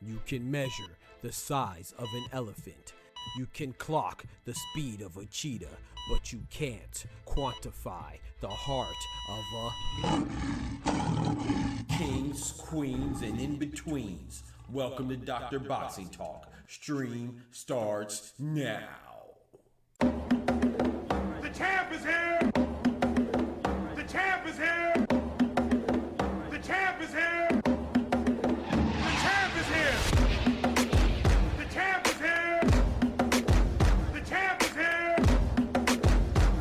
You can measure the size of an elephant. You can clock the speed of a cheetah, but you can't quantify the heart of a kings, queens, and in-betweens. Welcome to Dr. Boxing Talk. Stream starts now. The champ is here! The champ is here! The champ is here! The champ is here! The champ is here! The champ is here!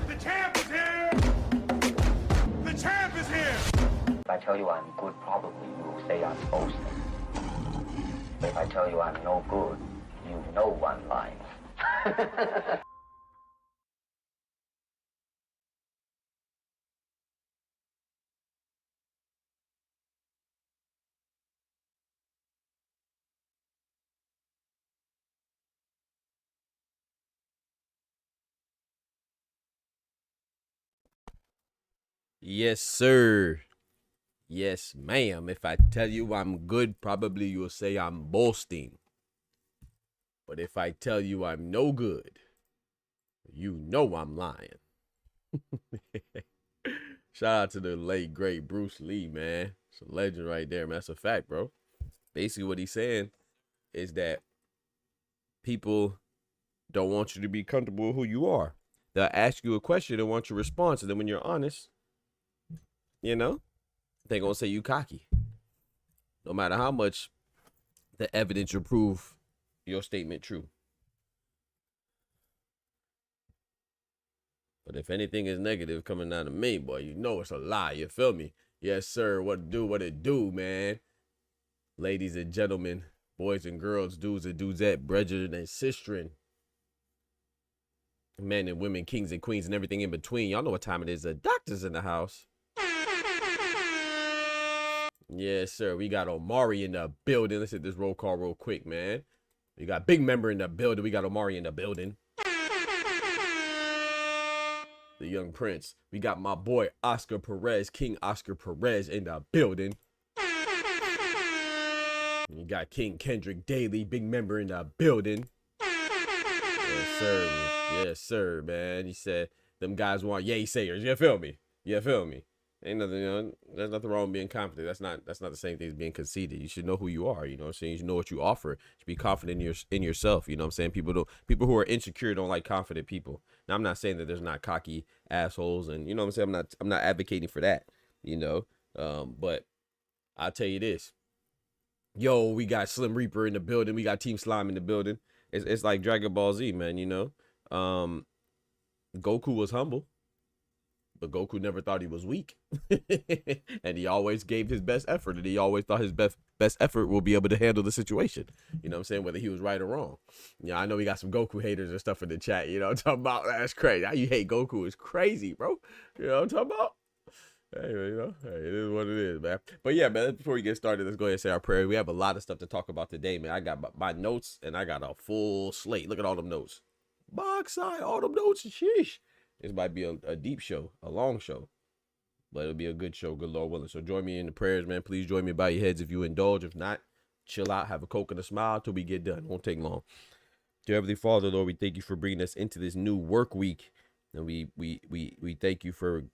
The champ is here! The champ is here! If I tell you I'm good, probably you will say I'm boasting. But if I tell you I'm no good, you know I'm lying. Yes, sir. Yes, ma'am. If I tell you I'm good, probably you'll say I'm boasting. But if I tell you I'm no good, you know I'm lying. Shout out to the late, great Bruce Lee, man. It's a legend right there, man. That's a fact, bro. Basically what he's saying is that people don't want you to be comfortable with who you are. They'll ask you a question and want your response. And then when you're honest, you know, they're going to say you cocky. No matter how much the evidence will prove your statement true. But if anything is negative coming out of me, boy, you know it's a lie. You feel me? Yes, sir. What it do, man? Ladies and gentlemen, boys and girls, dudes and dudette, brethren and sistren, men and women, kings and queens, and everything in between. Y'all know what time it is. The doctor's in the house. Yes, sir. We got Omari in the building. Let's hit this roll call real quick, man. We got Big Member in the building. We got Omari in the building. The Young Prince. We got my boy Oscar Perez, King Oscar Perez in the building. You got King Kendrick Daly, Big Member in the building. Yes, sir. Yes, sir, man. He said them guys want yay sayers. You feel me? You feel me? Ain't nothing, you know, there's nothing wrong with being confident. That's not the same thing as being conceited. You should know who you are, you know what I'm saying? You should know what you offer. You should be confident in yourself, you know what I'm saying? People who are insecure don't like confident people. Now, I'm not saying that there's not cocky assholes, and you know what I'm saying? I'm not advocating for that, you know. But I'll tell you this. Yo, we got Slim Reaper in the building. We got Team Slime in the building. It's like Dragon Ball Z, man, you know. Goku was humble. but Goku never thought he was weak. And he always gave his best effort, and he always thought his best effort will be able to handle the situation. You know what I'm saying? Whether he was right or wrong. Yeah, I know we got some Goku haters and stuff in the chat. You know what I'm talking about? That's crazy. How you hate Goku is crazy, bro. You know what I'm talking about? Hey, you know, hey, it is what it is, man. But yeah, man, before we get started, let's go ahead and say our prayer. We have a lot of stuff to talk about today, man. I got my notes, and I got a full slate. Look at all them notes. Box side, all them notes. Sheesh. This might be a deep show, a long show, but it'll be a good show, good Lord willing. So join me in the prayers, man. Please join me by your heads if you indulge. If not, chill out, have a Coke and a smile till we get done. It won't take long. Dear Heavenly Father, Lord, we thank you for bringing us into this new work week, and we thank you for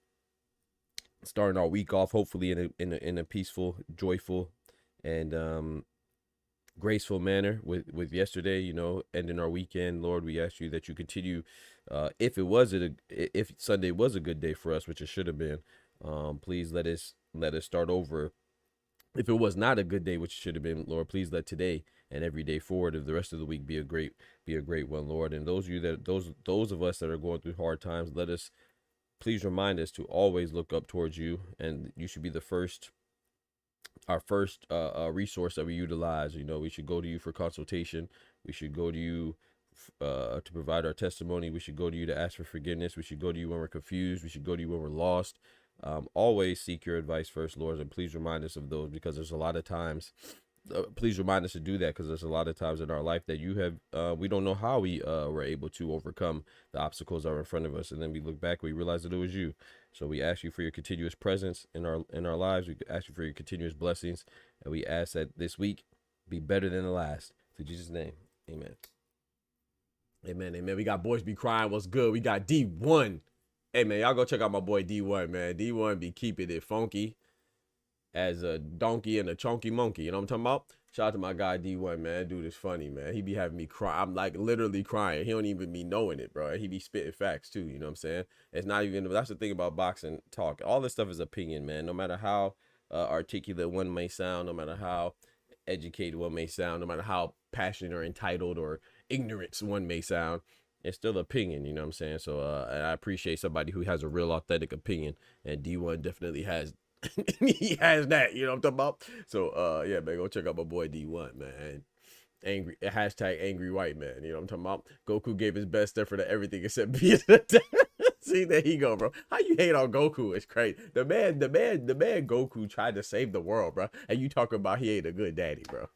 starting our week off, hopefully in a peaceful, joyful, and graceful manner with yesterday, you know, ending our weekend. Lord, we ask you that you continue, if Sunday was a good day for us, which it should have been, please let us start over. If it was not a good day, which it should have been, Lord, please let today and every day forward of the rest of the week be a great one, Lord. And those of us that are going through hard times, please remind us to always look up towards you, and you should be our first resource that we utilize. You know, we should go to you for consultation. We should go to you to provide our testimony. We should go to you to ask for forgiveness. We should go to you when we're confused. We should go to you when we're lost. Always seek your advice first, Lord, and please remind us of those, because there's a lot of times. Please remind us to do that, because there's a lot of times in our life that we don't know how we were able to overcome the obstacles that are in front of us, and then we look back, we realize that it was you. So we ask you for your continuous presence in our lives. We ask you for your continuous blessings, and we ask that this week be better than the last. In Jesus' name, amen. Amen, amen. We got Boys Be Crying. What's good? We got D1. Hey, man, y'all go check out my boy D1, man. D1 be keeping it funky as a donkey and a chunky monkey. You know what I'm talking about? Shout out to my guy D1, man. Dude is funny, man. He be having me cry. I'm like literally crying. He don't even be knowing it, bro. He be spitting facts too. You know what I'm saying? It's not even, that's the thing about boxing talk. All this stuff is opinion, man. No matter how articulate one may sound, no matter how educated one may sound, no matter how passionate or entitled or ignorant one may sound, it's still opinion. You know what I'm saying? So I appreciate somebody who has a real authentic opinion, and D1 definitely has. He has that, you know what I'm talking about? So yeah, man, go check out my boy D1, man. Angry #angry white man, you know what I'm talking about? Goku gave his best effort at everything except being See, there he go, bro. How you hate on Goku? It's crazy. The man Goku tried to save the world, bro, and you talking about he ain't a good daddy, bro.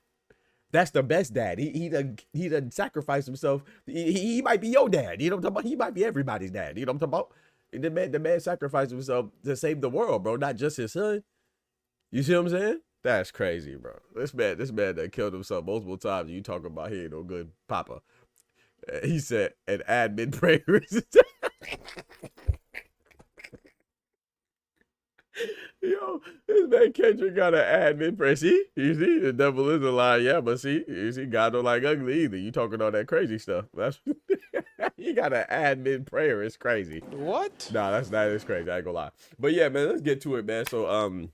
That's the best dad. He done sacrificed himself. He might be your dad, you know what I'm talking about? He might be everybody's dad, you know what I'm talking about? The man sacrificed himself to save the world, bro, not just his son. You see what I'm saying? That's crazy, bro. This man that killed himself multiple times. You talking about he ain't no good papa. He said an admin prayer. Yo, this man Kendrick got an admin prayer. See? You see? The devil is a lie. Yeah, but see? You see? God don't like ugly either. You talking all that crazy stuff. That's he got an admin prayer. It's crazy. What? Nah, that is crazy. I ain't gonna lie. But yeah, man, let's get to it, man. So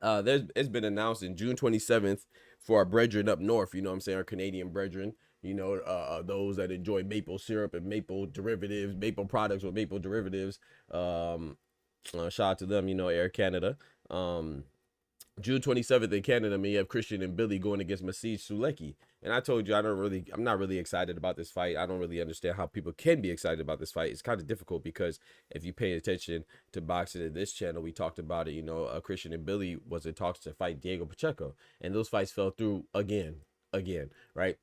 it's been announced in June 27th for our brethren up north, you know what I'm saying, our Canadian brethren, you know, those that enjoy maple syrup and maple derivatives, maple products with maple derivatives. Shout out to them, you know, Air Canada. June 27th in Canada, you have Christian and Billy going against Masih Sulecki. And I told you, I'm not really excited about this fight. I don't really understand how people can be excited about this fight. It's kind of difficult because if you pay attention to boxing at this channel, we talked about it, you know, Christian and Billy was in talks to fight Diego Pacheco, and those fights fell through again, right?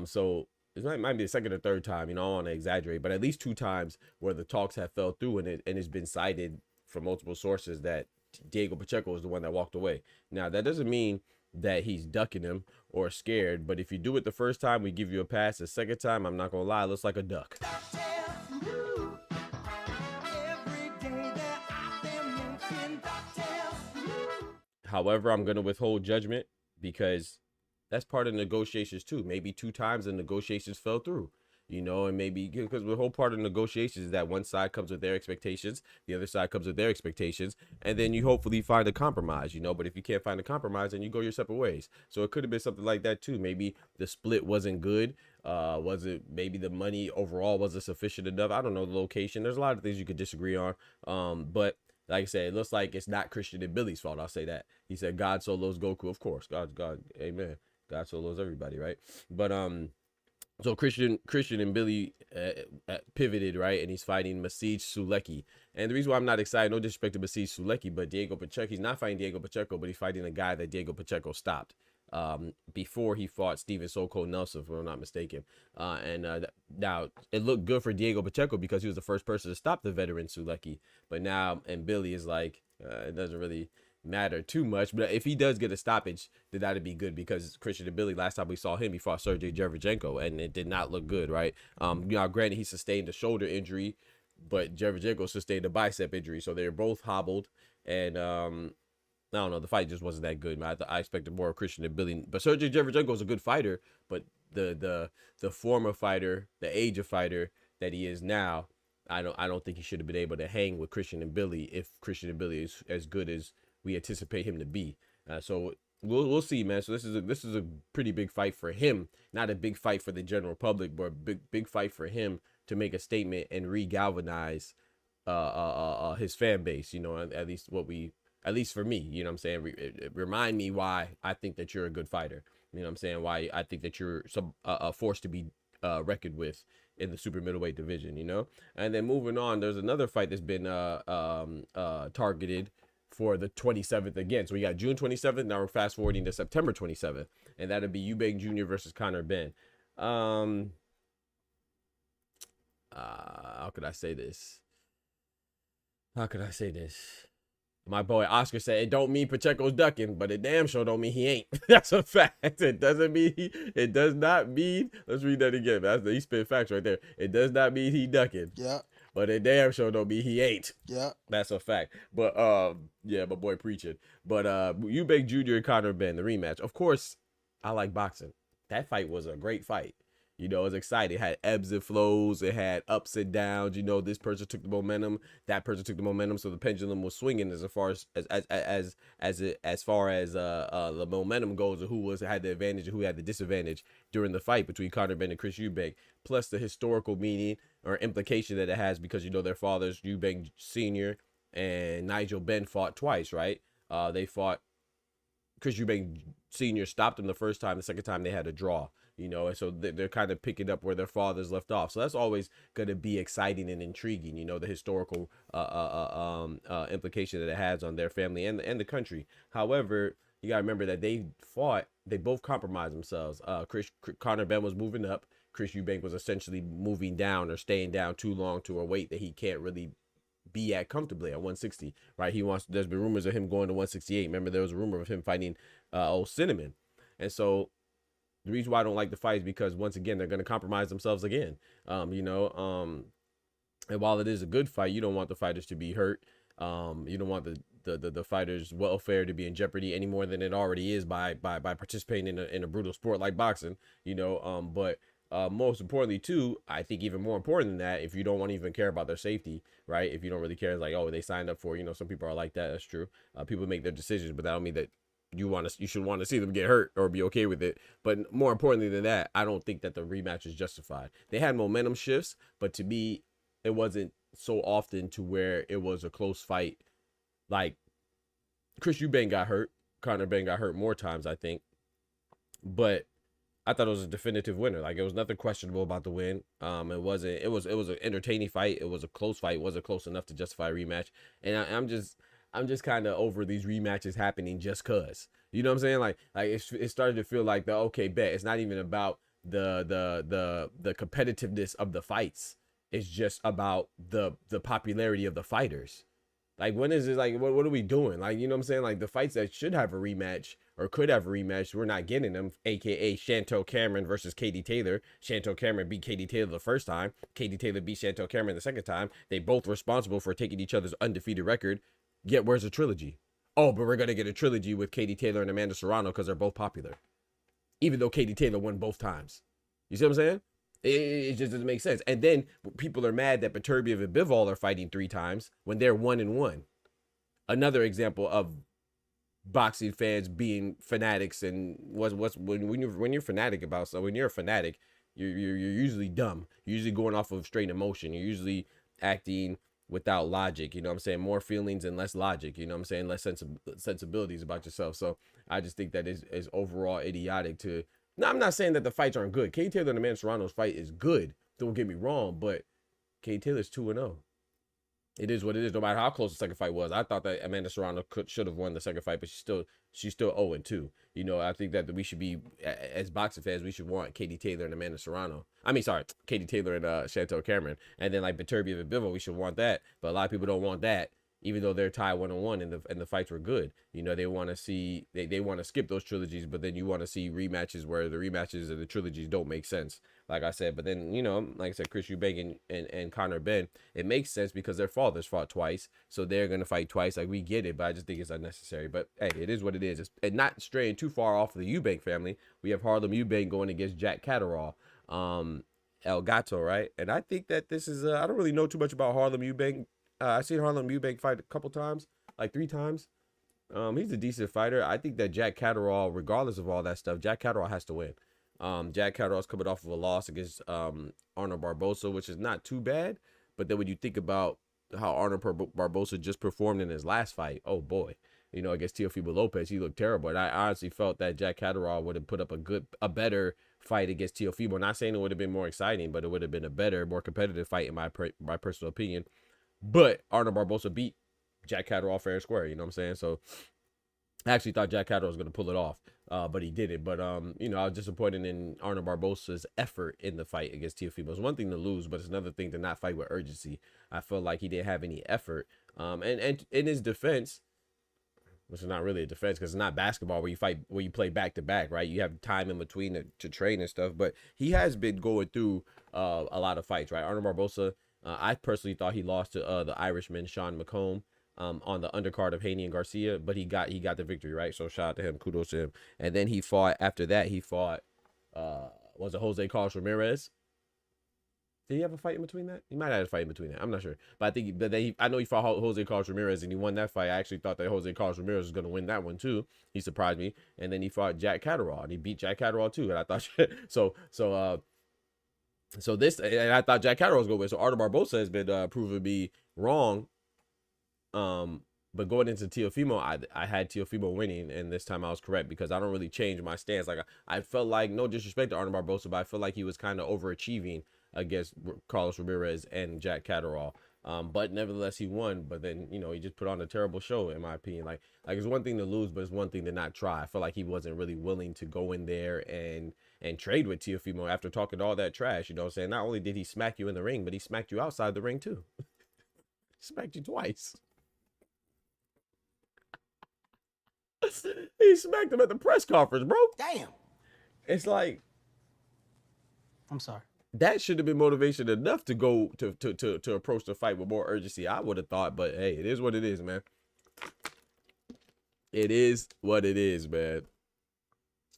So it might be the second or third time, you know, I don't want to exaggerate, but at least 2 times where the talks have fell through, and it's been cited from multiple sources that Diego Pacheco is the one that walked away. Now, that doesn't mean that he's ducking him or scared, but if you do it the first time, we give you a pass. The second time, I'm not gonna lie, it looks like a duck. However, I'm gonna withhold judgment because that's part of negotiations too. Maybe 2 times the negotiations fell through. you know, and maybe because the whole part of negotiations is that one side comes with their expectations, the other side comes with their expectations, and then you hopefully find a compromise, you know. But if you can't find a compromise, then you go your separate ways. So it could have been something like that too. Maybe the split wasn't good. Was it maybe the money overall wasn't sufficient enough? I don't know, the location. There's a lot of things you could disagree on. But like I said, it looks like it's not Christian and Billy's fault. I'll say that. He said God so loves Goku. Of course, God, amen. God so loves everybody, right? But so Christian and Billy pivoted, right? And he's fighting Masij Sulecki. And the reason why I'm not excited, no disrespect to Masij Sulecki, but Diego Pacheco, he's not fighting Diego Pacheco, but he's fighting a guy that Diego Pacheco stopped before he fought Steven So-Called Nelson, if I'm not mistaken. Now it looked good for Diego Pacheco because he was the first person to stop the veteran Sulecki. But now, and Billy is like, it doesn't really matter too much, but if he does get a stoppage, then that'd be good, because Christian and Billy, last time we saw him, he fought Sergey Derevyanchenko, and it did not look good, right? Now granted, he sustained a shoulder injury, but Derevyanchenko sustained a bicep injury, so they're both hobbled, and I don't know, the fight just wasn't that good, man. I expected more of Christian and Billy, but Sergey Derevyanchenko is a good fighter, but the former fighter, the age of fighter that he is now, I don't think he should have been able to hang with Christian and Billy if Christian and Billy is as good as we anticipate him to be. So we'll see, man. So this is a pretty big fight for him, not a big fight for the general public, but a big fight for him to make a statement and re-galvanize his fan base. You know, at least for me, you know what I'm saying. Remind me why I think that you're a good fighter. You know what I'm saying. Why I think that you're a force to be reckoned with in the super middleweight division. You know. And then moving on, there's another fight that's been targeted for the 27th again. So we got June 27th. Now we're fast forwarding to September 27th, and that'll be Eubank Jr. versus Conor Benn. How could I say this? My boy Oscar said it don't mean Pacheco's ducking, but it damn sure don't mean he ain't. That's a fact. It does not mean. Let's read that again. He spit facts right there. It does not mean he ducking. Yeah. But it damn sure don't mean he ain't. Yeah. That's a fact. But yeah, my boy preaching. But Eubank Jr. and Conor Benn, the rematch. Of course, I like boxing. That fight was a great fight. You know, it was exciting. It had ebbs and flows. It had ups and downs. You know, this person took the momentum, that person took the momentum, so the pendulum was swinging as far as the momentum goes, and who had the advantage and who had the disadvantage during the fight between Conor Benn and Chris Eubank. Plus the historical meaning or implication that it has, because you know their fathers, Eubank Sr. and Nigel Benn, fought twice, right? They fought. Chris Eubank Sr. stopped them the first time. The second time they had a draw. You know, and so they're kind of picking up where their fathers left off. So that's always going to be exciting and intriguing, you know, the historical implication that it has on their family and the country. However, you got to remember that they both compromised themselves. Conor Benn was moving up. Chris Eubank was essentially moving down or staying down too long to a weight that he can't really be at comfortably at 160, right? There's been rumors of him going to 168. Remember, there was a rumor of him fighting old Cinnamon. And so the reason why I don't like the fight is because, once again, they're going to compromise themselves again. And while it is a good fight, you don't want the fighters to be hurt. You don't want the fighters' welfare to be in jeopardy any more than it already is by participating in a brutal sport like boxing. You know, but most importantly too, I think even more important than that, if you don't want to even care about their safety, right? If you don't really care, it's like, oh, they signed up for, you know, some people are like that. That's true. People make their decisions, but that don't mean that you should want to see them get hurt or be okay with it. But more importantly than that, I don't think that the rematch is justified. They had momentum shifts, but to me, it wasn't so often to where it was a close fight. Like, Chris Eubank got hurt. Conor Benn got hurt more times, I think. But I thought it was a definitive winner. Like, it was nothing questionable about the win. It was an entertaining fight. It was a close fight. It wasn't close enough to justify a rematch. And I'm just kind of over these rematches happening just cause. You know what I'm saying? Like it started to feel like okay, bet. It's not even about the competitiveness of the fights. It's just about the popularity of the fighters. Like, when is this, like, what are we doing? Like, you know what I'm saying? Like, the fights that should have a rematch or could have a rematch, we're not getting them, aka Chantel Cameron versus Katie Taylor. Chantel Cameron beat Katie Taylor the first time. Katie Taylor beat Chantel Cameron the second time. They both responsible for taking each other's undefeated record. Yet where's the trilogy? Oh, but we're going to get a trilogy with Katie Taylor and Amanda Serrano because they're both popular. Even though Katie Taylor won both times. You see what I'm saying? It just doesn't make sense. And then people are mad that Beterbiev and Bivol are fighting 3 times when they're 1-1. Another example of boxing fans being fanatics. And when you're fanatic about something, when you're a fanatic, you're usually dumb. You're usually going off of straight emotion. You're usually acting without logic, you know what I'm saying? More feelings and less logic, you know what I'm saying? Less sensibilities about yourself. So I just think that is overall idiotic to. Now, I'm not saying that the fights aren't good. Katie Taylor and Amanda Serrano's fight is good. Don't get me wrong, but Katie Taylor's 2-0. It is what it is, no matter how close the second fight was. I thought that Amanda Serrano should have won the second fight, but she's still 0-2. You know, I think that we should be, as boxing fans, we should want Katie Taylor and Amanda Serrano. I mean, sorry, Katie Taylor and Chantel Cameron. And then like Beterbiev and Bivol, we should want that. But a lot of people don't want that, even though they're tied 1-1 and the fights were good. You know, they want to see, they want to skip those trilogies, but then you want to see rematches where the rematches of the trilogies don't make sense. Like I said, but then, you know, like I said, Chris Eubank and Conor Benn, it makes sense because their fathers fought twice. So they're going to fight twice. Like, we get it, but I just think it's unnecessary. But hey, it is what it is. And not straying too far off of the Eubank family, we have Harlem Eubank going against Jack Catterall, El Gato, right? And I think that this is, I don't really know too much about Harlem Eubank. I've seen Harlem Eubank fight a couple times, like 3 times. He's a decent fighter. I think that Jack Catterall, regardless of all that stuff, Jack Catterall has to win. Jack Catterall's coming off of a loss against Arnold Barbosa, which is not too bad. But then when you think about how Arnold Barbosa just performed in his last fight, oh boy, you know, against Teofimo Lopez, he looked terrible. And I honestly felt that Jack Catterall would have put up a better fight against Teofimo. Not saying it would have been more exciting, but it would have been a better, more competitive fight in my personal opinion. But Arnold Barbosa beat Jack Catterall fair and square, you know what I'm saying? So I actually thought Jack Catterall was going to pull it off, but he didn't. But, you know, I was disappointed in Arnold Barbosa's effort in the fight against Teofimo. It's one thing to lose, but it's another thing to not fight with urgency. I felt like he didn't have any effort. And in his defense, which is not really a defense because it's not basketball where you play back to back, right? You have time in between to train and stuff, but he has been going through a lot of fights, right? Arnold Barbosa, I personally thought he lost to the Irishman Sean McComb on the undercard of Haney and Garcia, but he got the victory, right? So shout out to him, kudos to him. And then he fought after that. He fought was it Jose Carlos Ramirez? Did he have a fight in between that? He might have had a fight in between that. I'm not sure, but I think I know he fought Jose Carlos Ramirez and he won that fight. I actually thought that Jose Carlos Ramirez was going to win that one too. He surprised me. And then he fought Jack Catterall and he beat Jack Catterall too. And I thought So this, and I thought Jack Catterall was going to win. So Arnold Barbosa has been proven to be wrong. But going into Teofimo, I had Teofimo winning, and this time I was correct because I don't really change my stance. Like I felt like, no disrespect to Arnold Barbosa, but I feel like he was kind of overachieving against Carlos Ramirez and Jack Catterall. But nevertheless, he won. But then, you know, he just put on a terrible show, in my opinion. Like it's one thing to lose, but it's one thing to not try. I feel like he wasn't really willing to go in there and trade with Teofimo after talking all that trash. You know what I'm saying? Not only did he smack you in the ring, but he smacked you outside the ring too. Smacked you twice. He smacked him at the press conference, bro. Damn. It's like, I'm sorry. That should have been motivation enough to go to approach the fight with more urgency, I would have thought. But hey, it is what it is, man. It is what it is, man.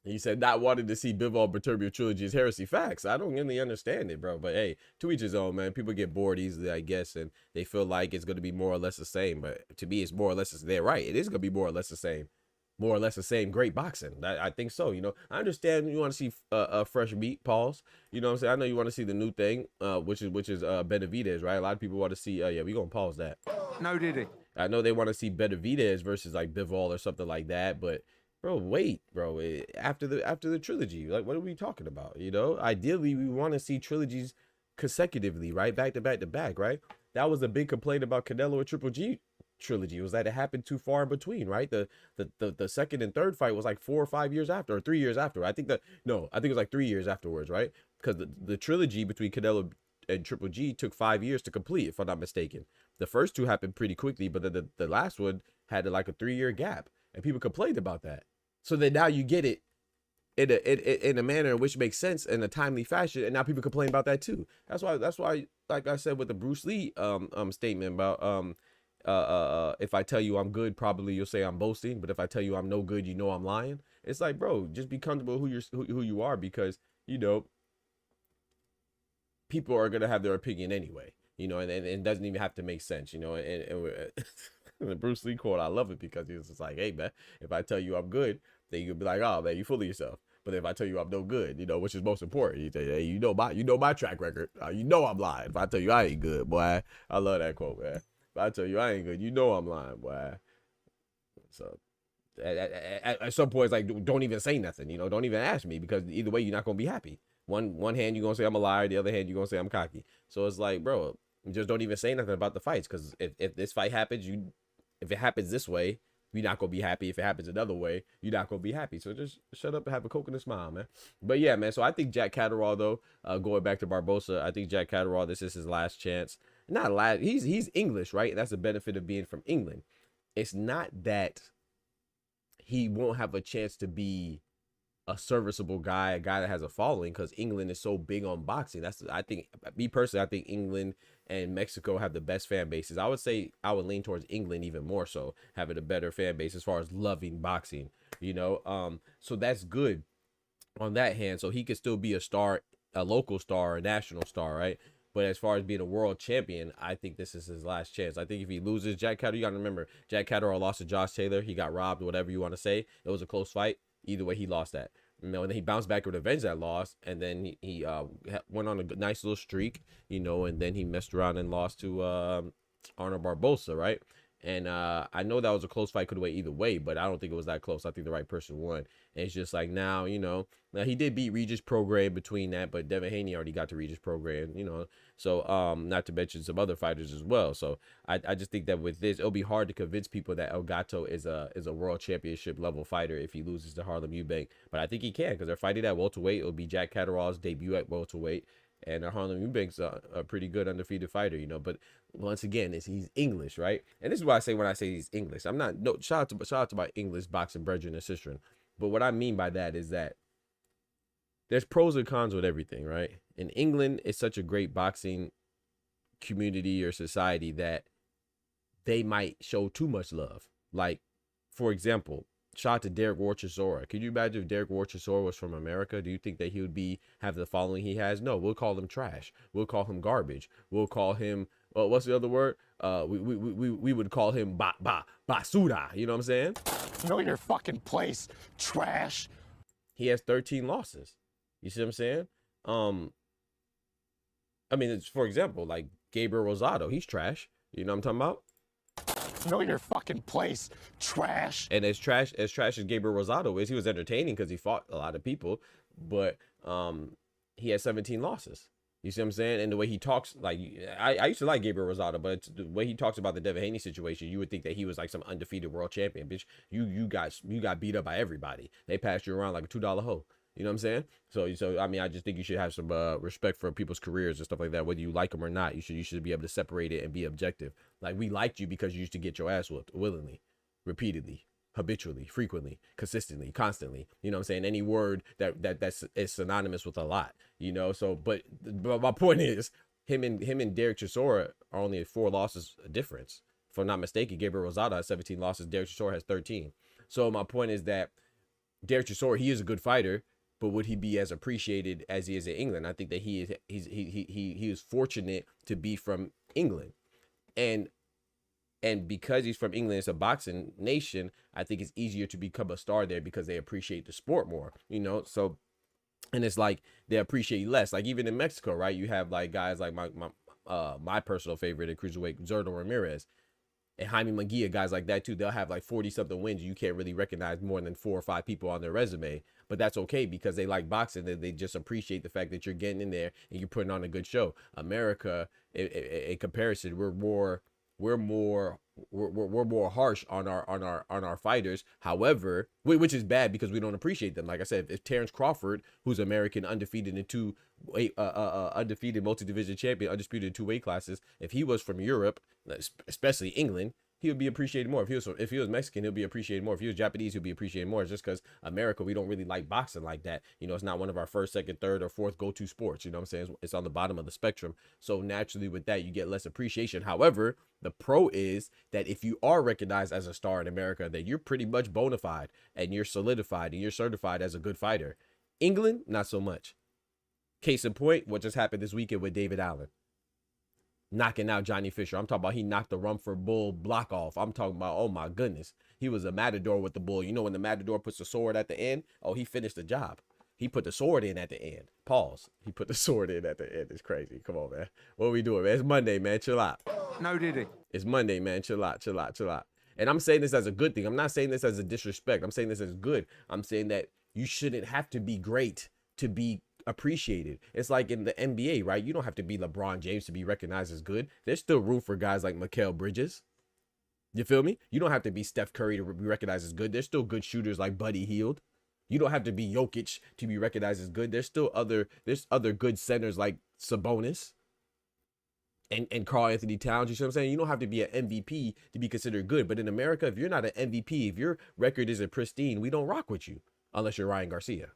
He said not wanting to see Bivol Beterbiev trilogy is heresy. Facts. I don't really understand it, bro. But hey, to each his own, man. People get bored easily, I guess, and they feel like it's going to be more or less the same. But to me, it's more or less, they're right. It is going to be more or less the same. More or less the same great boxing. I think so. You know, I understand you want to see a fresh meat, pause. You know what I'm saying? I know you want to see the new thing, which is Benavidez, right? A lot of people want to see, yeah, we going to pause that. No, did he? I know they want to see Benavidez versus like Bivol or something like that, but bro, wait, bro. After the trilogy, like, what are we talking about? You know, ideally, we want to see trilogies consecutively, right? Back to back to back, right? That was a big complaint about Canelo and Triple G trilogy, was that it happened too far in between, right? The second and third fight was like 4 or 5 years after, or 3 years after. I think it was like 3 years afterwards, right? Because the trilogy between Canelo and Triple G took 5 years to complete, if I'm not mistaken. The first two happened pretty quickly, but then the last one had like a 3-year gap, and people complained about that. So then now you get it in a manner which makes sense in a timely fashion, and now people complain about that too. That's why, like I said with the Bruce Lee statement about if I tell you I'm good, probably you'll say I'm boasting, but if I tell you I'm no good, you know I'm lying. It's like, bro, just be comfortable who you are, because, you know, people are gonna have their opinion anyway, you know, and it doesn't even have to make sense, you know. And the Bruce Lee quote, I love it because he was just like, hey man, if I tell you I'm good, then you'll be like, oh man, you full of yourself. But if I tell you I'm no good, you know, which is most important, you say, hey, you know my track record. You know I'm lying. If I tell you I ain't good, boy, I love that quote, man. If I tell you I ain't good, you know I'm lying, boy. So at some point, it's like, don't even say nothing, you know, don't even ask me, because either way, you're not gonna be happy. One hand you're gonna say I'm a liar, the other hand you're gonna say I'm cocky. So it's like, bro, just don't even say nothing about the fights, because if this fight happens, if it happens this way, you're not gonna be happy. If it happens another way, you're not gonna be happy. So just shut up and have a coke and a smile, man. But yeah, man. So I think Jack Catterall, though, going back to Barbosa, I think Jack Catterall, this is his last chance. Not last. He's English, right? That's the benefit of being from England. It's not that he won't have a chance to be a serviceable guy, a guy that has a following, because England is so big on boxing. I think, me personally, I think England and Mexico have the best fan bases. I would say I would lean towards England even more so, having a better fan base as far as loving boxing, you know. So that's good on that hand. So he could still be a star, a local star, a national star, right? But as far as being a world champion, I think this is his last chance. I think if he loses Jack Catterall, you got to remember, Jack Catterall lost to Josh Taylor. He got robbed, whatever you want to say. It was a close fight. Either way, he lost that. You know, and then he bounced back with avenge that loss, and then he went on a nice little streak, you know, and then he messed around and lost to Arnold Barbosa, right? And I know that was a close fight, could have went either way, but I don't think it was that close. I think the right person won. And it's just like, now, you know, now he did beat Regis Prograis between that, but Devin Haney already got to Regis Prograis, you know. So not to mention some other fighters as well. So I just think that with this, it'll be hard to convince people that El Gato is a world championship level fighter if he loses to Harlem Eubank. But I think he can, because they're fighting at welterweight. It'll be Jack Catterall's debut at welterweight. And Harlem Eubank's a pretty good undefeated fighter, you know. But once again, he's English, right? And this is what I say when I say he's English. I'm not, no, shout out to my English boxing brethren and sistren. But what I mean by that is that there's pros and cons with everything, right? In England, it's such a great boxing community or society that they might show too much love. Like, for example, shout out to Derek Warchesora. Could you imagine if Derek Warchesora was from America? Do you think that he would have the following he has? No, we'll call him trash. We'll call him garbage. We'll call him, what's the other word? We would call him basura. You know what I'm saying? Know your fucking place, trash. He has 13 losses. You see what I'm saying? I mean, for example, like Gabriel Rosado, he's trash. You know what I'm talking about? Know your fucking place, trash. And as trash as Gabriel Rosado is, he was entertaining because he fought a lot of people, but he had 17 losses. You see what I'm saying? And the way he talks, like, I used to like Gabriel Rosado, but the way he talks about the Devin Haney situation, you would think that he was like some undefeated world champion. Bitch, you got beat up by everybody. They passed you around like a $2 hoe. You know what I'm saying? So I mean, I just think you should have some respect for people's careers and stuff like that, whether you like them or not. You should be able to separate it and be objective. Like, we liked you because you used to get your ass whooped willingly, repeatedly, habitually, frequently, consistently, constantly. You know what I'm saying? Any word that's synonymous with a lot. You know. So, but my point is, him and Derek Chisora are only 4 losses difference. If I'm not mistaken, Gabriel Rosado has 17 losses. Derek Chisora has 13. So my point is that Derek Chisora, he is a good fighter. But would he be as appreciated as he is in England? I think that he is fortunate to be from England, and because he's from England, it's a boxing nation. I think it's easier to become a star there because they appreciate the sport more. You know, so, and it's like they appreciate less. Like, even in Mexico, right? You have like guys like my personal favorite at cruiserweight, Zurdo Ramirez. And Jaime Munguia, guys like that too, they'll have like 40-something wins. You can't really recognize more than 4 or 5 people on their resume, but that's okay because they like boxing. They just appreciate the fact that you're getting in there and you're putting on a good show. America, in comparison, we're more harsh on our fighters. However, which is bad because we don't appreciate them. Like I said, if Terrence Crawford, who's American, undefeated in undefeated multi-division champion, undisputed in 2 weight classes, if he was from Europe, especially England, he would be appreciated more. If he was Mexican, he'll be appreciated more. If he was Japanese, he'll be appreciated more. It's just because America, we don't really like boxing like that. You know, it's not one of our first, second, third, or fourth go-to sports. You know what I'm saying? It's on the bottom of the spectrum. So naturally with that, you get less appreciation. However, the pro is that if you are recognized as a star in America, that you're pretty much bona fide and you're solidified and you're certified as a good fighter. England, not so much. Case in point, what just happened this weekend with David Allen. Knocking out Johnny Fisher. I'm talking about he knocked the Rumford Bull block off. I'm talking about, oh my goodness. He was a matador with the bull. You know when the matador puts the sword at the end? Oh, he finished the job. He put the sword in at the end. Pause. He put the sword in at the end. It's crazy. Come on, man. What are we doing, man? It's Monday, man. Chill out. No, did he? It's Monday, man. Chill out, chill out, chill out. And I'm saying this as a good thing. I'm not saying this as a disrespect. I'm saying this as good. I'm saying that you shouldn't have to be great to be appreciated. It's like in the NBA, right? You don't have to be LeBron James to be recognized as good. There's still room for guys like Mikal Bridges. You feel me? You don't have to be Steph Curry to be recognized as good. There's still good shooters like Buddy Hield. You don't have to be Jokic to be recognized as good. There's other good centers like Sabonis and Karl Anthony Towns. You see what I'm saying? You don't have to be an MVP to be considered good. But in America, if you're not an MVP, if your record isn't pristine, we don't rock with you unless you're Ryan Garcia.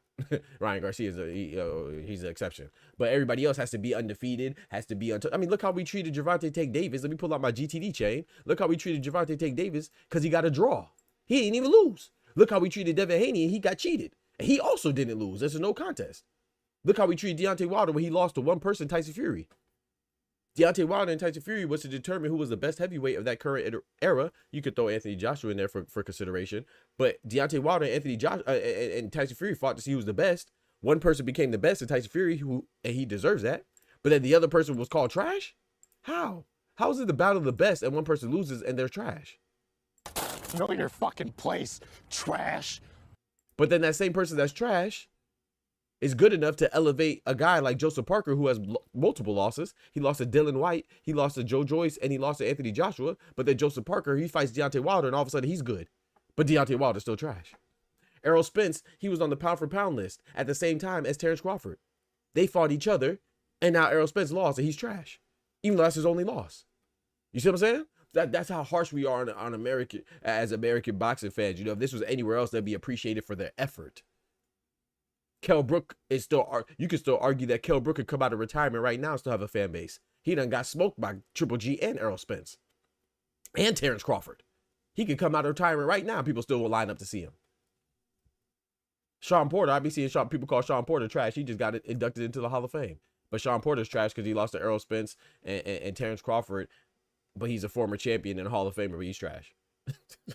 Ryan Garcia is he's an exception. But everybody else has to be undefeated, has to be I mean, look how we treated Gervonta Tank Davis. Let me pull out my GTD chain. Look how we treated Gervonta Tank Davis because he got a draw. He ain't even lose. Look how we treated Devin Haney and he got cheated. And he also didn't lose. There's a no contest. Look how we treated Deontay Wilder when he lost to one person, Tyson Fury. Deontay Wilder and Tyson Fury was to determine who was the best heavyweight of that current era. You could throw Anthony Joshua in there for consideration. But Deontay Wilder and and Tyson Fury fought to see who was the best. One person became the best, and Tyson Fury, and he deserves that. But then the other person was called trash? How? How is it the battle of the best and one person loses and they're trash? Know your fucking place, trash. But then that same person that's trash is good enough to elevate a guy like Joseph Parker, who has multiple losses. He lost to Dylan White, he lost to Joe Joyce, and he lost to Anthony Joshua. But then Joseph Parker, he fights Deontay Wilder, and all of a sudden he's good. But Deontay Wilder's still trash. Errol Spence, he was on the pound-for-pound list at the same time as Terrence Crawford. They fought each other, and now Errol Spence lost, and he's trash. Even though that's his only loss. You see what I'm saying? That's how harsh we are on American, as American boxing fans. You know, if this was anywhere else, they'd be appreciated for their effort. Kell Brook is still, you could still argue that Kell Brook could come out of retirement right now and still have a fan base. He done got smoked by Triple G and Errol Spence and Terrence Crawford. He could come out of retirement right now. People still will line up to see him. Sean Porter, I be seeing people call Sean Porter trash. He just got inducted into the Hall of Fame. But Sean Porter's trash because he lost to Errol Spence and Terrence Crawford. But he's a former champion and a Hall of Famer, but he's trash.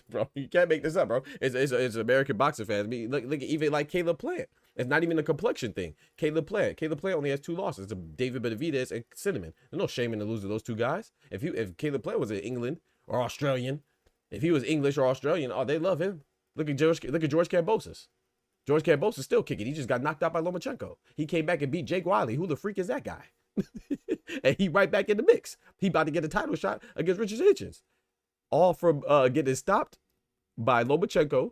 Bro, you can't make this up, bro. It's American boxing fans. I mean, look at even like Caleb Plant. It's not even a complexion thing. Caleb Plant only has 2 losses to David Benavidez and Cinnamon. There's no shame in the lose to those 2 guys. If Caleb Plant was in England or Australian, if he was English or Australian, oh, they love him. Look at George Kambosos. George Kambosos still kicking. He just got knocked out by Lomachenko. He came back and beat Jake Wiley. Who the freak is that guy? And he right back in the mix. He about to get a title shot against Richard Hitchens. All from getting stopped by Lomachenko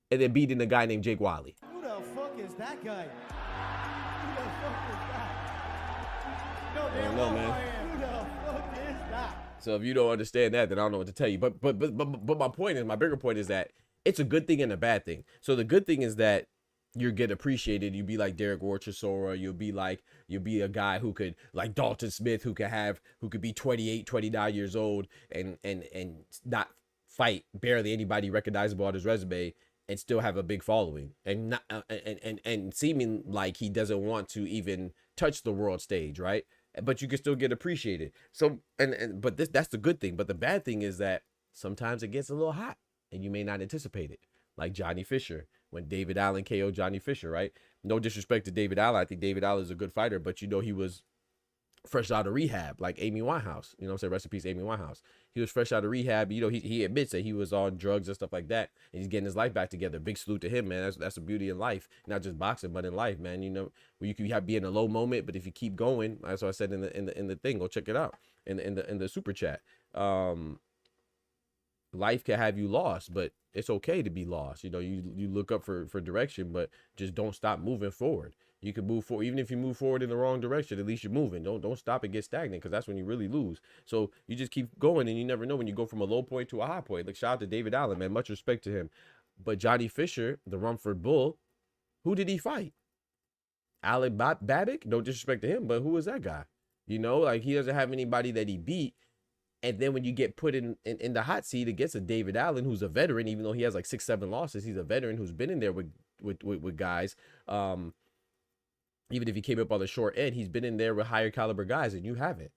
and then beating a guy named Jake Wiley. Who the fuck is that guy? Who the fuck is that? No damn well, man. Who the fuck is that? So if you don't understand that, then I don't know what to tell you. But my point is, my bigger point is that it's a good thing and a bad thing. So the good thing is that you get appreciated. You be like Derek Warchisora. You'll be a guy who could, like Dalton Smith, who could be 28, 29 years old and not fight barely anybody recognizable on his resume and still have a big following and not and seeming like he doesn't want to even touch the world stage, right? But you can still get appreciated. So but that's the good thing. But the bad thing is that sometimes it gets a little hot and you may not anticipate it. Like Johnny Fisher, when David Allen KO'd Johnny Fisher, right? No disrespect to David Allen. I think David Allen is a good fighter, but you know, he was fresh out of rehab, like Amy Winehouse. You know what I'm saying? Rest in peace, Amy Winehouse. He was fresh out of rehab. You know, he admits that he was on drugs and stuff like that, and he's getting his life back together. Big salute to him, man. That's the beauty in life, not just boxing, but in life, man. You know, where you can be in a low moment, but if you keep going, that's what I said in the thing. Go check it out in the super chat. Life can have you lost, but it's okay to be lost. You know, you look up for direction, but just don't stop moving forward. You can move forward. Even if you move forward in the wrong direction, at least you're moving. Don't stop and get stagnant, because that's when you really lose. So you just keep going, and you never know when you go from a low point to a high point. Like, shout out to David Allen, man. Much respect to him. But Johnny Fisher, the Rumford Bull, who did he fight? Alec Babbitt? No disrespect to him, but who was that guy? You know, like, he doesn't have anybody that he beat. And then when you get put in the hot seat against a David Allen, who's a veteran, even though he has like 6-7 losses, he's a veteran who's been in there with guys. even if he came up on the short end, he's been in there with higher caliber guys, and you haven't.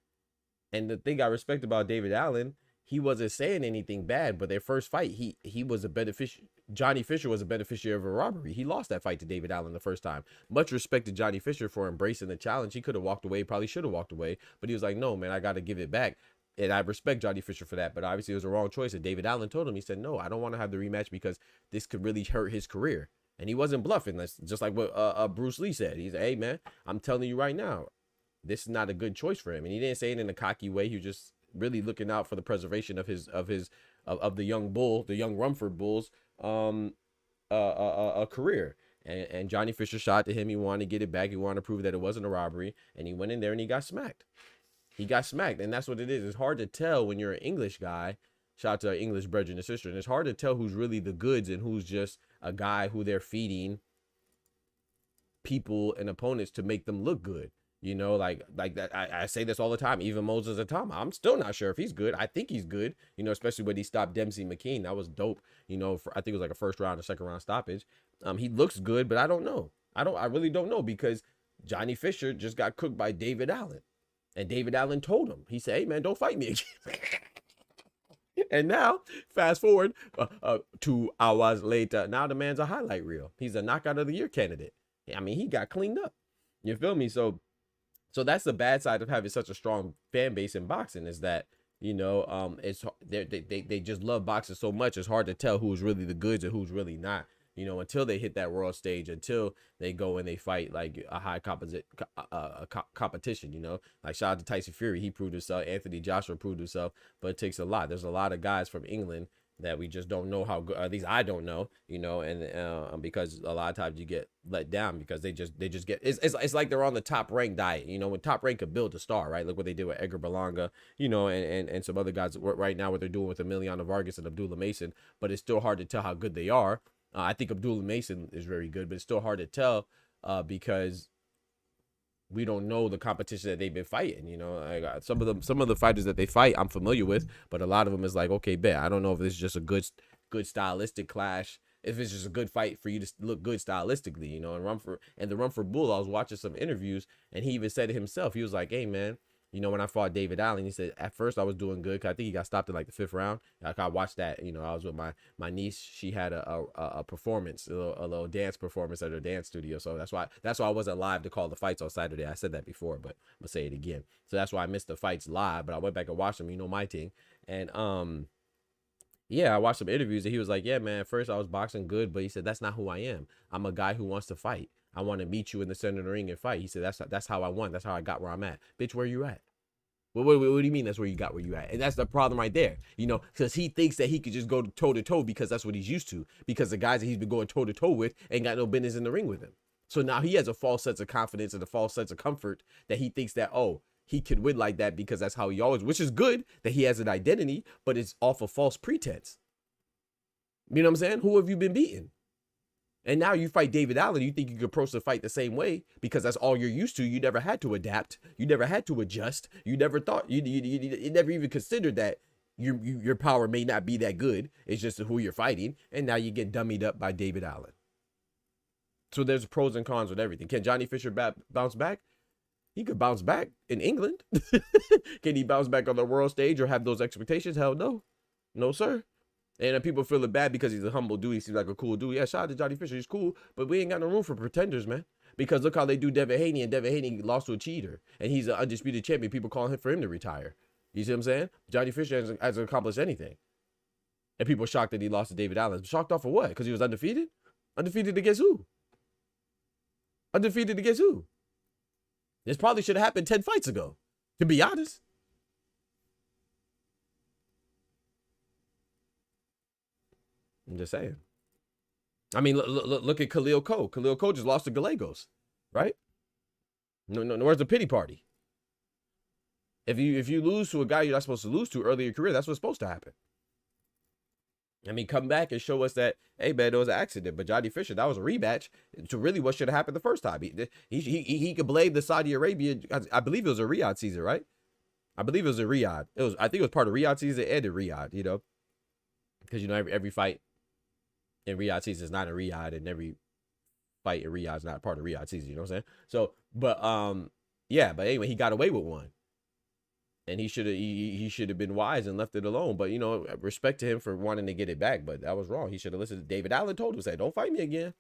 And the thing I respect about David Allen, he wasn't saying anything bad, but their first fight, he was a beneficiary. Johnny Fisher was a beneficiary of a robbery. He lost that fight to David Allen the first time. Much respect to Johnny Fisher for embracing the challenge. He could have walked away, probably should have walked away, but he was like, no, man, I got to give it back. And I respect Johnny Fisher for that, but obviously it was a wrong choice. And David Allen told him, he said, no, I don't want to have the rematch because this could really hurt his career. And he wasn't bluffing. That's just like what Bruce Lee said. He said, hey, man, I'm telling you right now, this is not a good choice for him. And he didn't say it in a cocky way. He was just really looking out for the preservation of the young bull, the young Rumford Bulls, a career. And Johnny Fisher shot to him. He wanted to get it back. He wanted to prove that it wasn't a robbery. And he went in there and he got smacked. He got smacked. And that's what it is. It's hard to tell when you're an English guy. Shout out to our English brethren and sister. And it's hard to tell who's really the goods and who's just a guy who they're feeding people and opponents to make them look good. You know, like that. I say this all the time. Even Moses Atama, I'm still not sure if he's good. I think he's good. You know, especially when he stopped Dempsey McKean. That was dope. You know, I think it was like a first round or second round stoppage. He looks good, but I don't know. I really don't know, because Johnny Fisher just got cooked by David Allen, and David Allen told him. He said, "Hey man, don't fight me again." And now, fast forward 2 hours later, now the man's a highlight reel. He's a knockout of the year candidate. I mean, he got cleaned up. You feel me? So that's the bad side of having such a strong fan base in boxing, is that, you know, they just love boxing so much. It's hard to tell who's really the goods and who's really not, you know, until they hit that world stage, until they go and they fight like a high competition, you know, like shout out to Tyson Fury. He proved himself. Anthony Joshua proved himself, but it takes a lot. There's a lot of guys from England that we just don't know how good, at least I don't know, you know, and because a lot of times you get let down because they just get, it's like they're on the top rank diet, you know, when Top Rank could build a star, right? Look what they did with Edgar Berlanga, you know, and some other guys right now, what they're doing with Emiliano Vargas and Abdullah Mason, but it's still hard to tell how good they are. I think Abdullah Mason is very good, but it's still hard to tell because we don't know the competition that they've been fighting. You know, some of the fighters that they fight, I'm familiar with, but a lot of them is like, okay, bet. I don't know if this is just a good stylistic clash. If it's just a good fight for you to look good stylistically, you know. And the Rumford Bull, I was watching some interviews, and he even said it himself. He was like, hey man, you know, when I fought David Allen, he said, at first I was doing good, because I think he got stopped in like the 5th round. Like, I watched that, you know, I was with my niece. She had a performance, a little dance performance at her dance studio. So that's why I wasn't live to call the fights on Saturday. I said that before, but I'm gonna say it again. So that's why I missed the fights live, but I went back and watched them, you know, my thing. And yeah, I watched some interviews, and he was like, yeah, man, at first I was boxing good, but he said, that's not who I am. I'm a guy who wants to fight. I want to meet you in the center of the ring and fight. He said, that's how I won. That's how I got where I'm at. Bitch, where you at? What do you mean that's where you got where you at? And that's the problem right there, you know, because he thinks that he could just go toe to toe because that's what he's used to, because the guys that he's been going toe to toe with ain't got no business in the ring with him. So now he has a false sense of confidence and a false sense of comfort that he thinks that, oh, he could win like that because that's how he always, which is good that he has an identity, but it's off of false pretense. You know what I'm saying? Who have you been beating? And now you fight David Allen, you think you could approach the fight the same way because that's all you're used to. You never had to adapt. You never had to adjust. You never thought, you never even considered that your power may not be that good. It's just who you're fighting. And now you get dummied up by David Allen. So there's pros and cons with everything. Can Johnny Fisher bounce back? He could bounce back in England. Can he bounce back on the world stage or have those expectations? Hell no. No, sir. And people feeling bad because he's a humble dude. He seems like a cool dude. Yeah, shout out to Johnny Fisher. He's cool. But we ain't got no room for pretenders, man. Because look how they do Devin Haney. And Devin Haney lost to a cheater. And he's an undisputed champion. People calling him for him to retire. You see what I'm saying? Johnny Fisher hasn't accomplished anything. And people are shocked that he lost to David Allen. Shocked off of what? Because he was undefeated? Undefeated against who? Undefeated against who? This probably should have happened 10 fights ago, to be honest. I'm just saying. I mean, look at Khalil Cole. Khalil Cole just lost to Gallegos, right? No, where's the pity party? If you lose to a guy you're not supposed to lose to early in your career, that's what's supposed to happen. I mean, come back and show us that, hey, man, it was an accident. But Johnny Fisher, that was a rematch to really what should have happened the first time. He could blame the Saudi Arabia. I believe it was a Riyadh season, right? I believe it was a Riyadh. I think it was part of Riyadh season and in Riyadh, you know, because, you know, every fight in Riyadh season is not in Riyadh, and every fight in Riyadh's not part of Riyadh season. You know what I'm saying? So, but yeah. But anyway, he got away with one, and he should have been wise and left it alone. But you know, respect to him for wanting to get it back. But that was wrong. He should have listened. David Allen told him, "Say, don't fight me again."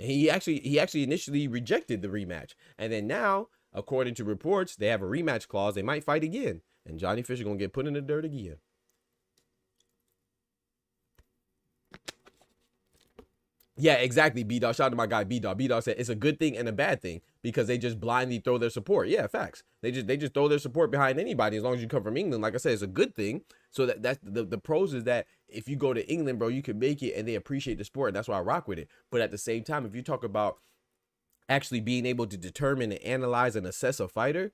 And he actually initially rejected the rematch, and then now, according to reports, they have a rematch clause. They might fight again, and Johnny Fisher gonna get put in the dirt again. Yeah, exactly, B-Dog. Shout out to my guy, B-Dog. B-Dog said it's a good thing and a bad thing because they just blindly throw their support. Yeah, facts. They just throw their support behind anybody as long as you come from England. Like I said, it's a good thing. So that's the pros is that if you go to England, bro, you can make it and they appreciate the sport. And that's why I rock with it. But at the same time, if you talk about actually being able to determine and analyze and assess a fighter,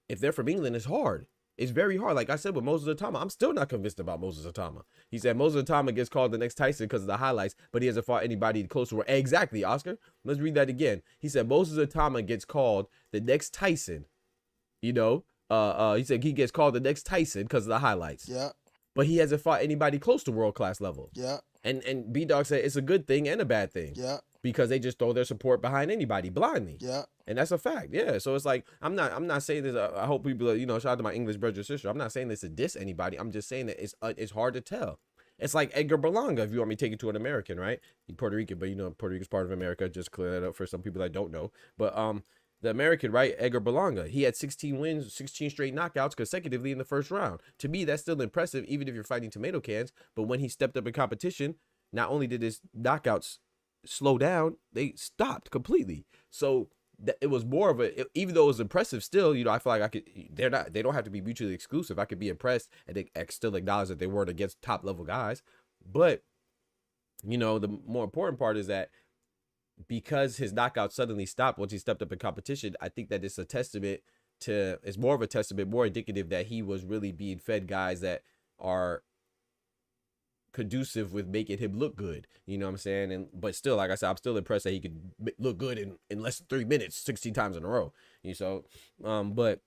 if they're from England, it's hard. It's very hard. Like I said with Moses Atama, I'm still not convinced about Moses Atama. He said Moses Atama gets called the next Tyson because of the highlights, but he hasn't fought anybody close to her. Exactly, Oscar. Let's read that again. He said Moses Atama gets called the next Tyson. You know, he said he gets called the next Tyson because of the highlights. Yeah. But he hasn't fought anybody close to world-class level. Yeah. And B-Dog said it's a good thing and a bad thing. Yeah. Because they just throw their support behind anybody blindly. Yeah. And that's a fact. Yeah. So it's like, I'm not saying this. I hope people, you know, shout out to my English brother and sister. I'm not saying this to diss anybody. I'm just saying that it's hard to tell. It's like Edgar Berlanga, if you want me to take it to an American, right? He's Puerto Rican, but you know, Puerto Rico's part of America. Just clear that up for some people that don't know. But the American, right? Edgar Berlanga, he had 16 wins, 16 straight knockouts consecutively in the first round. To me, that's still impressive, even if you're fighting tomato cans. But when he stepped up in competition, not only did his knockouts slow down, they stopped completely. So it was more of a, even though it was impressive still, you know, I feel like they don't have to be mutually exclusive. I could be impressed and still acknowledge that they weren't against top level guys. But, you know, the more important part is that because his knockout suddenly stopped once he stepped up in competition, I think that it's a testament to, it's more of a testament, more indicative that he was really being fed guys that are conducive with making him look good, you know what I'm saying? And but still, like I said, I'm still impressed that he could look good in less than 3 minutes 16 times in a row, you know. But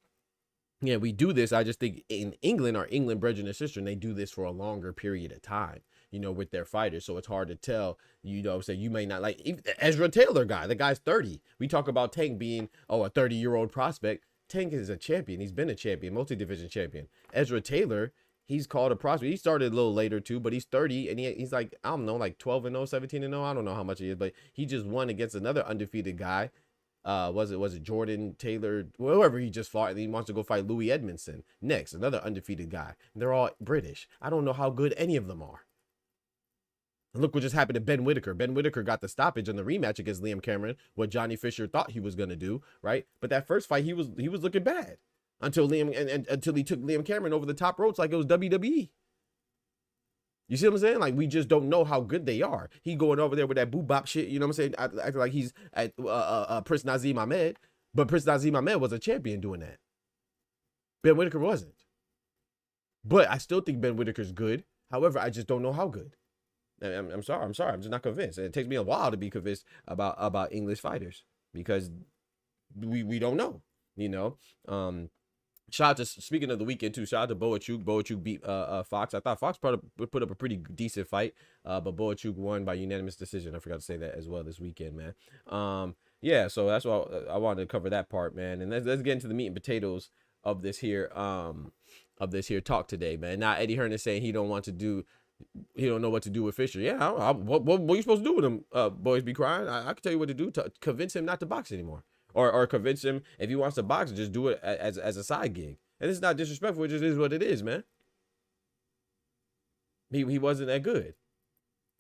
yeah, we do this. I just think in England, our England brethren and sister, and they do this for a longer period of time, you know, with their fighters. So it's hard to tell, you know, so you may not like even the Ezra Taylor guy. The guy's 30. We talk about Tank being a 30-year-old prospect. Tank is a champion. He's been a champion, multi-division champion. Ezra Taylor, he's called a prospect. He started a little later too, but he's 30 and he's like, I don't know, like 12-0, 17-0. I don't know how much he is, but he just won against another undefeated guy. Was it Jordan Taylor, whoever he just fought, and he wants to go fight Louis Edmondson next, another undefeated guy. They're all British. I don't know how good any of them are. And look what just happened to Ben Whitaker. Ben Whitaker got the stoppage in the rematch against Liam Cameron, what Johnny Fisher thought he was gonna do, right? But that first fight, he was looking bad. Until until he took Liam Cameron over the top ropes like it was WWE. You see what I'm saying? Like, we just don't know how good they are. He going over there with that boo bop shit, you know what I'm saying? Acting like he's at Prince Nazim Ahmed, but Prince Nazim Ahmed was a champion doing that. Ben Whitaker wasn't. But I still think Ben Whitaker's good. However, I just don't know how good. I'm sorry. I'm just not convinced. And it takes me a while to be convinced about English fighters because we don't know, you know. Shout out to, speaking of the weekend too, shout out to Boachuk. Boachuk beat Fox. I thought Fox put up a pretty decent fight, but Boachuk won by unanimous decision. I forgot to say that as well this weekend, man. Yeah, so that's why I wanted to cover that part, man. And let's get into the meat and potatoes of this here talk today, man. Now Eddie Hearn is saying he don't know what to do with Fisher. Yeah, what are you supposed to do with him? Boys be crying. I can tell you what to do to convince him not to box anymore. Or convince him if he wants to box, just do it as a side gig. And it's not disrespectful, it just is what it is, man. He wasn't that good.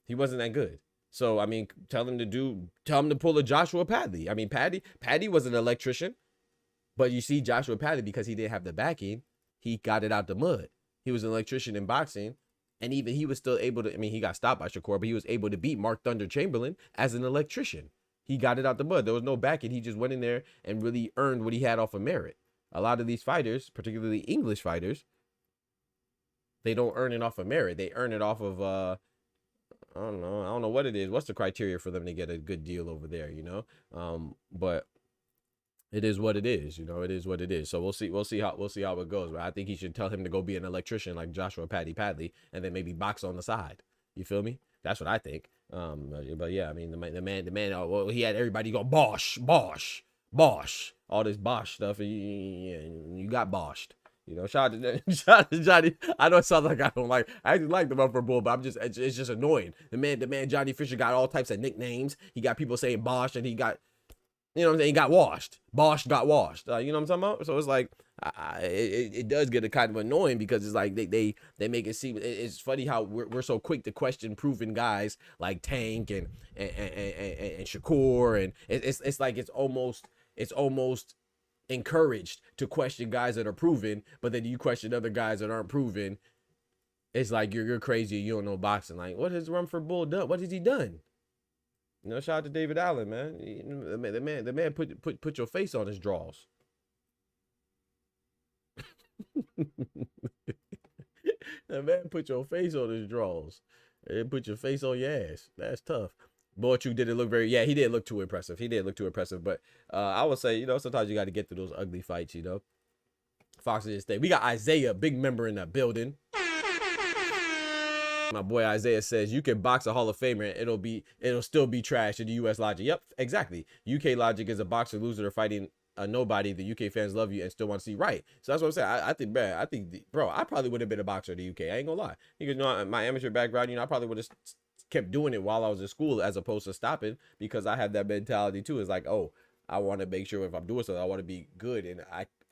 He wasn't that good. So I mean, tell him to pull a Joshua Padley. I mean, Paddy was an electrician, but you see Joshua Padley, because he didn't have the backing, he got it out the mud. He was an electrician in boxing, and even he was still able to, I mean, he got stopped by Shakur, but he was able to beat Mark Thunder Chamberlain as an electrician. He got it out the mud. There was no backing. He just went in there and really earned what he had off of merit. A lot of these fighters, particularly English fighters, they don't earn it off of merit. They earn it off of, I don't know what it is. What's the criteria for them to get a good deal over there, you know? But it is what it is, you know. It is what it is. So we'll see how it goes. But I think he should tell him to go be an electrician like Joshua Padley, and then maybe box on the side. You feel me? That's what I think. But yeah, I mean, the man. Oh, well, he had everybody go Bosh, Bosh, Bosh, all this Bosh stuff, and you got Boshed. You know, shout out to Johnny. I know it sounds like I don't like. I actually like the Mumford Bull, but it's just annoying. The man Johnny Fisher got all types of nicknames. He got people saying Bosh, and he got, you know what I'm saying, he got washed. Bosh got washed. You know what I'm talking about? So it's like, it does get a kind of annoying because it's like they make it seem, it's funny how we're so quick to question proven guys like Tank and Shakur, and it's like it's almost encouraged to question guys that are proven, but then you question other guys that aren't proven. It's like you're crazy, you don't know boxing. Like, what has Rumford Bull done? What has he done? You know, shout out to David Allen, man. The man put your face on his draws. The man put your face on his draws. And put your face on your ass. That's tough. Boychuk didn't look very, yeah, he didn't look too impressive. But I would say, you know, sometimes you got to get through those ugly fights, you know. Fox is stay. We got Isaiah, big member in the building. My boy Isaiah says you can box a Hall of Famer and it'll still be trash in the US logic. Yep, exactly. UK logic is a boxer loser fighting a nobody. The UK fans love you and still want to see right. So that's what I'm saying. I think, bro, I probably would have been a boxer in the UK. I ain't gonna lie. Because, you know, my amateur background, you know, I probably would have kept doing it while I was in school as opposed to stopping, because I have that mentality too. It's like, oh, I want to make sure if I'm doing something, I want to be good, and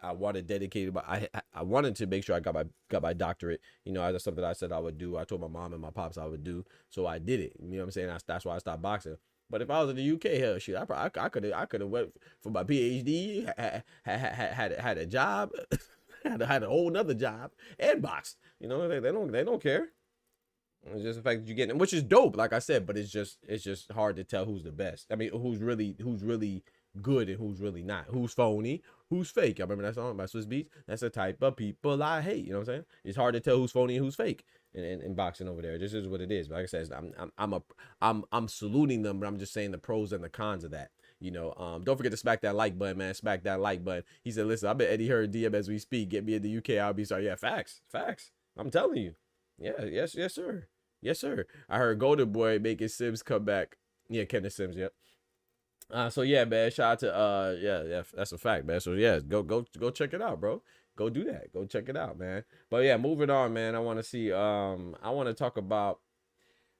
I want to dedicate, but I wanted to make sure I got my doctorate. You know, that's something I said I would do. I told my mom and my pops I would do, so I did it. You know what I'm saying? That's why I stopped boxing. But if I was in the UK, hell, shit, I could have went for my PhD, had a job, had a whole nother job, and boxed. You know, they don't care. It's just the fact that you get, which is dope, like I said, but it's just hard to tell who's the best. I mean, who's really good and who's really not. Who's phony, who's fake. I remember that song by Swiss Beats. That's the type of people I hate. You know what I'm saying? It's hard to tell who's phony and who's fake in boxing over there. This is what it is. But like I said, I'm saluting them, but I'm just saying the pros and the cons of that. You know, don't forget to smack that like button, man. Smack that like button. He said, listen, I bet Eddie Hearn DM as we speak. Get me in the UK, I'll be sorry. Yeah, facts. I'm telling you. Yeah, yes, sir. Yes, sir. I heard Golden Boy making Sims come back. Yeah, Kenneth Sims, yep. So yeah, man, shout out to yeah, that's a fact, man. So yeah, go check it out, bro. Go do that. Go check it out, man. But yeah, moving on, man. I want to see I want to talk about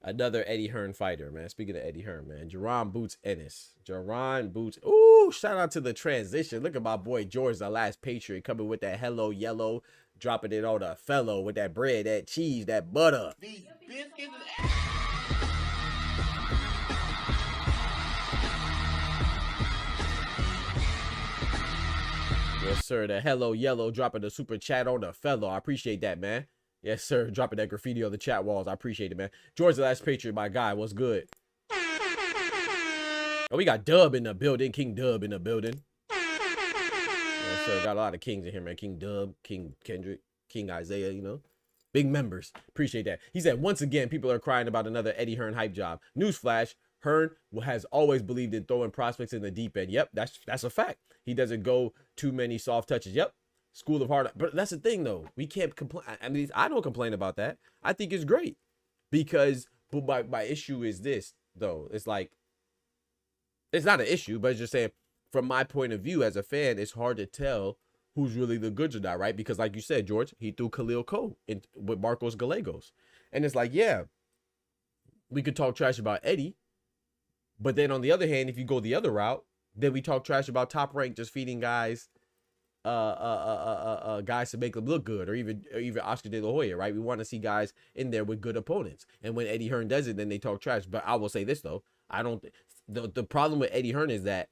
another Eddie Hearn fighter, man. Speaking of Eddie Hearn, man, Jaron Ennis. Jaron Boots. Ooh, shout out to the transition. Look at my boy George, the last Patriot, coming with that hello yellow, dropping it on the fellow with that bread, that cheese, that butter. These biscuits. Yes, sir. The hello yellow dropping the super chat on the fellow. I appreciate that, man. Yes, sir. Dropping that graffiti on the chat walls. I appreciate it, man. George, the last Patriot, my guy. What's good? Oh, we got Dub in the building. King Dub in the building. Yes, sir. Got a lot of kings in here, man. King Dub, King Kendrick, King Isaiah, you know. Big members. Appreciate that. He said, once again, people are crying about another Eddie Hearn hype job. Newsflash. Hearn has always believed in throwing prospects in the deep end. Yep, that's a fact. He doesn't go too many soft touches. Yep. School of hard. But that's the thing, though. We can't complain. I mean, I don't complain about that. I think it's great. Because but my issue is this, though. It's like, it's not an issue, but it's just saying, from my point of view as a fan, it's hard to tell who's really the goods or not, right? Because like you said, George, he threw Khalil Cole with Marcos Gallegos. And it's like, yeah, we could talk trash about Eddie. But then on the other hand, if you go the other route, then we talk trash about Top Rank just feeding guys guys to make them look good, or even Oscar De La Hoya, right? We want to see guys in there with good opponents. And when Eddie Hearn does it, then they talk trash. But I will say this though, I don't the problem with Eddie Hearn is that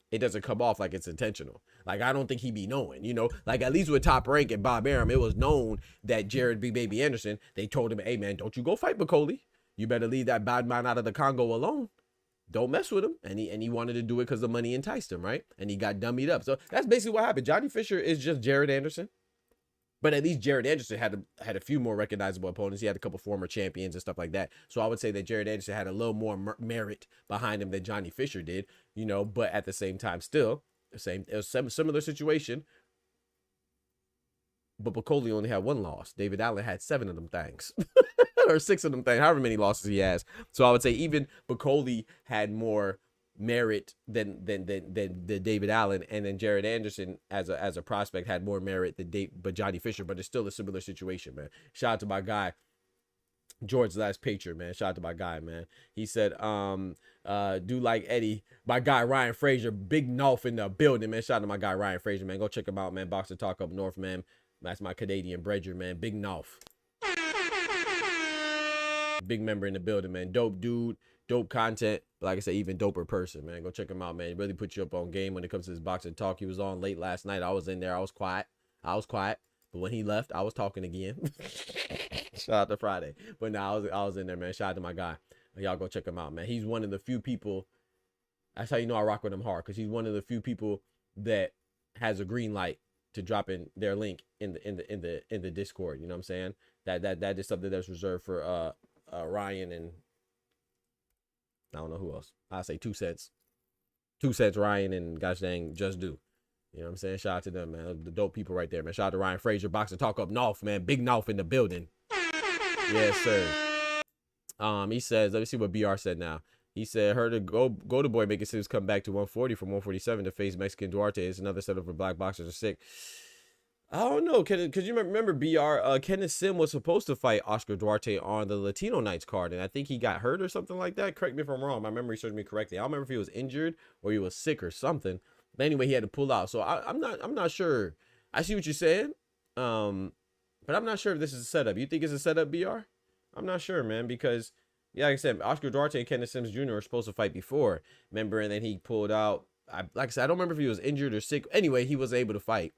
it doesn't come off like it's intentional. Like, I don't think he be knowing, you know, like at least with Top Rank and Bob Arum, it was known that Jared Big Baby Anderson, they told him, hey man, don't you go fight Bacoli. You better leave that bad man out of the Congo alone. Don't mess with him. And he wanted to do it because the money enticed him, right? And he got dummied up. So that's basically what happened. Johnny Fisher is just Jared Anderson. But at least Jared Anderson had a few more recognizable opponents. He had a couple former champions and stuff like that. So I would say that Jared Anderson had a little more merit behind him than Johnny Fisher did, you know, but at the same time, still it was a similar situation. But Bacoli only had one loss. David Allen had 7 of them things. or 6 of them things, however many losses he has. So I would say even Bacoli had more merit than David Allen, and then Jared Anderson as a prospect had more merit than Johnny Fisher, but it's still a similar situation, man. Shout out to my guy George Last Patriot, man. Shout out to my guy, man. He said, do like Eddie. My guy Ryan Frazier, big North in the building, man. Shout out to my guy Ryan Frazier, man. Go check him out, man. Boxer Talk up north, man. That's my Canadian brethren, man. Big North. Big member in the building, man. Dope dude, dope content. Like I said, even doper person, man. Go check him out, man. He really put you up on game when it comes to this Boxing Talk. He was on late last night. I was in there. I was quiet. But when he left, I was talking again. Shout out to Friday. But now I was in there, man. Shout out to my guy. Y'all go check him out, man. He's one of the few people. That's how you know I rock with him hard, because he's one of the few people that has a green light to drop in their link in the Discord. You know what I'm saying? That is something that's reserved for Ryan and I don't know who else. I say 2 cents. 2 cents, Ryan and gosh dang Just Do. You know what I'm saying? Shout out to them, man. The dope people right there, man. Shout out to Ryan Frazier, Boxing Talk up north, man. Big North in the building. Yes, sir. He says, let me see what BR said now. He said, heard a go to boy making Sims come back to 140 from 147 to face Mexican Duarte. It's another setup for black boxers are sick. I don't know, because you remember BR, Kenneth Sim was supposed to fight Oscar Duarte on the Latino Nights card, and I think he got hurt or something like that. Correct me if I'm wrong. My memory serves me correctly. I don't remember if he was injured or he was sick or something. But anyway, he had to pull out. So I'm not sure. I see what you're saying, but I'm not sure if this is a setup. You think it's a setup, BR? I'm not sure, man, because yeah, like I said, Oscar Duarte and Kenneth Sims Jr. were supposed to fight before, remember, and then he pulled out. Like I said, I don't remember if he was injured or sick. Anyway, he was able to fight.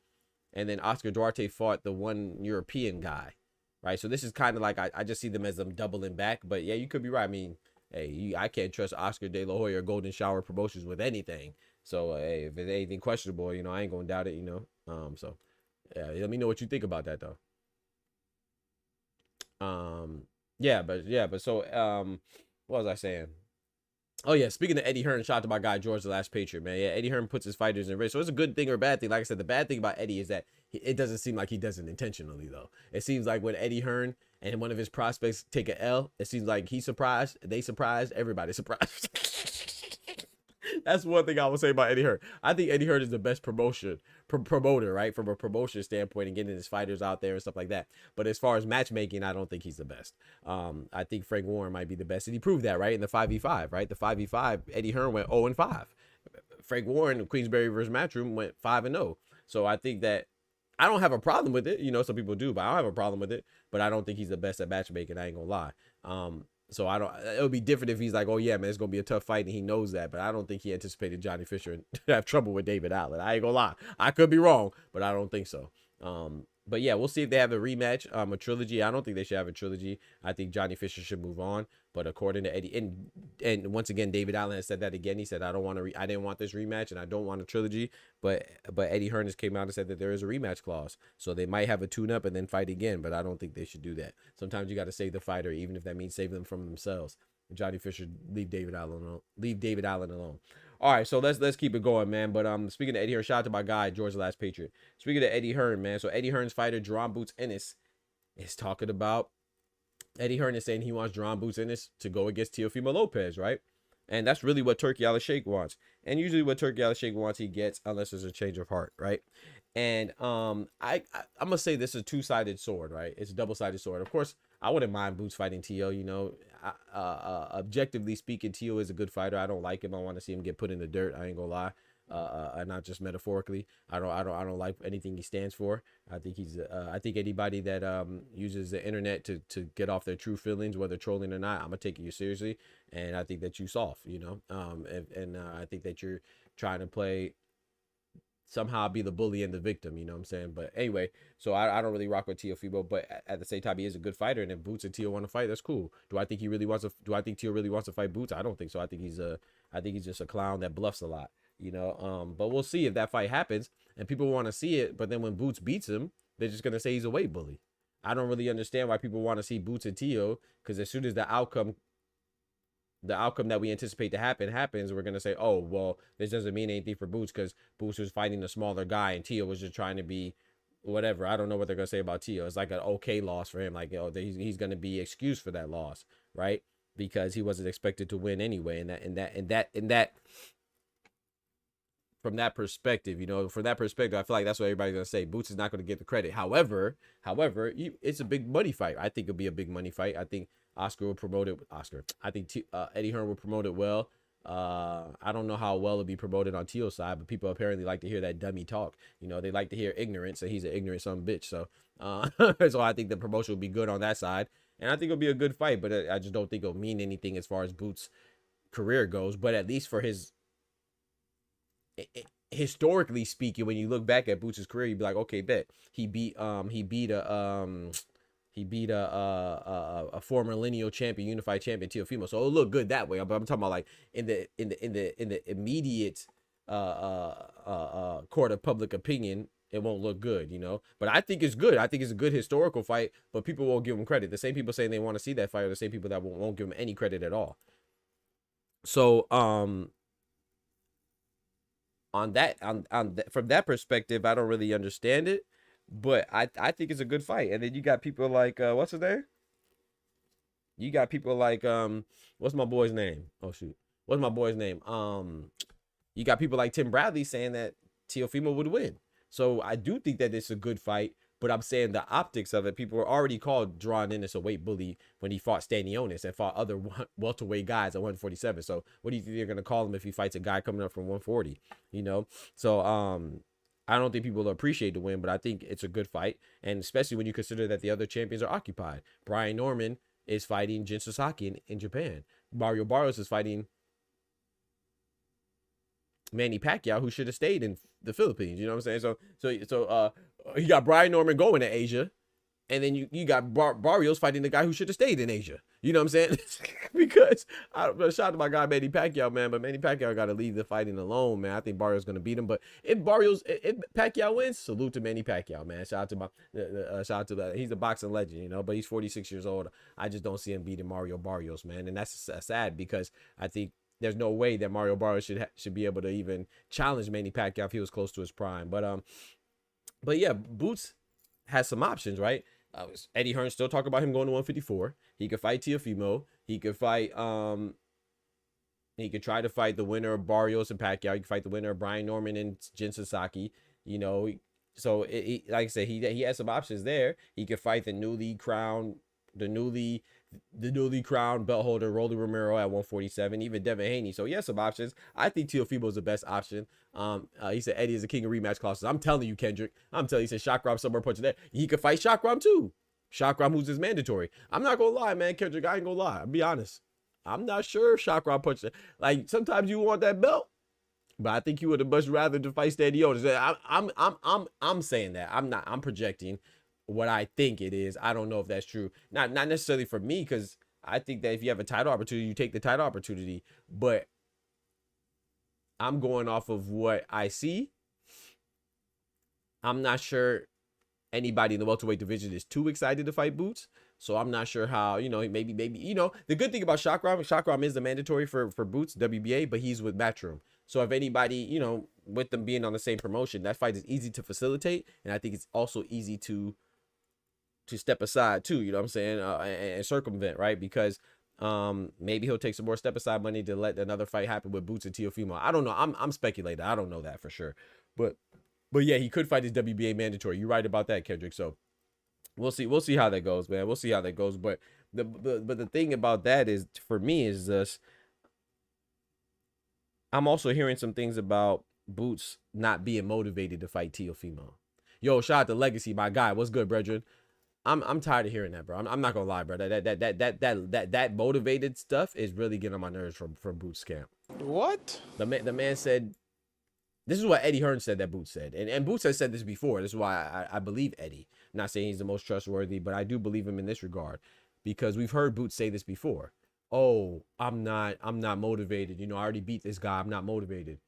And then Oscar Duarte fought the one European guy, right? So this is kind of like, I just see them as them doubling back. But yeah, you could be right. I mean, hey, I can't trust Oscar De La Hoya or Golden Shower Promotions with anything. So hey, if it's anything questionable, you know, I ain't gonna doubt it, you know. So yeah, let me know what you think about that though. But so what was I saying? Oh yeah, speaking of Eddie Hearn, shout out to my guy George the Last Patriot, man. Yeah, Eddie Hearn puts his fighters in risk. So it's a good thing or a bad thing. Like I said, the bad thing about Eddie is that it doesn't seem like he does it intentionally though. It seems like when Eddie Hearn and one of his prospects take an L, it seems like he's surprised, they surprised, everybody's surprised. That's one thing I would say about Eddie Hearn. I think Eddie Hearn is the best promoter, right? From a promotion standpoint and getting his fighters out there and stuff like that. But as far as matchmaking, I don't think he's the best. I think Frank Warren might be the best. And he proved that, right? In the 5v5, right? The 5v5, Eddie Hearn went 0-5. Frank Warren, Queensberry versus Matchroom, went 5-0. So I think that I don't have a problem with it. You know, some people do, but I don't have a problem with it. But I don't think he's the best at matchmaking. I ain't gonna lie. So it would be different if he's like, oh yeah, man, it's going to be a tough fight. And he knows that, but I don't think he anticipated Johnny Fisher to have trouble with David Allen. I ain't gonna lie. I could be wrong, but I don't think so. But yeah, we'll see if they have a rematch, a trilogy. I don't think they should have a trilogy. I think Johnny Fisher should move on. But according to Eddie, and once again, David Allen has said that again. He said, I didn't want this rematch, and I don't want a trilogy. But Eddie Hearn came out and said that there is a rematch clause, so they might have a tune-up and then fight again. But I don't think they should do that. Sometimes you got to save the fighter, even if that means save them from themselves. Johnny Fisher, leave David Allen alone. All right, so let's keep it going, man. But speaking of Eddie Hearn, shout out to my guy George the Last Patriot. Speaking of Eddie Hearn, man, so Eddie Hearn's fighter Jaron Boots Ennis is talking about. Eddie Hearn is saying he wants Jaron Boots Ennis to go against Teofimo Lopez, right? And that's really what Turki Alalshikh wants. And usually what Turki Alalshikh wants, he gets, unless there's a change of heart, right? And I'm gonna say this is a two-sided sword, right? It's a double-sided sword. Of course, I wouldn't mind Boots fighting Teo. You know, objectively speaking, Teo is a good fighter. I don't like him. I want to see him get put in the dirt. I ain't gonna lie. Not just metaphorically. I don't like anything he stands for. I think I think anybody that uses the internet to get off their true feelings, whether trolling or not, I'm gonna take you seriously. And I think that you soft, you know. I think that you're trying to play somehow be the bully and the victim, you know what I'm saying? But anyway, so I don't really rock with Teofimo, but at the same time, he is a good fighter, and if Boots and Teo want to fight, that's cool. Do I think Teo really wants to fight Boots? I don't think so. I think he's just a clown that bluffs a lot, you know. But we'll see if that fight happens, and people want to see it. But then when Boots beats him, they're just gonna say he's a weight bully. I don't really understand why people want to see Boots and Teo, because as soon as the outcome that we anticipate to happens, we're going to say, oh, well, this doesn't mean anything for Boots because Boots was fighting a smaller guy and Teo was just trying to be whatever. I don't know what they're gonna say about Tio. It's like an okay loss for him. Like, you know, he's gonna be excused for that loss, right? Because he wasn't expected to win anyway. And that from that perspective, you know, from that perspective, I feel like that's what everybody's gonna say. Boots is not gonna get the credit. However, it's a big money fight. I think it'll be a big money fight. I think Oscar will promote it. I think Eddie Hearn will promote it well. I don't know how well it'll be promoted on Tio's side, but people apparently like to hear that dummy talk. You know, they like to hear ignorance, and he's an ignorant son of a bitch. So, so I think the promotion will be good on that side, and I think it'll be a good fight. But I just don't think it'll mean anything as far as Boots' career goes. But at least for his, historically speaking, when you look back at Boots' career, you'd be like, okay, bet he beat a former lineal champion, unified champion, Teofimo. So it'll look good that way. But I'm talking about like in the immediate court of public opinion, it won't look good, you know. But I think it's good. I think it's a good historical fight, but people won't give him credit. The same people saying they want to see that fight are the same people that won't give him any credit at all. So from that perspective, I don't really understand it. But I think it's a good fight. And then you got people like what's his name? You got people like what's my boy's name? Oh shoot. What's my boy's name? You got people like Tim Bradley saying that Teofimo would win. So I do think that it's a good fight, but I'm saying the optics of it, people were already called Jaron Ennis a weight bully when he fought Stanionis and fought other welterweight guys at 147. So what do you think they're gonna call him if he fights a guy coming up from 140? You know? So I don't think people will appreciate the win, but I think it's a good fight. And especially when you consider that the other champions are occupied. Brian Norman is fighting Jin Sasaki in Japan. Mario Barrios is fighting Manny Pacquiao, who should have stayed in the Philippines. You know what I'm saying? So you got Brian Norman going to Asia. And then you got Barrios fighting the guy who should have stayed in Asia. You know what I'm saying? Because shout out to my guy Manny Pacquiao, man. But Manny Pacquiao got to leave the fighting alone, man. I think Barrios going to beat him. But if Pacquiao wins, salute to Manny Pacquiao, man. Shout out to that. He's a boxing legend, you know. But he's 46 years old. I just don't see him beating Mario Barrios, man. And that's sad because I think there's no way that Mario Barrios should be able to even challenge Manny Pacquiao if he was close to his prime. But yeah, Boots has some options, right? Eddie Hearn still talk about him going to 154. He could fight Teofimo. He could fight he could try to fight the winner of Barrios and Pacquiao. He could fight the winner of Brian Norman and Jin Sasaki. You know, so like I said, he has some options there. He could fight the newly crowned belt holder Rolly Romero at 147, even Devin Haney. So he has some options. I think Teofimo is the best option. He said Eddie is the king of rematch clauses. I'm telling you, Kendrick. I'm telling you, he said Shakram somewhere punching there. He could fight Shakram too. Shakram, who's his mandatory. I'm not gonna lie, man, Kendrick. I ain't gonna lie. I'll be honest. I'm not sure if Shakram punched it. Like sometimes you want that belt, but I think you would have much rather to fight Stanionis. I'm saying that. I'm projecting what I think it is. I don't know if that's true. Not necessarily for me, because I think that if you have a title opportunity, you take the title opportunity. But I'm going off of what I see. I'm not sure anybody in the welterweight division is too excited to fight Boots. So I'm not sure how, you know, maybe, you know, the good thing about Shakram is the mandatory for Boots, WBA, but he's with Matchroom. So if anybody, you know, with them being on the same promotion, that fight is easy to facilitate. And I think it's also easy to step aside too, you know what I'm saying, and circumvent, right? Because maybe he'll take some more step aside money to let another fight happen with Boots and Teofimo. I don't know. I'm speculating. I don't know that for sure. But yeah, he could fight his WBA mandatory. You're right about that, Kendrick. So we'll see how that goes, man. We'll see how that goes. But the thing about that is, for me, is this. I'm also hearing some things about Boots not being motivated to fight Teofimo. Yo, shout out to Legacy, my guy. What's good, brethren? I'm tired of hearing that, bro. I'm not gonna lie, bro. That motivated stuff is really getting on my nerves from Boots' camp. What? The man said, this is what Eddie Hearn said that Boots said, and Boots has said this before. This is why I believe Eddie. I'm not saying he's the most trustworthy, but I do believe him in this regard, because we've heard Boots say this before. Oh, I'm not motivated. You know, I already beat this guy. I'm not motivated.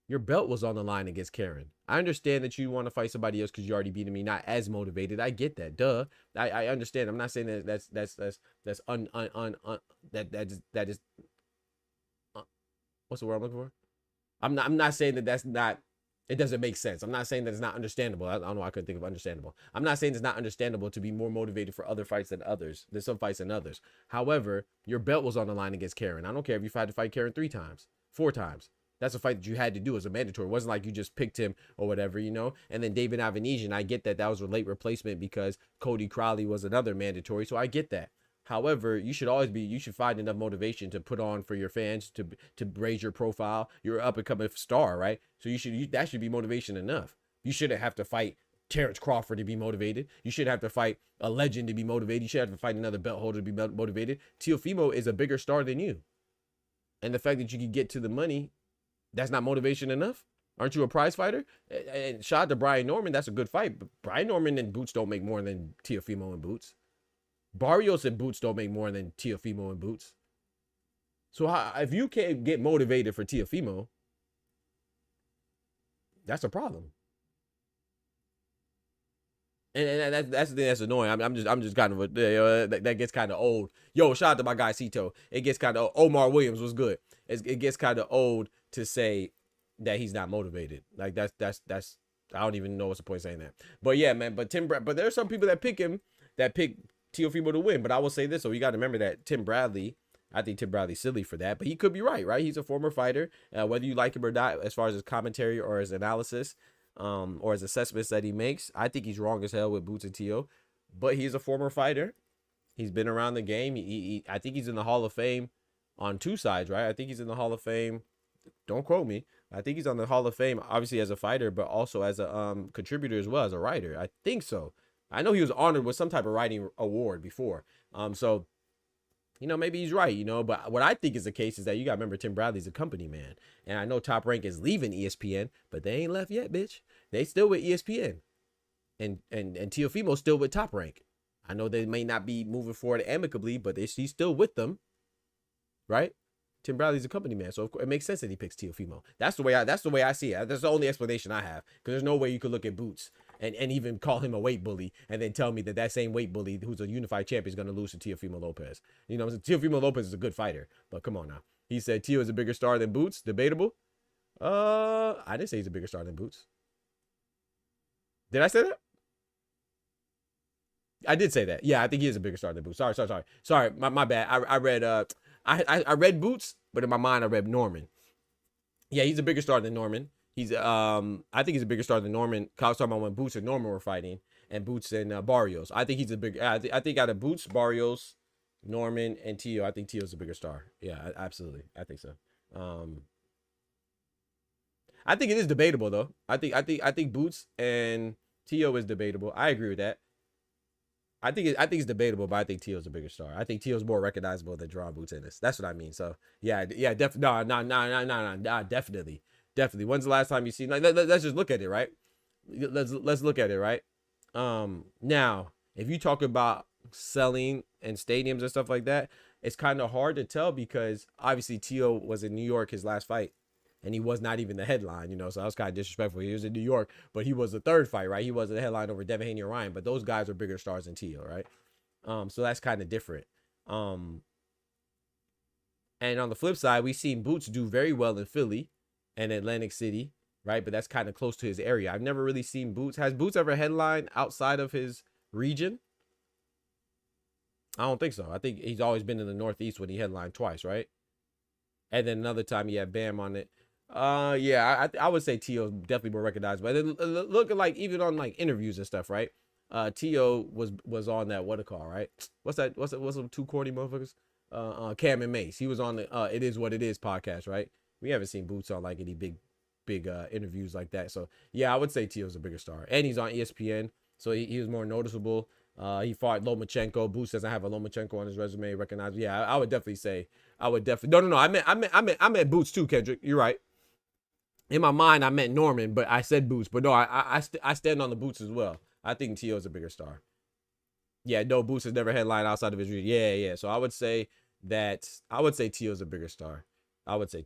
Your belt was on the line against Karen. I understand that you want to fight somebody else because you already beat me, not as motivated. I get that. Duh. I understand. I'm not saying that that's what's the word I'm looking for? I'm not saying that that's not It doesn't make sense. I'm not saying that it's not understandable. I don't know why I couldn't think of understandable. I'm not saying it's not understandable to be more motivated for other fights than others. There's some fights than others. However, your belt was on the line against Karen. I don't care if you had to fight Karen 3 times, 4 times. That's a fight that you had to do as a mandatory. It wasn't like you just picked him or whatever, you know. And then David Avenesian, I get that was a late replacement because Cody Crowley was another mandatory. So I get that. However, you should find enough motivation to put on for your fans to raise your profile. You're an up and coming star, right? So that should be motivation enough. You shouldn't have to fight Terrence Crawford to be motivated. You shouldn't have to fight a legend to be motivated. You should have to fight another belt holder to be motivated. Teofimo is a bigger star than you. And the fact that you can get to the money, that's not motivation enough? Aren't you a prize fighter? And shout out to Brian Norman. That's a good fight. But Brian Norman and Boots don't make more than Teofimo and Boots. Barrios and Boots don't make more than Teofimo and Boots. So if you can't get motivated for Teofimo, that's a problem. And that's the thing that's annoying. I'm just kind of that gets kind of old. Yo, shout out to my guy Cito. It gets kind of Omar Williams was good. It gets kind of old to say that he's not motivated. Like that's I don't even know what's the point of saying that. But yeah, man. But there's some people that pick him that pick Teofimo to win. But I will say this, so you got to remember that Tim Bradley, I think Tim Bradley's silly for that, but he could be right? He's a former fighter. Whether you like him or not, as far as his commentary or his analysis, or his assessments that he makes, I think he's wrong as hell with Boots and Teo. But he's a former fighter. He's been around the game. I think he's in the Hall of Fame on 2 sides, right? I think he's in the Hall of Fame. Don't quote me. I think he's on the Hall of Fame, obviously as a fighter, but also as a contributor as well, as a writer. I think so. I know he was honored with some type of writing award before. So, you know, maybe he's right, you know. But what I think is the case is that you got to remember Tim Bradley's a company man. And I know Top Rank is leaving ESPN, but they ain't left yet, bitch. They still with ESPN. And Teofimo's still with Top Rank. I know they may not be moving forward amicably, but he's still with them, right? Tim Bradley's a company man, so it makes sense that he picks Teofimo. That's the way I see it. That's the only explanation I have, because there's no way you could look at Boots and even call him a weight bully and then tell me that same weight bully who's a unified champion is going to lose to Teofimo Lopez. You know, Teofimo Lopez is a good fighter, but come on now. He said Teo is a bigger star than Boots. Debatable. I didn't say he's a bigger star than Boots. Did I say that? I did say that. Yeah, I think he is a bigger star than Boots. Sorry. My bad. I read I read Boots, but in my mind I read Norman. Yeah, he's a bigger star than Norman. He's I think he's a bigger star than Norman. I was talking about when Boots and Norman were fighting, and Boots and Barrios. I think he's a big. I think out of Boots, Barrios, Norman, and Teo, I think Teo's a bigger star. Yeah, absolutely. I think so. I think it is debatable though. I think Boots and Teo is debatable. I agree with that. I think it's debatable, but I think Teo's a bigger star. I think Teo's more recognizable than Jaron Boots Ennis. That's what I mean. So yeah, definitely. No, definitely. When's the last time you seen? Like, let's just look at it, right? Let's look at it, right? Now, if you talk about selling and stadiums and stuff like that, it's kind of hard to tell because obviously Teo was in New York his last fight. And he was not even the headline, you know, so that was kind of disrespectful. He was in New York, but he was the 3rd fight, right? He wasn't the headline over Devin Haney or Ryan, but those guys are bigger stars than Teo, right? So that's kind of different. And on the flip side, we've seen Boots do very well in Philly and Atlantic City, right? But that's kind of close to his area. I've never really seen Boots. Has Boots ever headlined outside of his region? I don't think so. I think he's always been in the Northeast when he headlined twice, right? And then another time he had Bam on it. Yeah, I would say Teo definitely more recognized, but looking like even on like interviews and stuff, right? Teo was on that what a call, right? What's them 2 corny motherfuckers? Cam and Mace. He was on the It Is What It Is podcast, right? We haven't seen Boots on like any big interviews like that. So yeah, I would say Teo's a bigger star, and he's on ESPN, so he was more noticeable. He fought Lomachenko. Boots doesn't have a Lomachenko on his resume recognized. Yeah, I would definitely say. No. I meant Boots too, Kendrick. You're right. In my mind, I meant Norman, but I said Boots. But no, I stand on the Boots as well. I think Teo's a bigger star. Yeah, no, Boots has never headlined outside of his region. Yeah. So I would say Teo's a bigger star. But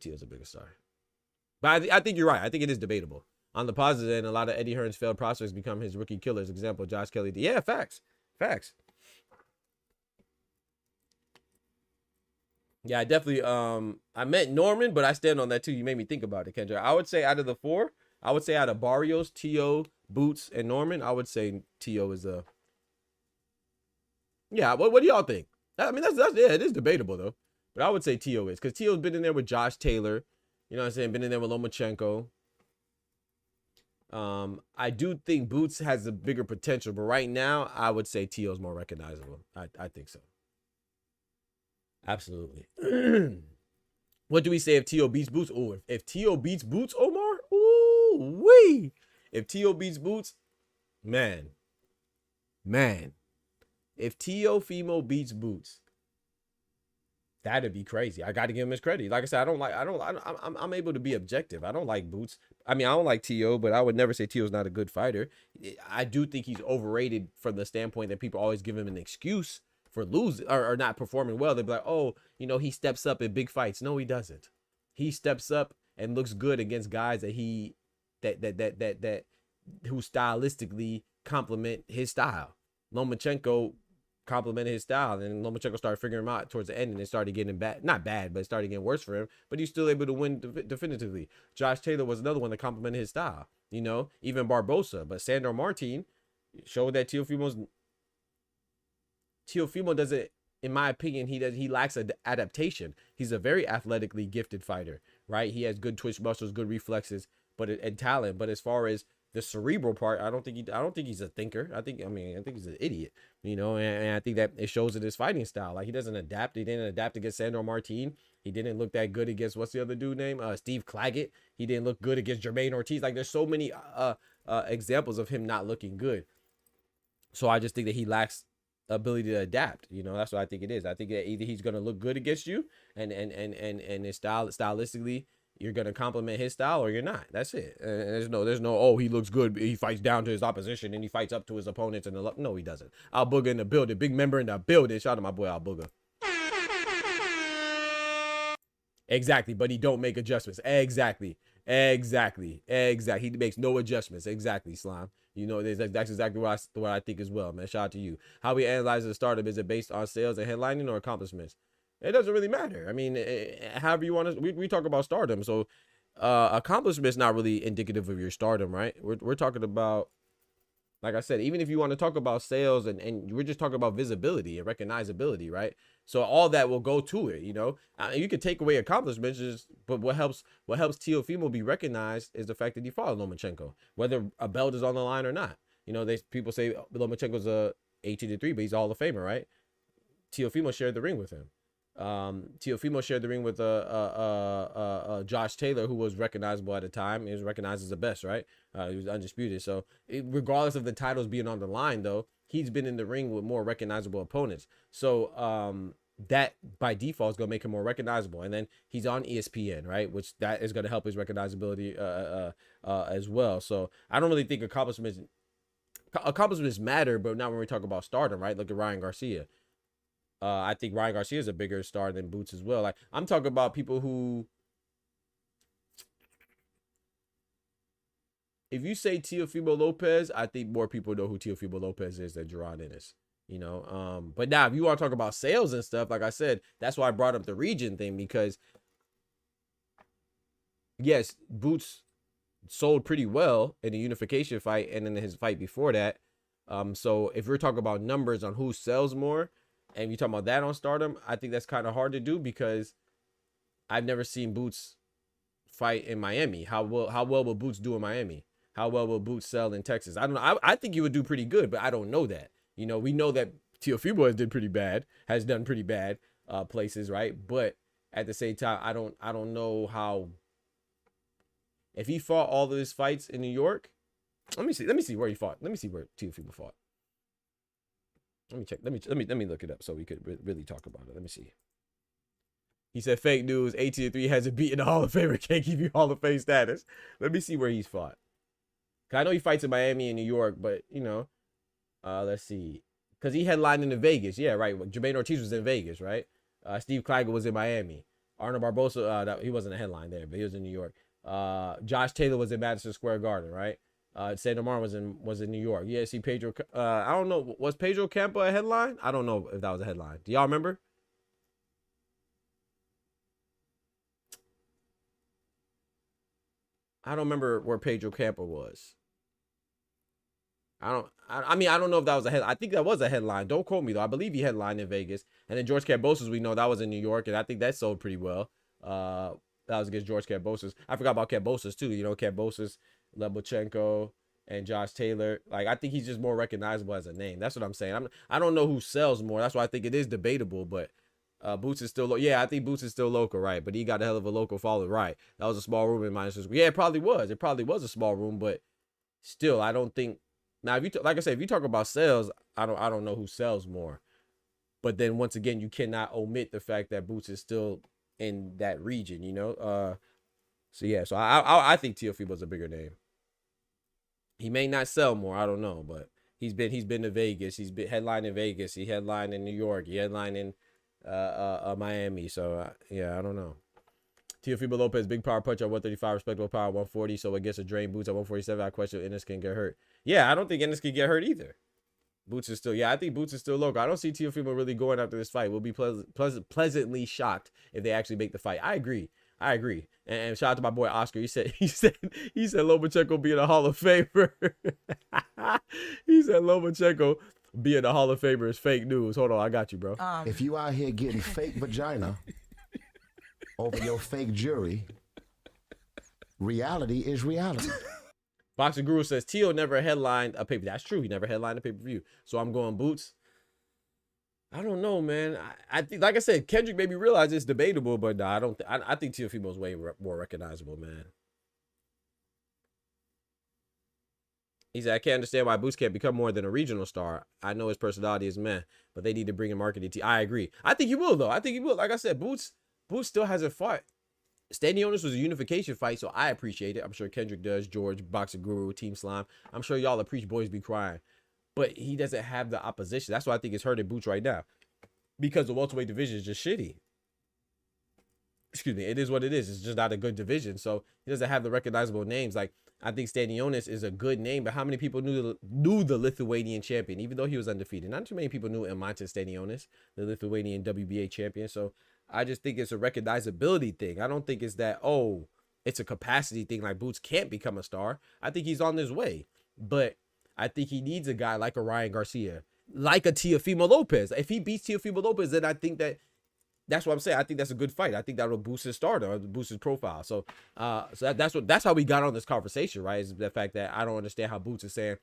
I think you're right. I think it is debatable. On the positive end, a lot of Eddie Hearn's failed prospects become his rookie killers. Example, Josh Kelly. Yeah, facts. Yeah, I definitely I meant Norman, but I stand on that too. You made me think about it, Kendra. I would say out of the 4, I would say out of Barrios, Tio, Boots, and Norman, I would say Tio is a. Yeah, what do y'all think? I mean, that's yeah, it is debatable though, but I would say Tio is, because Tio's been in there with Josh Taylor, you know what I'm saying, been in there with Lomachenko. I do think Boots has a bigger potential, but right now I would say Tio's more recognizable. I think so. Absolutely. What do we say if Tio beats Boots? Oh, if Tio beats Boots, Omar, ooh wee. If Tio beats Boots, man. If Teofimo beats Boots, that'd be crazy. I got to give him his credit. Like I said, I'm able to be objective. I don't like Boots. I mean, I don't like Tio, but I would never say Tio's not a good fighter. I do think he's overrated from the standpoint that people always give him an excuse for losing or not performing well. They'd be like, oh, you know, he steps up in big fights. No, he doesn't. He steps up and looks good against guys that who stylistically complement his style. Lomachenko complimented his style, and Lomachenko started figuring him out towards the end, and it started getting not bad, but it started getting worse for him, but he's still able to win definitively. Josh Taylor was another one that complimented his style, you know, even Barbosa. But Sandor Martin showed that Teofimo doesn't, in my opinion, he lacks adaptation. He's a very athletically gifted fighter, right? He has good twitch muscles, good reflexes, and talent, but as far as the cerebral part, I don't think he's a thinker. I think he's an idiot, you know, and I think that it shows in his fighting style. Like, he doesn't adapt. He didn't adapt against Sandor Martin. He didn't look that good against, what's the other dude name? Steve Claggett. He didn't look good against Jermaine Ortiz. Like, there's so many examples of him not looking good. So I just think that he lacks ability to adapt. You know, that's what I think it is. I think that either he's gonna look good against you and his stylistically, you're going to compliment his style, or you're not. That's it. There's no, oh, he looks good. He fights down to his opposition and he fights up to his opponents. No, he doesn't. Al Booger in the building. Big member in the building. Shout out to my boy Al Booger. Exactly. But he don't make adjustments. Exactly. He makes no adjustments. Exactly, Slime. You know, that's exactly what I think as well, man. Shout out to you. How we analyze the startup, is it based on sales and headlining or accomplishments? It doesn't really matter. I mean, however you want to, we talk about stardom. So accomplishment's not really indicative of your stardom, right? We're talking about, like I said, even if you want to talk about sales and we're just talking about visibility and recognizability, right? So all that will go to it, you know. You could take away accomplishments, but what helps Teofimo be recognized is the fact that he fought Lomachenko, whether a belt is on the line or not. You know, people say Lomachenko's a 18-3, but he's a Hall of Famer, right? Teofimo shared the ring with him. Teofimo shared the ring with Josh Taylor, who was recognizable at the time. He was recognized as the best, right? He was undisputed. So regardless of the titles being on the line, though, he's been in the ring with more recognizable opponents. So that by default is going to make him more recognizable. And then he's on ESPN, right? Which that is going to help his recognizability as well. So I don't really think accomplishments matter, but not when we talk about stardom, right? Look at Ryan Garcia. I think Ryan Garcia is a bigger star than Boots as well. Like, I'm talking about people who, if you say Teofimo Lopez, I think more people know who Teofimo Lopez is than Jaron Ennis, you know. But now if you want to talk about sales and stuff, like I said, that's why I brought up the region thing, because yes, Boots sold pretty well in the unification fight and in his fight before that. So if we're talking about numbers on who sells more, and you talking about that on stardom, I think that's kind of hard to do, because I've never seen Boots fight in Miami. How well will Boots do in Miami? How well will Boots sell in Texas? I don't know. I think he would do pretty good, but I don't know that. You know, we know that Teofimo has done pretty bad places, right? But at the same time, I don't know how. If he fought all of his fights in New York, let me see where he fought. Let me see where Teofimo fought. Let me check. Let me look it up so we could really talk about it. Let me see. He said fake news. 18-3 hasn't beaten the Hall of Famer. Can't give you Hall of Fame status. Let me see where he's fought. Cause I know he fights in Miami and New York, but you know, let's see. Cause he headlined in Vegas. Yeah, right. Jermaine Ortiz was in Vegas, right? Steve Claggett was in Miami. Arnold Barbosa, he wasn't a headline there, but he was in New York. Josh Taylor was in Madison Square Garden, right? Sandor Martin was in New York. Yeah, see Pedro. I don't know. Was Pedro Campa a headline? I don't know if that was a headline. Do y'all remember? I don't remember where Pedro Campo was. I mean, I don't know if that was a head. I think that was a headline. Don't quote me though. I believe he headlined in Vegas. And then George Kambosos, we know that was in New York, and I think that sold pretty well. That was against George Kambosos. I forgot about Kambosos too. You know, Kambosos, Lebochenko, and Josh Taylor. Like, I think he's just more recognizable as a name. That's what I'm saying. I don't know who sells more. That's why I think it is debatable. But Boots is still I think Boots is still local, right? But he got a hell of a local following, right? That was a small room in Minnesota Square. Yeah, it probably was. It probably was a small room, but still, I don't think. Now, if you like I said, if you talk about sales, I don't know who sells more. But then once again, you cannot omit the fact that Boots is still in that region, you know. So yeah, so I think Teofimo's a bigger name. He may not sell more, I don't know, but he's been to Vegas. He's been headlined in Vegas. He headlined in New York. He headlined in Miami. So yeah, I don't know. Teofimo Lopez, big power punch at 135, respectable power at 140. So against a drain Boots at 147, I question Ennis can get hurt. Yeah, I don't think Ennis can get hurt either. Boots is still, I think Boots is still local. I don't see Teofimo really going after this fight. We'll be pleasantly shocked if they actually make the fight. I agree. And shout out to my boy Oscar. He said Lomachenko being a Hall of Famer. He said Lomachenko being a Hall of Famer is fake news. Hold on, I got you, bro. If you out here getting fake vagina over your fake jury, reality is reality. Boxing Guru says Teo never headlined a pay-per-view. That's true. He never headlined a pay-per-view. So I'm going Boots. I don't know, man. I think, like I said, Kendrick made me realize it's debatable, but no, I don't. I think Teofimo's way more recognizable, man. He said, I can't understand why Boots can't become more than a regional star. I know his personality is meh, but they need to bring in marketing team. I agree. I think he will, though. I think he will. Like I said, Boots still hasn't fought. Standing Onus was a unification fight, so I appreciate it. I'm sure Kendrick does, George, Boxing Guru, Team Slime. I'm sure y'all appreciate Boys Be Crying. But he doesn't have the opposition. That's why I think it's hurting Boots right now. Because the welterweight division is just shitty. Excuse me. It is what it is. It's just not a good division. So he doesn't have the recognizable names. Like, I think Stanionis is a good name, but how many people knew the Lithuanian champion, even though he was undefeated? Not too many people knew Imantas Stanionis, the Lithuanian WBA champion. So I just think it's a recognizability thing. I don't think it's that, oh, it's a capacity thing, like Boots can't become a star. I think he's on his way. But I think he needs a guy like a Ryan Garcia, like a Teofimo Lopez. If he beats Teofimo Lopez, then I think that's what I'm saying. I think that's a good fight. I think that will boost his stardom, boost his profile. So, that's how we got on this conversation, right? Is the fact that I don't understand how Boots is saying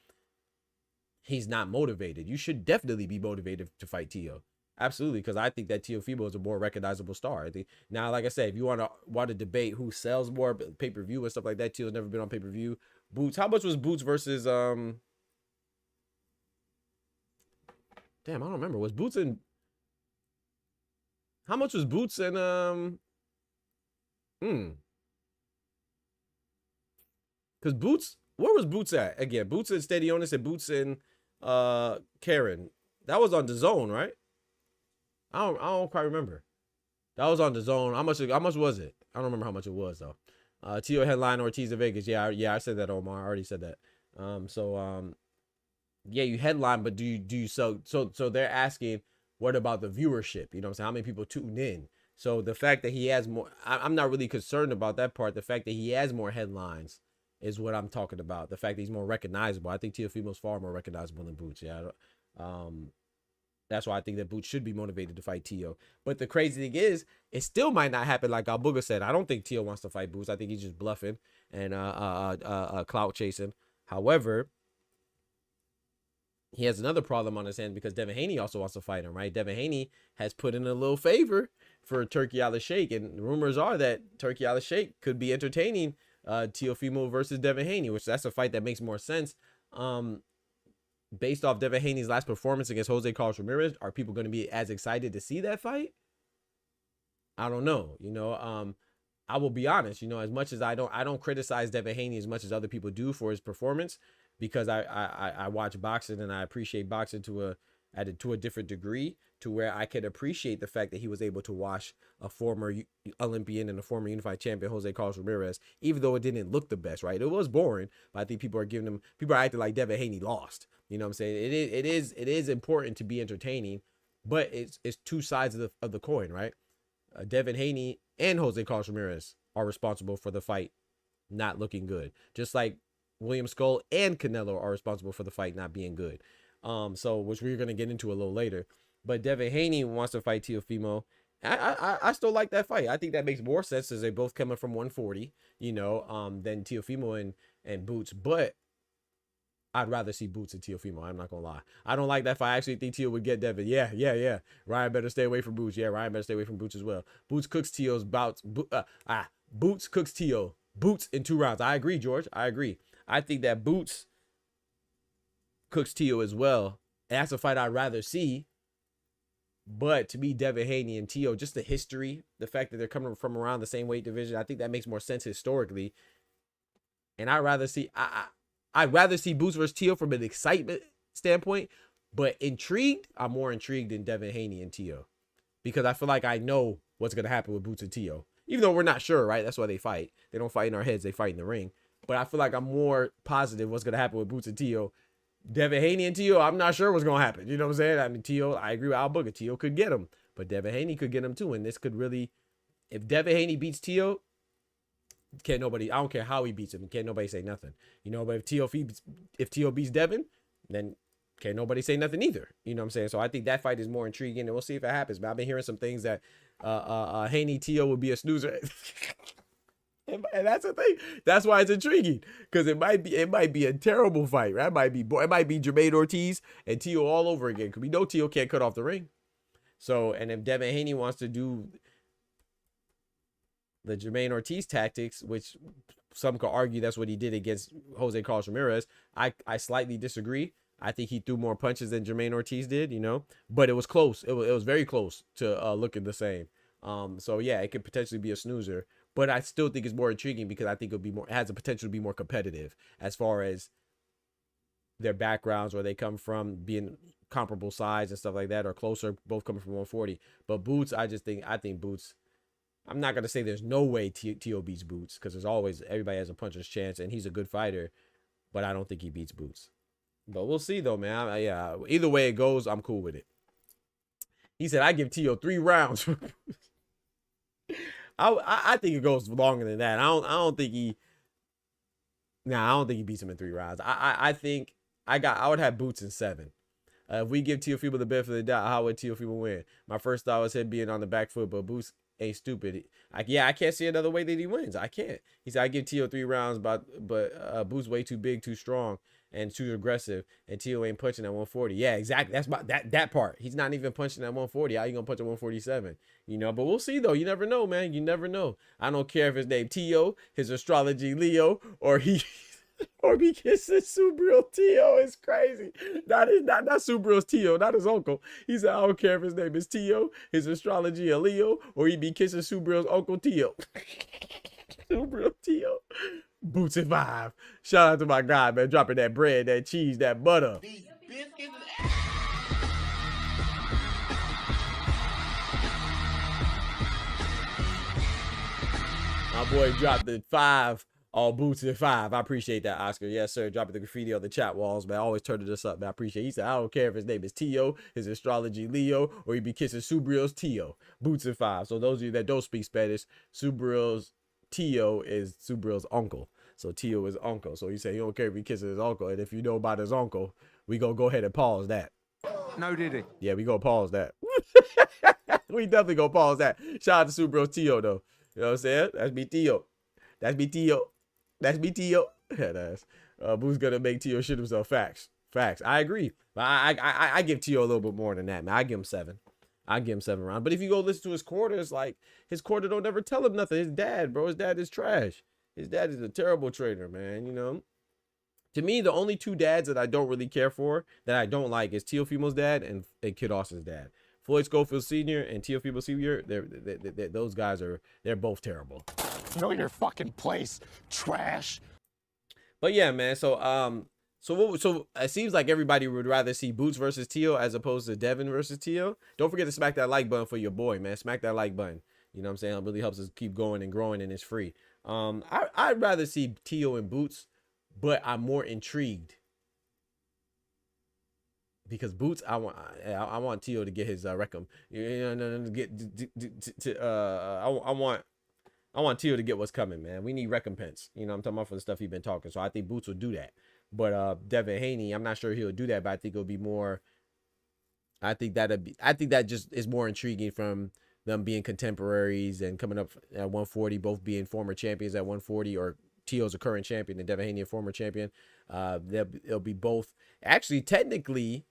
he's not motivated. You should definitely be motivated to fight Teo. Absolutely, because I think that Teofimo is a more recognizable star. I think now, like I said, if you want to debate who sells more pay-per-view and stuff like that, Teo's never been on pay-per-view. Boots, how much was Boots versus damn, I don't remember. Was Boots in? How much was Boots in Because Boots, where was Boots at? Again, Boots in Stadionis and Boots in Karen. That was on the Zone, right? I don't quite remember. That was on the Zone. How much was it? I don't remember how much it was though. Teo headline Ortiz in Vegas. Yeah, I said that, Omar. I already said that. Yeah, you headline, but do you so they're asking, what about the viewership? You know what I'm saying? How many people tune in? So the fact that he has more, I'm not really concerned about that part. The fact that he has more headlines is what I'm talking about. The fact that he's more recognizable. I think Teofimo's far more recognizable than Boots. Yeah. That's why I think that Boots should be motivated to fight Teo. But the crazy thing is, it still might not happen like Albuga said. I don't think Teo wants to fight Boots. I think he's just bluffing and clout chasing. However, he has another problem on his hands because Devin Haney also wants to fight him, right? Devin Haney has put in a little favor for Turki Alalshikh, and rumors are that Turki Alalshikh could be entertaining Teofimo versus Devin Haney, which that's a fight that makes more sense. Based off Devin Haney's last performance against Jose Carlos Ramirez, are people going to be as excited to see that fight? I don't know. You know, I will be honest. You know, as much as I don't criticize Devin Haney as much as other people do for his performance, because I watch boxing and I appreciate boxing to a different degree, to where I can appreciate the fact that he was able to wash a former Olympian and a former unified champion, Jose Carlos Ramirez, even though it didn't look the best, right? It was boring, but I think people are acting like Devin Haney lost. You know what I'm saying? It is important to be entertaining, but it's two sides of the coin, right? Devin Haney and Jose Carlos Ramirez are responsible for the fight not looking good. Just like William Skull and Canelo are responsible for the fight not being good. So which we're gonna get into a little later. But Devin Haney wants to fight Teofimo. I still like that fight. I think that makes more sense as they both coming from 140, than Teofimo and Boots. But I'd rather see Boots and Teofimo. I'm not gonna lie. I don't like that fight. I actually think Teo would get Devin. Yeah. Ryan better stay away from Boots. Yeah, Ryan better stay away from Boots as well. Boots cooks Teo's bouts. Boots cooks Teo. Boots in 2 rounds. I agree, George. I agree. I think that Boots cooks Teo as well. And that's a fight I'd rather see. But to me, Devin Haney and Teo, just the history, the fact that they're coming from around the same weight division, I think that makes more sense historically. And I'd rather see Boots versus Teo from an excitement standpoint, but intrigued, I'm more intrigued in Devin Haney and Teo because I feel like I know what's going to happen with Boots and Teo, even though we're not sure, right? That's why they fight. They don't fight in our heads. They fight in the ring. But I feel like I'm more positive what's going to happen with Boots and Teo. Devin Haney and Teo, I'm not sure what's going to happen. You know what I'm saying? I mean, Teo, I agree with Al Booker. Teo could get him, but Devin Haney could get him too. And this could really, if Devin Haney beats Teo, I don't care how he beats him. Can't nobody say nothing. But if Teo beats Devin, then can't nobody say nothing either. You know what I'm saying? So I think that fight is more intriguing, and we'll see if it happens. But I've been hearing some things that Haney Teo would be a snoozer. And that's the thing. That's why it's intriguing, because it might be a terrible fight. Right? It might be Jermaine Ortiz and Teo all over again, because we know Teo can't cut off the ring. So, and if Devin Haney wants to do the Jermaine Ortiz tactics, which some could argue that's what he did against Jose Carlos Ramirez, I slightly disagree. I think he threw more punches than Jermaine Ortiz did, but it was close. It was very close to looking the same. So yeah, it could potentially be a snoozer. But I still think it's more intriguing because I think it has the potential to be more competitive as far as their backgrounds, where they come from, being comparable size and stuff like that, or closer, both coming from 140. But Boots, I think Boots, I'm not going to say there's no way Teo beats Boots, because everybody has a puncher's chance, and he's a good fighter, but I don't think he beats Boots. But we'll see though, man. Yeah, either way it goes, I'm cool with it. He said, I give Teo 3 rounds. I think it goes longer than that. I don't think he beats him in 3 rounds. I think I would have Boots in 7. If we give Teofimo the benefit of the doubt, how would Teofimo win? My first thought was him being on the back foot, but Boots ain't stupid. I can't see another way that he wins. I can't. He said, I give Teo 3 rounds, but Boots way too big, too strong, and too aggressive, and Teo ain't punching at 140. Yeah, exactly. That's about that part. He's not even punching at 140. How you gonna punch at 147? But we'll see though. You never know, man. You never know. I don't care if his name Teo, his astrology Leo, or he kisses Subriel Teo. It's crazy. Not Subriel's Teo, not his uncle. He said, I don't care if his name is Teo, his astrology a Leo, or he be kissing Subriel's uncle Teo. Subriel Teo. Boots at 5. Shout out to my guy, man, dropping that bread, that cheese, that butter. My boy dropped the 5. All Boots at 5. I appreciate that, Oscar. Yes, sir. Dropping the graffiti on the chat walls, man. Always turning us up, man. I appreciate it. He said, I don't care if his name is Teo, his astrology Leo, or he be kissing Subriel's Teo. Boots at 5. So those of you that don't speak Spanish, Subriel's Teo is Subriel's uncle. So Teo is uncle. So he said he don't care if he kisses his uncle. And if you know about his uncle, we gonna go ahead and pause that. No, did he? Yeah, we gonna pause that. We definitely gonna pause that. Shout out to Subriel's Teo though. You know what I'm saying? That's me Teo. That's me Teo. That's me Teo. Yeah, that's Boo's gonna make Teo shit himself. Facts. I agree. But I give Teo a little bit more than that, man. I give him 7. I give him 7 rounds. But if you go listen to his quarters, like his quarter don't ever tell him nothing. His dad, bro. His dad is trash. His dad is a terrible trainer, man. To me, the only 2 dads that I don't really care for, that I don't like, is Teofimo's dad and Kid Austin's dad. Floyd Schofield Sr. and Teofimo Sr. Those guys they're both terrible. Know your fucking place, trash. But yeah, man. So it seems like everybody would rather see Boots versus Teo as opposed to Devin versus Teo. Don't forget to smack that like button for your boy, man. Smack that like button. You know what I'm saying? It really helps us keep going and growing, and it's free. I'd rather see Teo and Boots, but I'm more intrigued because Boots, I want Teo to get his recum. I I want Tio to get what's coming, man. We need recompense. You know, I'm talking about for the stuff he's been talking. So I think Boots will do that. But Devin Haney, I'm not sure he'll do that, but I think it'll be more. I think that just is more intriguing from them being contemporaries and coming up at 140, both being former champions at 140, or Tio's a current champion and Devin Haney a former champion. It'll be both. Actually, technically,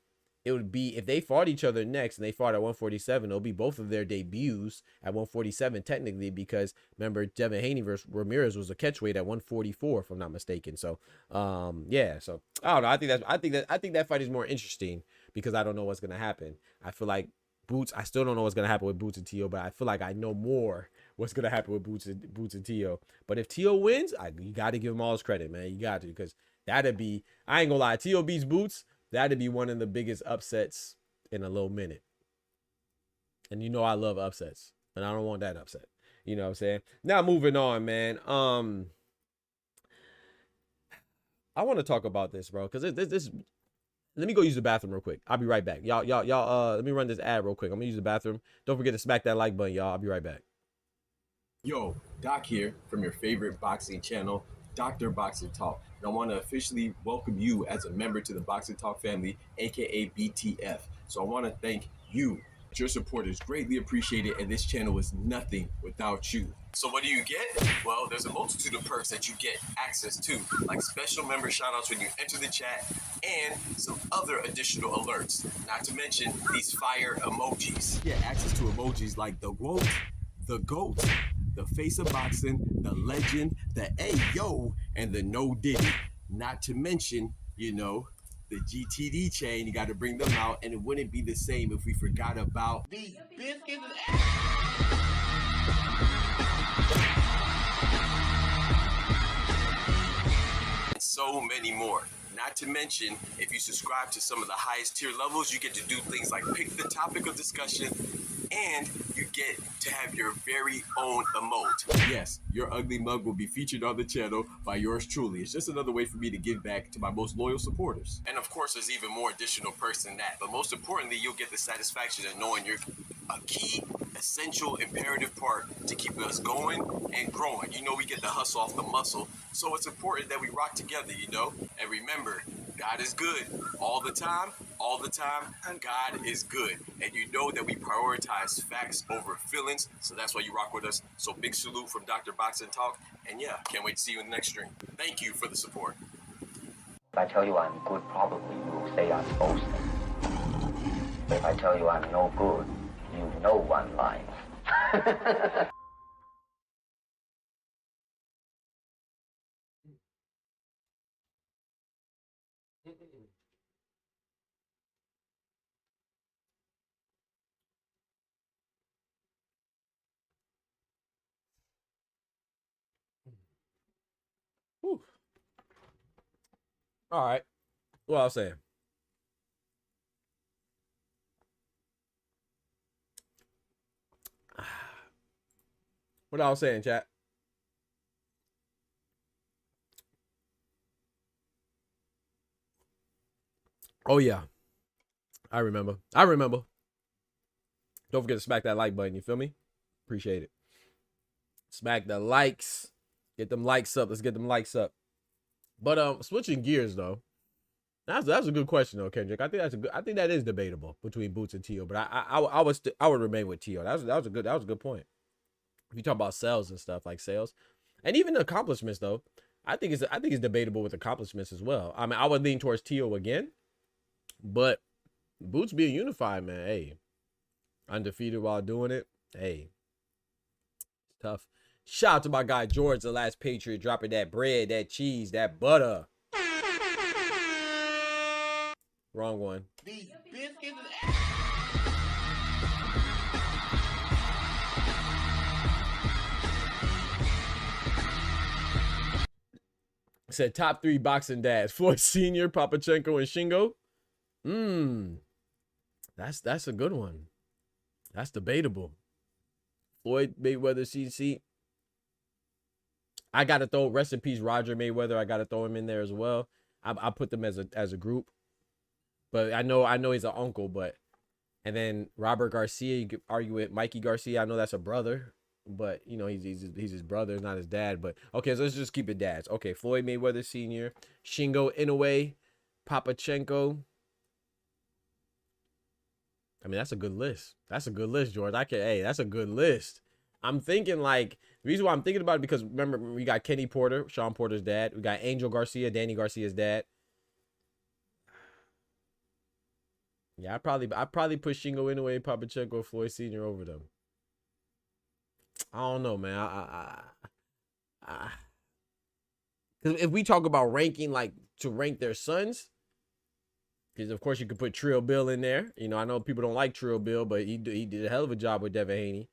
it would be if they fought each other next and they fought at 147, it'll be both of their debuts at 147 technically, because remember Devin Haney versus Ramirez was a catchweight at 144 if I'm not mistaken. So yeah, so I don't know. I think that fight is more interesting because I don't know what's gonna happen. I feel like Boots, I still don't know what's gonna happen with Boots and Tio, but I feel like I know more what's gonna happen with Boots and Tio. But if Tio wins, you got to give him all his credit, man. You got to, because that'd be, I ain't gonna lie, Tio beats Boots, that'd be one of the biggest upsets in a little minute. And you know I love upsets, and I don't want that upset. You know what I'm saying? Now moving on, man. I want to talk about this, bro, because this. Let me go use the bathroom real quick. I'll be right back. Y'all, let me run this ad real quick. I'm gonna use the bathroom. Don't forget to smack that like button, y'all. I'll be right back. Yo, Doc here from your favorite boxing channel, Dr. Boxing Talk. And I want to officially welcome you as a member to the Boxing Talk family, aka BTF. So I want to thank you. Your support is greatly appreciated, and this channel is nothing without you. So what do you get? Well, there's a multitude of perks that you get access to, like special member shoutouts when you enter the chat, and some other additional alerts. Not to mention these fire emojis. You get access to emojis like the WOAT, the GOAT, the face of boxing, the legend, the Ayo, and the No Diddy. Not to mention, you know, the GTD chain. You got to bring them out, and it wouldn't be the same if we forgot about these biscuits and so many more. Not to mention, if you subscribe to some of the highest tier levels, you get to do things like pick the topic of discussion, and you get to have your very own emote. Yes, your ugly mug will be featured on the channel by yours truly. It's just another way for me to give back to my most loyal supporters. And of course, there's even more additional perks than that. But most importantly, you'll get the satisfaction of knowing you're a key, essential, imperative part to keep us going and growing. You know, we get the hustle off the muscle. So it's important that we rock together, you know? And remember, God is good all the time, and God is good. And you know that we prioritize facts over feelings, so that's why you rock with us. So big salute from Dr. Boxing Talk, and yeah, can't wait to see you in the next stream. Thank you for the support. If I tell you I'm good, probably you will say I'm boasting. If I tell you I'm no good, you know one line. Whew. All right. What I was saying. What I was saying, chat. Oh yeah. I remember. Don't forget to smack that like button, you feel me? Appreciate it. Smack the likes. Get them likes up. Let's get them likes up. But switching gears though. That's a good question though, Kendrick. I think that is debatable between Boots and Tio, but I would remain with Tio. That was a good point. If you talk about sales and stuff, like sales and even accomplishments though, I think it's debatable with accomplishments as well. I mean, I would lean towards Tio again, but Boots being unified, man. Hey, undefeated while doing it. Hey, it's tough. Shout out to my guy George, the last Patriot, dropping that bread, that cheese, that butter. Wrong one. These biscuits Said top 3 boxing dads: Floyd Sr., Papachenko, and Shingo. That's a good one. That's debatable. Floyd Mayweather, CC. I gotta throw rest in peace Roger Mayweather. I gotta throw him in there as well. I put them as a group, but I know he's an uncle. But and then Robert Garcia, you could argue with Mikey Garcia. I know that's a brother. but you know he's his brother, not his dad. But okay, so let's just keep it dads. Okay, Floyd Mayweather Sr., Shingo Inoue, Papachenko. I mean, that's a good list. That's a good list, George. Hey, that's a good list. I'm thinking like the reason why I'm thinking about it because remember we got Kenny Porter, Sean Porter's dad. We got Angel Garcia, Danny Garcia's dad. Yeah, I probably put Shingo Inoue, Papachenko, Floyd Sr. over them. I don't know, man. Because if we talk about ranking, like to rank their sons, because of course you could put Trill Bill in there. You know, I know people don't like Trill Bill, but he did a hell of a job with Devin Haney.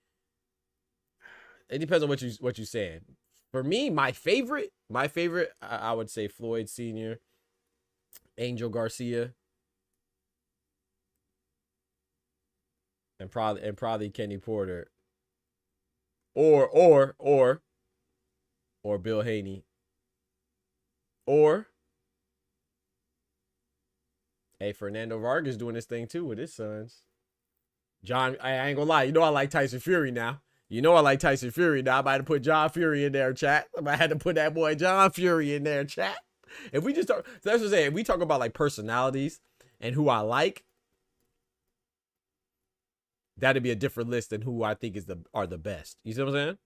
It depends on what you're saying. For me, my favorite, I would say Floyd Sr., Angel Garcia, and probably Kenny Porter, or Bill Haney, or hey, Fernando Vargas doing this thing too with his sons. John, I ain't gonna lie, you know I like Tyson Fury now. I might have to put John Fury in there, chat. I might have to put that boy John Fury in there, chat. If we just talk, that's what I'm saying. If we talk about like personalities and who I like, that'd be a different list than who I think are the best. You see what I'm saying?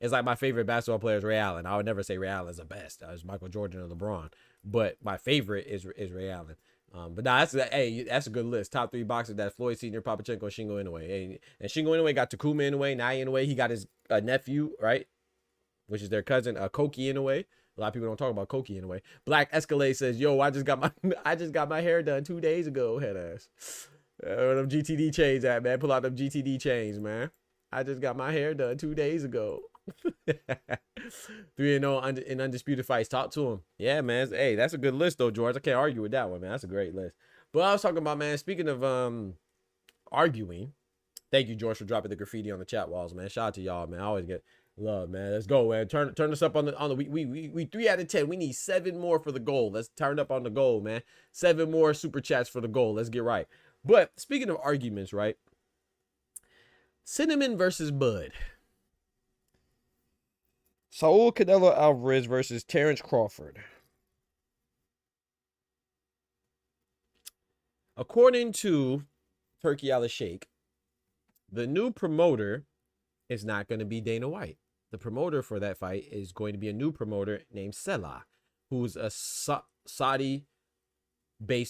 It's like my favorite basketball player is Ray Allen. I would never say Ray Allen is the best. It's Michael Jordan or LeBron. But my favorite is Ray Allen. But nah, that's a good list. Top 3 boxers. That's Floyd Sr., Papachenko, Shingo Inoue. Hey, and Shingo Inoue got Takuma Inoue, Nai Inoue. He got his nephew, right? Which is their cousin, Koki Inoue. A lot of people don't talk about Koki Inoue. Black Escalade says, "Yo, I just got my hair done 2 days ago." Head ass. Where them GTD chains at, man? Pull out them GTD chains, man. I just got my hair done 2 days ago. 3-0 in undisputed fights. Talk to him. Yeah, man. Hey, that's a good list though, George. I can't argue with that one, man. That's a great list. But I was talking about, man, speaking of arguing. Thank you, George, for dropping the graffiti on the chat walls, man. Shout out to y'all, man. I always get love, man. Let's go, man. Turn us up on the we 3 out of 10. We need 7 more for the goal. Let's turn up on the goal, man. 7 more super chats for the goal. Let's get right. But speaking of arguments, right? Cinnamon versus Bud. Saul Canelo Alvarez versus Terrence Crawford. According to Turki Alalshikh, the new promoter is not going to be Dana White. The promoter for that fight is going to be a new promoter named Selah, who's a Saudi-based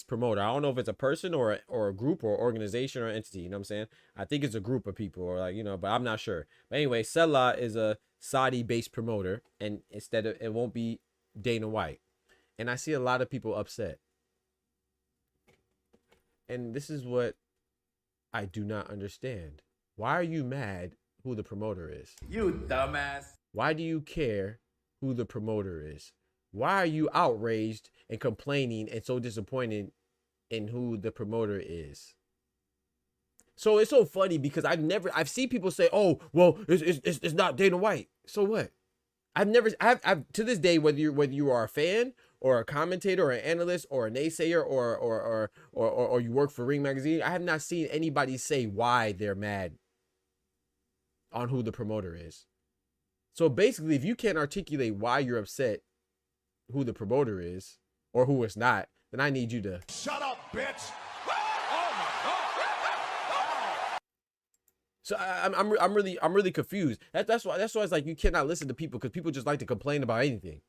promoter. I don't know if it's a person or a group or organization or entity. You know what I'm saying? I think it's a group of people, or like, you know, but I'm not sure. But anyway, Selah is a Saudi-based promoter, and instead of it won't be Dana White. And I see a lot of people upset. And this is what I do not understand. Why are you mad who the promoter is? You dumbass. Why do you care who the promoter is? Why are you outraged and complaining and so disappointed in who the promoter is? So it's so funny because I've seen people say, "Oh, well, it's not Dana White." So what? I've to this day, whether you are a fan or a commentator or an analyst or a naysayer or you work for Ring Magazine, I have not seen anybody say why they're mad on who the promoter is. So basically, if you can't articulate why you're upset who the promoter is or who it's not, then I need you to Shut up, bitch. So I'm really confused. That's why it's like you cannot listen to people because people just like to complain about anything.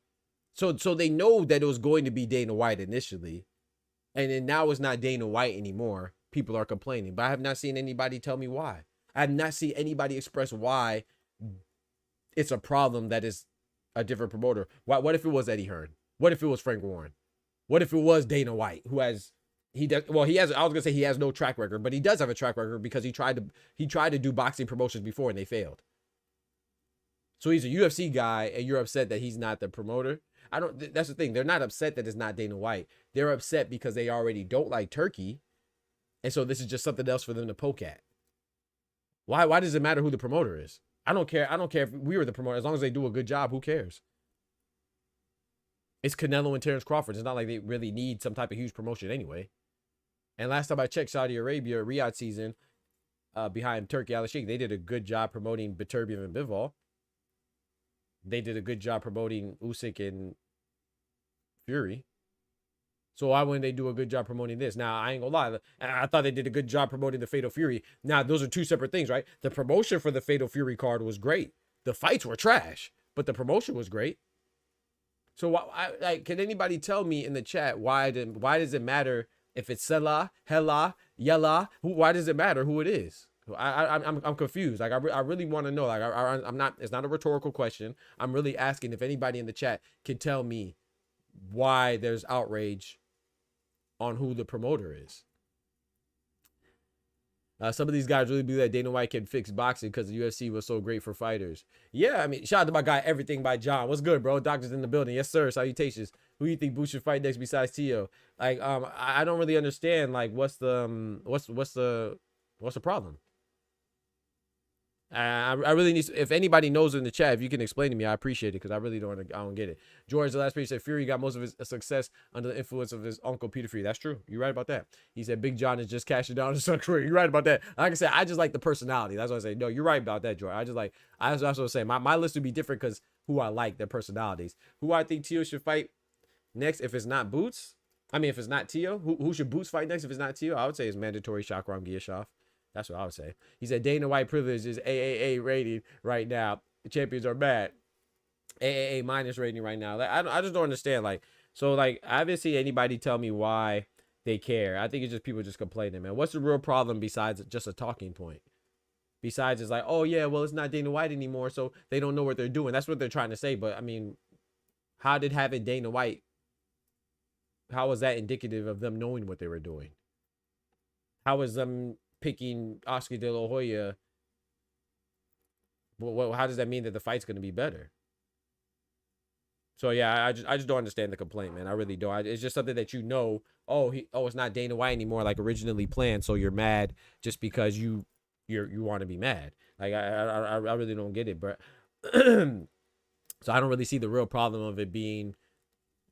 So they know that it was going to be Dana White initially, and then now it's not Dana White anymore. People are complaining, but I have not seen anybody tell me why. I have not seen anybody express why it's a problem that is a different promoter. What if it was Eddie Hearn? What if it was Frank Warren? What if it was Dana White, who has I was gonna say he has no track record, but he does have a track record because he tried to do boxing promotions before and they failed. So he's a UFC guy and you're upset that he's not the promoter. That's the thing. They're not upset that it's not Dana White. They're upset because they already don't like Turkey. And so this is just something else for them to poke at. Why does it matter who the promoter is? I don't care if we were the promoter. As long as they do a good job, who cares? It's Canelo and Terrence Crawford. It's not like they really need some type of huge promotion anyway. And last time I checked, Saudi Arabia, Riyadh season, behind Turki Alalshikh. They did a good job promoting Beterbiev and Bivol. They did a good job promoting Usyk and Fury. So why wouldn't they do a good job promoting this? Now, I ain't gonna lie. I thought they did a good job promoting the Fatal Fury. Now, those are two separate things, right? The promotion for the Fatal Fury card was great. The fights were trash, but the promotion was great. So, can anybody tell me in the chat why does it matter if it's Selah, Hela, Yella? Why does it matter who it is? I'm confused. Like, I really want to know. Like, I'm not. It's not a rhetorical question. I'm really asking if anybody in the chat can tell me why there's outrage on who the promoter is. Some of these guys really believe that Dana White can fix boxing because the UFC was so great for fighters. Yeah, I mean, shout out to my guy, Everything by John. What's good, bro? Doctors in the building. Yes, sir. Salutations. Who do you think Boots should fight next besides Tio? Like, I don't really understand. Like, what's the problem? I really need. If anybody knows in the chat, if you can explain to me, I appreciate it because I really don't get it. George, the last page said Fury got most of his success under the influence of his uncle Peter Fury. That's true. You're right about that. He said Big John is just cashing down his son's career. You're right about that. Like I said, I just like the personality. That's what I say. No, you're right about that, George. I was also saying my list would be different because who I like, their personalities. Who I think Tio should fight next if it's not Boots. I mean, if it's not Tio, who should Boots fight next if it's not Tio? I would say it's mandatory Shakram Giyashov. That's what I would say. He said Dana White privilege is AAA rating right now. The champions are bad. AAA minus rating right now. Like, I just don't understand. Like, so like I haven't seen anybody tell me why they care. I think it's just people just complaining, man. What's the real problem besides just a talking point? Besides it's like, oh yeah, well it's not Dana White anymore, so they don't know what they're doing. That's what they're trying to say. But I mean, how did having Dana White? How was that indicative of them knowing what they were doing? How was them picking Oscar De La Hoya? Well, how does that mean that the fight's going to be better? So yeah, I just don't understand the complaint, man. I really don't. It's just something that oh it's not Dana White anymore like originally planned, so you're mad just because you want to be mad. Like I really don't get it, but so I don't really see the real problem of it being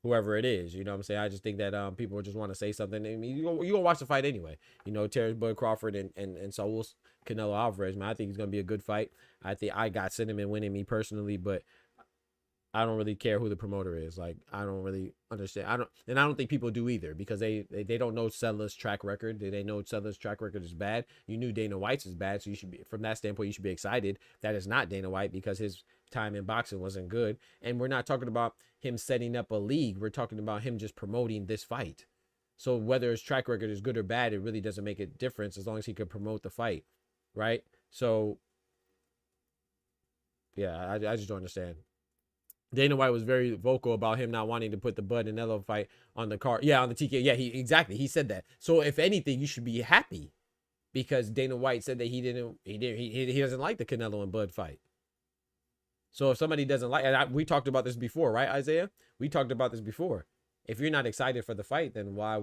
whoever it is. You know what I'm saying? I just think that people just want to say something. I mean, you gonna watch the fight anyway. You know, Terrence Bud Crawford and Saul's Canelo Alvarez, man. I think it's gonna be a good fight. I think I got Cinnamon winning me personally, but I don't really care who the promoter is. Like, I don't really understand. I don't think people do either because they don't know Sellers' track record. They know Sellers' track record is bad. You knew Dana White's is bad, so you should be, from that standpoint, you should be excited that it's not Dana White because his time in boxing wasn't good. And we're not talking about him setting up a league. We're talking about him just promoting this fight. So whether his track record is good or bad, it really doesn't make a difference as long as he could promote the fight, right? So yeah, I just don't understand. Dana White was very vocal about him not wanting to put the Bud and Canelo fight on the card. Yeah, on the TK. Yeah, he said that. So if anything, you should be happy because Dana White said that he doesn't like the Canelo and Bud fight. So if somebody doesn't like, and we talked about this before, right, Isaiah? We talked about this before. If you're not excited for the fight, then why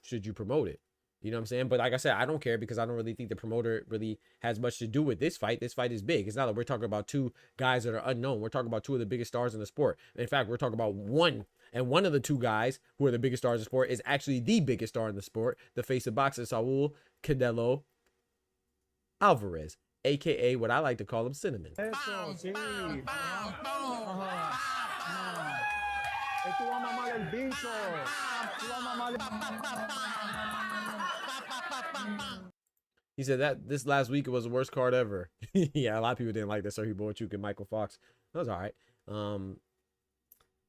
should you promote it? You know what I'm saying? But like I said, I don't care because I don't really think the promoter really has much to do with this fight. This fight is big. It's not like we're talking about two guys that are unknown. We're talking about two of the biggest stars in the sport. In fact, we're talking about one. And one of the two guys who are the biggest stars in the sport is actually the biggest star in the sport. The face of boxing, Saul Canelo Alvarez, a.k.a. what I like to call him, Cinnamon. Eso, sí. Tú vas a mamar el bicho. Tú vas a mamar He said that this last week it was the worst card ever. Yeah, a lot of people didn't like that. Sergey Boychuk and Michael Fox. That was all right.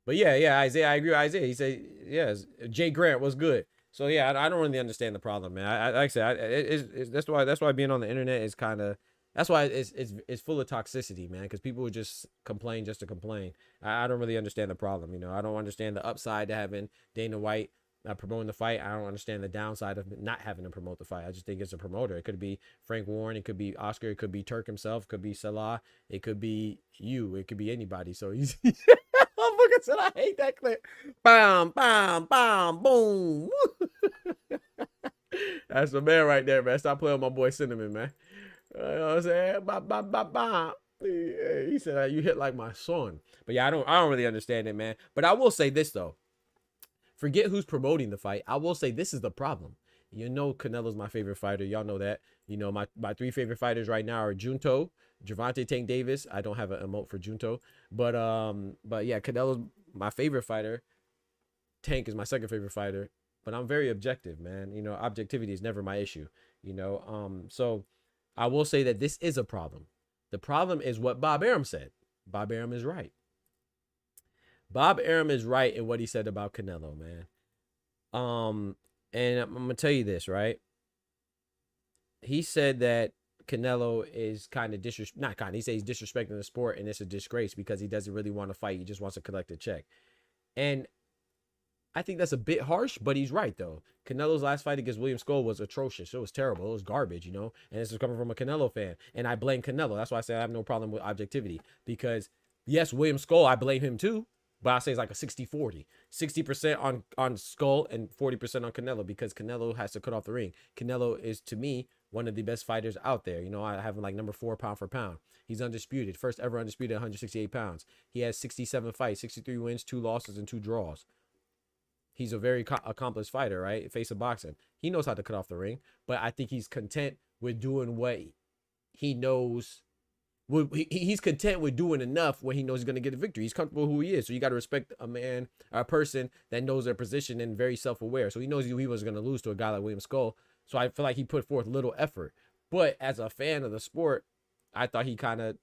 But yeah, Isaiah, I agree with Isaiah. He said, yes, Jay Grant was good. So yeah, I don't really understand the problem, man. Like I said, that's why being on the internet is kind of, that's why it's full of toxicity, man. Because people would just complain just to complain. I don't really understand the problem. You know, I don't understand the upside to having Dana White promoting the fight. I don't understand the downside of not having to promote the fight. I just think it's a promoter. It could be Frank Warren. It could be Oscar. It could be Turk himself. It could be Salah. It could be you. It could be anybody. So he's. Oh, look at that! I hate that clip. Bam, bam, bam, boom. That's the man right there, man. Stop playing with my boy Cinnamon, man. You know what I'm saying? Bam, bam, bam, bam. He said, "You hit like my son." But yeah, I don't really understand it, man. But I will say this though. Forget who's promoting the fight. I will say this is the problem. You know Canelo's my favorite fighter. Y'all know that. You know, my 3 favorite fighters right now are Junto, Gervonta Tank Davis. I don't have an emote for Junto. But yeah, Canelo's my favorite fighter. Tank is my second favorite fighter. But I'm very objective, man. You know, objectivity is never my issue. You know, so I will say that this is a problem. The problem is what Bob Arum said. Bob Arum is right. Bob Arum is right in what he said about Canelo, man. And I'm gonna tell you this, right? He said that Canelo is kind of he said he's disrespecting the sport, and it's a disgrace because he doesn't really want to fight. He just wants to collect a check. And I think that's a bit harsh, but he's right, though. Canelo's last fight against William Skull was atrocious. It was terrible. It was garbage, you know? And this is coming from a Canelo fan. And I blame Canelo. That's why I say I have no problem with objectivity. Because, yes, William Skull, I blame him too. But I say it's like a 60-40. 60% on Skull and 40% on Canelo because Canelo has to cut off the ring. Canelo is, to me, one of the best fighters out there. You know, I have him like number 4 pound for pound. He's undisputed. First ever undisputed 168 pounds. He has 67 fights, 63 wins, 2 losses, and 2 draws. He's a very accomplished fighter, right? Face of boxing. He knows how to cut off the ring, but I think he's content with doing what he knows. He's content with doing enough when he knows he's going to get a victory. He's comfortable who he is. So you got to respect a person that knows their position and very self-aware. So he knows he was going to lose to a guy like William Skull. So I feel like he put forth little effort. But as a fan of the sport, I thought he kind of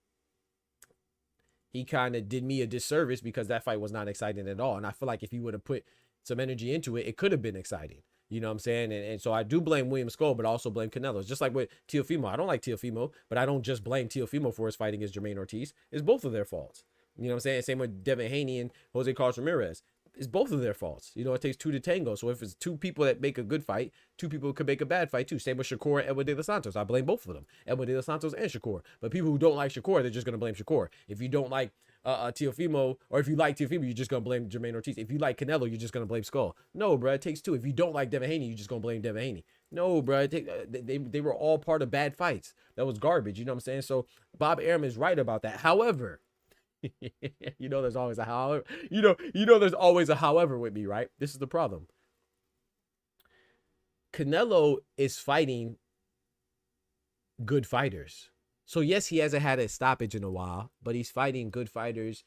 did me a disservice because that fight was not exciting at all. And I feel like if he would have put some energy into it, it could have been exciting. You know what I'm saying? And so I do blame William Skull, but also blame Canelo. It's just like with Teofimo. I don't like Teofimo, but I don't just blame Teofimo for his fight against Jermaine Ortiz. It's both of their faults. You know what I'm saying? Same with Devin Haney and Jose Carlos Ramirez. It's both of their faults. You know, it takes 2 to tango. So if it's 2 people that make a good fight, 2 people could make a bad fight too. Same with Shakur and Edwin De Los Santos. I blame both of them. Edwin De Los Santos and Shakur. But people who don't like Shakur, they're just going to blame Shakur. If you don't like Teofimo, or if you like Teofimo, you're just going to blame Jermaine Ortiz. If you like Canelo, you're just going to blame Skull. No, bro, it takes 2. If you don't like Devin Haney, you're just going to blame Devin Haney. No, bro, they were all part of bad fights. That was garbage. You know what I'm saying? So Bob Arum is right about that. However, you know there's always a however. You know there's always a however with me, right? This is the problem. Canelo is fighting good fighters. So yes, he hasn't had a stoppage in a while, but he's fighting good fighters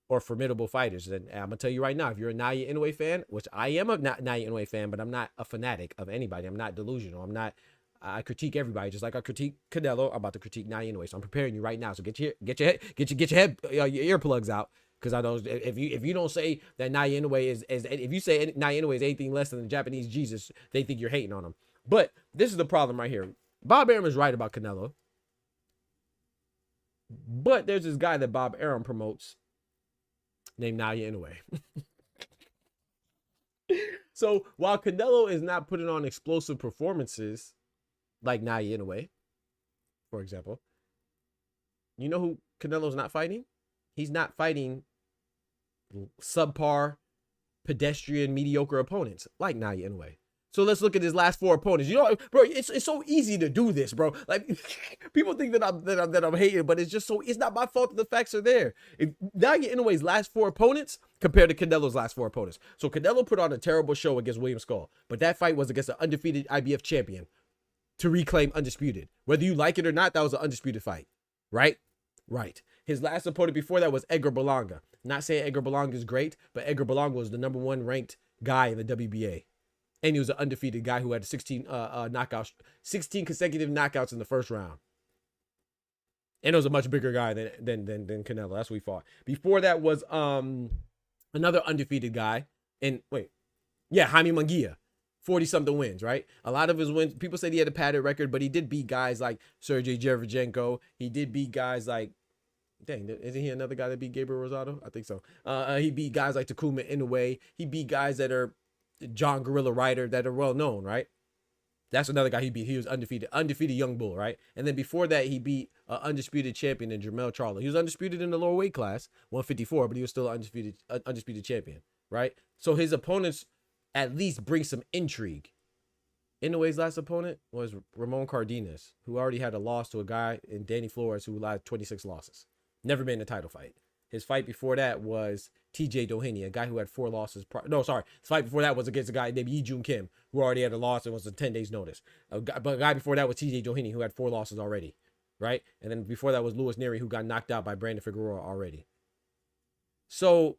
or formidable fighters. And I'm gonna tell you right now, if you're a Naoya Inoue fan, which I am a Naoya Inoue fan, but I'm not a fanatic of anybody. I'm not delusional. I critique everybody just like I critique Canelo. I'm about to critique Naoya Inoue, so I'm preparing you right now. So get your earplugs out, because I know if you don't say that Naoya Inoue is if you say Naoya Inoue is anything less than the Japanese Jesus, they think you're hating on him. But this is the problem right here. Bob Arum is right about Canelo, but there's this guy that Bob Arum promotes named Naoya Inoue. So while Canelo is not putting on explosive performances like Naoya Inoue, for example, you know who Canelo's not fighting? He's not fighting subpar, pedestrian, mediocre opponents like Naoya Inoue. So let's look at his last 4 opponents. You know, bro, it's so easy to do this, bro. Like, people think that I'm hating, but it's not my fault that the facts are there. If Naoya Inoue's last 4 opponents compared to Canelo's last 4 opponents. So Canelo put on a terrible show against William Skull, but that fight was against an undefeated IBF champion to reclaim undisputed. Whether you like it or not, that was an undisputed fight, right? Right. His last opponent before that was Edgar Berlanga. Not saying Edgar Berlanga is great, but Edgar Berlanga was the #1 ranked guy in the WBA. And he was an undefeated guy who had 16 knockouts, 16 consecutive knockouts in the first round. And it was a much bigger guy than Canelo. That's what he fought. Before that was another undefeated guy. And Jaime Munguia. 40-something wins, right? A lot of his wins, people say he had a padded record, but he did beat guys like Sergey Derevyanchenko. He did beat guys like, isn't he another guy that beat Gabriel Rosado? I think so. He beat guys like Takuma Inoue. He beat guys that are John Gorilla Ryder that are well known, right? That's another guy he beat. He was undefeated young bull, right? And then before that, he beat an undisputed champion in Jermell Charlo. He was undisputed in the lower weight class, 154, but he was still an undisputed champion, right? So his opponents at least bring some intrigue. Inoue's last opponent was Ramon Cardenas, who already had a loss to a guy in Danny Flores who had 26 losses. Never been in a title fight. His fight before that was TJ Doheny, a guy who had 4 losses. No, sorry. The fight before that was against a guy named Yi Jun Kim, who already had a loss and was a 10 days notice. But a guy before that was TJ Doheny, who had 4 losses already, right? And then before that was Luis Nery, who got knocked out by Brandon Figueroa already. So,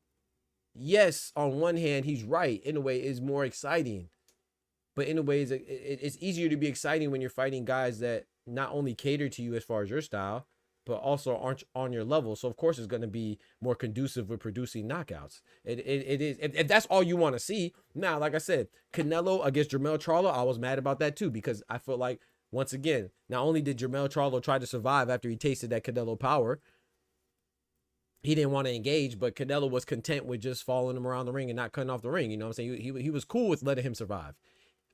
yes, on one hand, he's right. In a way, it's more exciting. But in a way, it's easier to be exciting when you're fighting guys that not only cater to you as far as your style, but also aren't on your level. So, of course, it's going to be more conducive with producing knockouts. It is. If that's all you want to see. Now, like I said, Canelo against Jermell Charlo, I was mad about that too, because I felt like, once again, not only did Jermell Charlo try to survive after he tasted that Canelo power, he didn't want to engage, but Canelo was content with just following him around the ring and not cutting off the ring. You know what I'm saying? He was cool with letting him survive.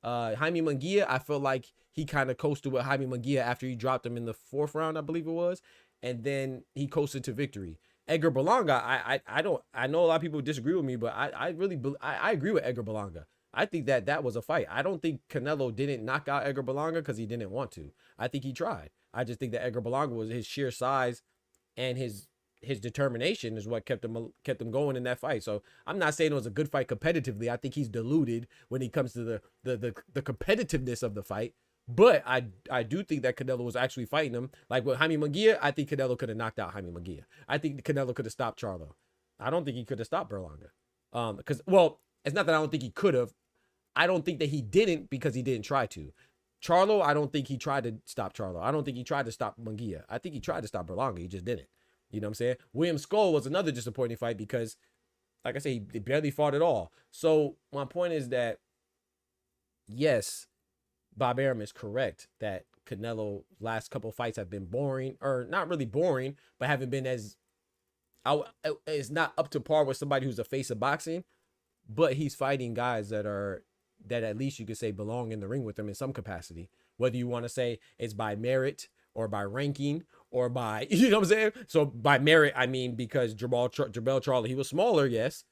Jaime Munguia, I felt like he kind of coasted with Jaime Munguia after he dropped him in the 4th round, I believe it was, and then he coasted to victory. Edgar Berlanga, I know a lot of people disagree with me, but I agree with Edgar Berlanga. I think that was a fight. I don't think Canelo didn't knock out Edgar Berlanga because he didn't want to. I think he tried. I just think that Edgar Berlanga was his sheer size and his determination is what kept him going in that fight. So I'm not saying it was a good fight competitively. I think he's deluded when it comes to the competitiveness of the fight. But I do think that Canelo was actually fighting him. Like with Jaime Munguia, I think Canelo could have knocked out Jaime Munguia. I think Canelo could have stopped Charlo. I don't think he could have stopped Berlanga. Because, well, it's not that I don't think he could have. I don't think that he didn't because he didn't try to. Charlo, I don't think he tried to stop Charlo. I don't think he tried to stop Munguia. I think he tried to stop Berlanga. He just didn't. You know what I'm saying? William Skull was another disappointing fight because, like I say, he barely fought at all. So my point is that, yes, Bob Arum is correct that Canelo's last couple fights have been boring, or not really boring, but haven't been as, it's not up to par with somebody who's a face of boxing, but he's fighting guys that at least you could say belong in the ring with him in some capacity. Whether you want to say it's by merit or by ranking or by, you know what I'm saying? So by merit, I mean, because Jermell Charlo, he was smaller, yes,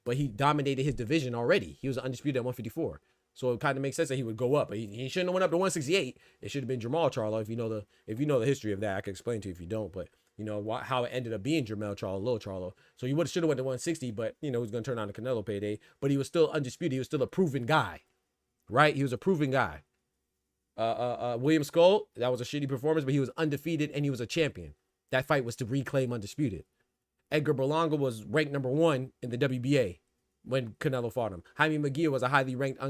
but he dominated his division already. He was undisputed at 154. So it kind of makes sense that he would go up. But he shouldn't have went up to 168. It should have been Jermell Charlo. If you know the history of that, I can explain to you if you don't. But you know how it ended up being Jermell Charlo, Lil Charlo. So he should have went to 160, but you know, he was going to turn on the Canelo payday. But he was still undisputed. He was still a proven guy, right? He was a proven guy. William Skull, that was a shitty performance, but he was undefeated and he was a champion. That fight was to reclaim undisputed. Edgar Berlanga was ranked number 1 in the WBA when Canelo fought him. Jaime Munguia was a highly ranked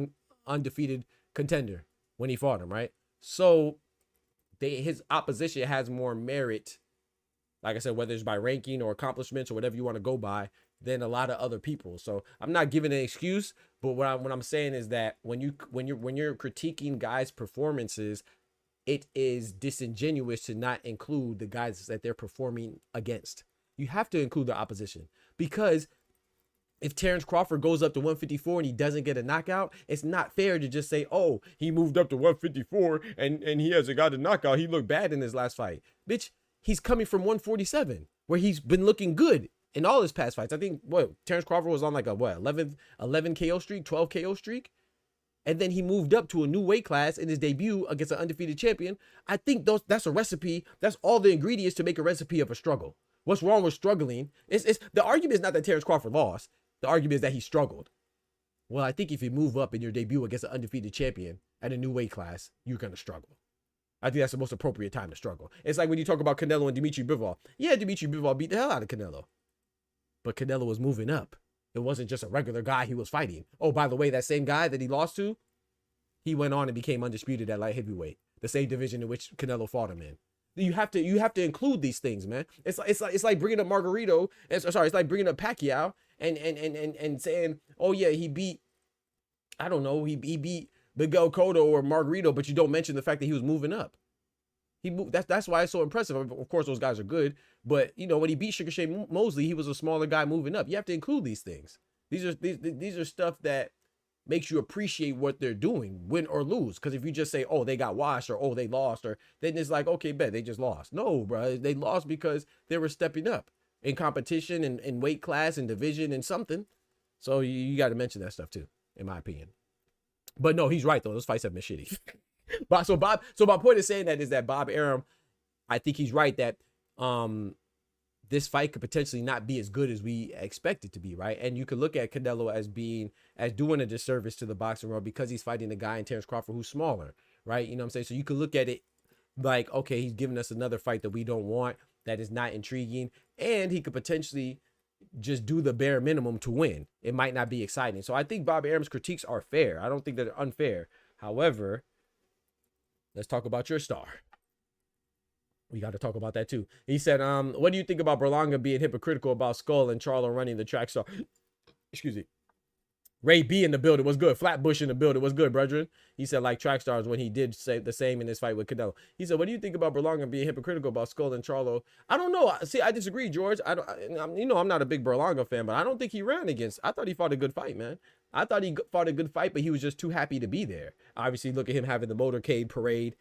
undefeated contender when he fought him, right? So his opposition has more merit, like I said, whether it's by ranking or accomplishments or whatever you want to go by, than a lot of other people. So I'm not giving an excuse, but what I'm saying is that when you're critiquing guys' performances, it is disingenuous to not include the guys that they're performing against. You have to include the opposition, because if Terrence Crawford goes up to 154 and he doesn't get a knockout, it's not fair to just say, oh, he moved up to 154 and he hasn't got a knockout. He looked bad in his last fight. Bitch, he's coming from 147 where he's been looking good in all his past fights. I think Terrence Crawford was on like a 11 KO streak, 12 KO streak. And then he moved up to a new weight class in his debut against an undefeated champion. I think that's a recipe. That's all the ingredients to make a recipe of a struggle. What's wrong with struggling? The argument is not that Terrence Crawford lost. The argument is that he struggled. Well, I think if you move up in your debut against an undefeated champion at a new weight class, you're going to struggle. I think that's the most appropriate time to struggle. It's like when you talk about Canelo and Dimitri Bivol. Yeah, Dimitri Bivol beat the hell out of Canelo. But Canelo was moving up. It wasn't just a regular guy he was fighting. Oh, by the way, that same guy that he lost to, he went on and became undisputed at light heavyweight, the same division in which Canelo fought him in. You have to include these things, man. It's like bringing up Margarito. It's like bringing up Pacquiao and saying, oh yeah, he beat, I don't know, he beat Miguel Cotto or Margarito, but you don't mention the fact that he was moving up. He moved. That's why it's so impressive. Of course, those guys are good, but you know when he beat Sugar Shane Mosley, he was a smaller guy moving up. You have to include these things. These are stuff that makes you appreciate what they're doing, win or lose. Because if you just say, oh, they got washed, or oh, they lost, or then it's like, okay, bet they just lost. No, bro, they lost because they were stepping up in competition and in weight class and division and something. So you got to mention that stuff too, in my opinion. But no, he's right though. Those fights have been shitty. So my point of saying that is that Bob Arum, I think he's right that this fight could potentially not be as good as we expect it to be, right? And you could look at Canelo as doing a disservice to the boxing world because he's fighting a guy in Terrence Crawford who's smaller, right? You know what I'm saying? So you could look at it like, okay, he's giving us another fight that we don't want, that is not intriguing, and he could potentially just do the bare minimum to win. It might not be exciting. So I think Bob Arum's critiques are fair. I don't think they're unfair. However, let's talk about your star. We got to talk about that too. He said, what do you think about Berlanga being hypocritical about Skull and Charlo running the track star? Excuse me. Ray B in the building was good. Flatbush in the building was good, brethren. He said, like track stars when he did say the same in his fight with Canelo. He said, what do you think about Berlanga being hypocritical about Skull and Charlo? I don't know. See, I disagree, George. I'm not a big Berlanga fan, but I don't think he ran against. I thought he fought a good fight, man. I thought he fought a good fight, but he was just too happy to be there. Obviously, look at him having the motorcade parade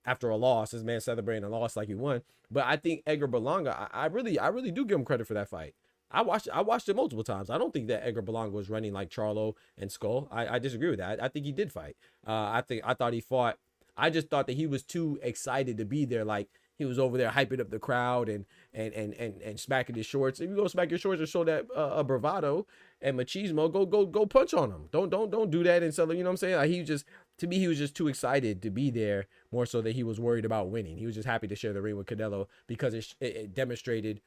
after a loss. This man celebrating a loss like he won. But I think Edgar Berlanga, I really do give him credit for that fight. I watched it multiple times. I don't think that Edgar Berlanga was running like Charlo and Skull. I disagree with that. I think he did fight. I thought he fought. I just thought that he was too excited to be there. Like he was over there hyping up the crowd and smacking his shorts. If you go smack your shorts and show that bravado and machismo, go punch on him. Don't do that and sell. You know what I'm saying? Like he was just too excited to be there, more so that he was worried about winning. He was just happy to share the ring with Canelo because it demonstrated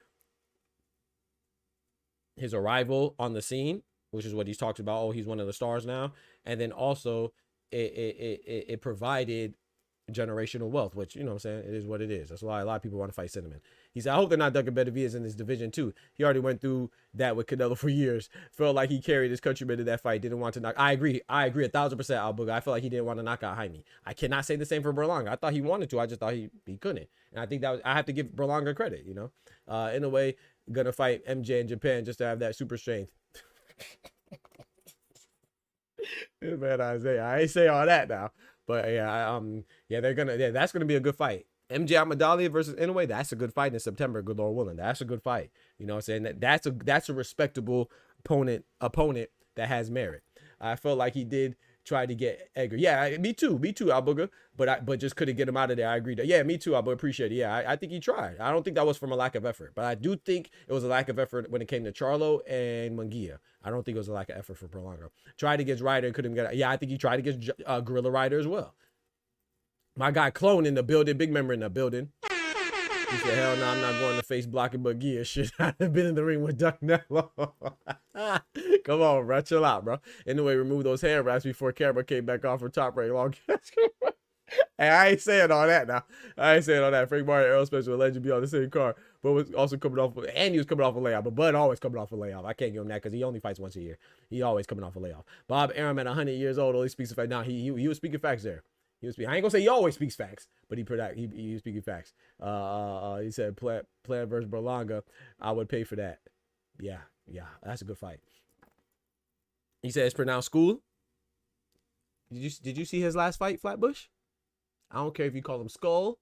his arrival on the scene, which is what he's talked about. Oh, he's one of the stars now. And then also it provided generational wealth, which, you know what I'm saying, it is what it is. That's why a lot of people want to fight Cinnamon. He said, I hope they're not Duncan Benavidez in this division too. He already went through that with Canelo for years. Felt like he carried his countrymen to that fight. Didn't want to knock. I agree 1,000%, Al Booga. I feel like he didn't want to knock out Jaime. I cannot say the same for Berlanga. I thought he wanted to. I just thought he couldn't. And I think I have to give Berlanga credit, you know. In a way, gonna fight MJ in Japan just to have that super strength. Man, Isaiah, I ain't say all that now, but that's gonna be a good fight. MJ Amadalia versus Inoue, that's a good fight in September. Good Lord willing, that's a good fight. You know what I'm saying? That's a respectable opponent that has merit. I felt like he did try to get Edgar. Yeah, me too, Al Booger. But just couldn't get him out of there. I agree. Yeah, me too, Al Booger. Appreciate it. Yeah, I think he tried. I don't think that was from a lack of effort, but I do think it was a lack of effort when it came to Charlo and Munguia. I don't think it was a lack of effort for Berlanga. Tried against Ryder, couldn't get. Yeah, I think he tried against Gorilla Ryder as well. My guy Clone in the building, big member in the building. He said, hell no, I'm not going to face blocking Munguia. Shit, I've been in the ring with Canelo. Come on, bro. Chill out, bro. Anyway, remove those hand wraps before camera came back off for top rank long. Hey, I ain't saying all that now. I ain't saying all that. Frank Martin Aerospace will allegedly be on the same car, but was also coming off, and he was coming off a layoff. But Bud always coming off a layoff. I can't give him that because he only fights once a year. He always coming off a layoff. Bob Arum at 100 years old only speaks facts. Now he was speaking facts there. I ain't gonna say he always speaks facts, but he was speaking facts. He said Plant versus Berlanga. I would pay for that. Yeah, that's a good fight. He said it's pronounced school. Did you see his last fight, Flatbush? I don't care if you call him Skull.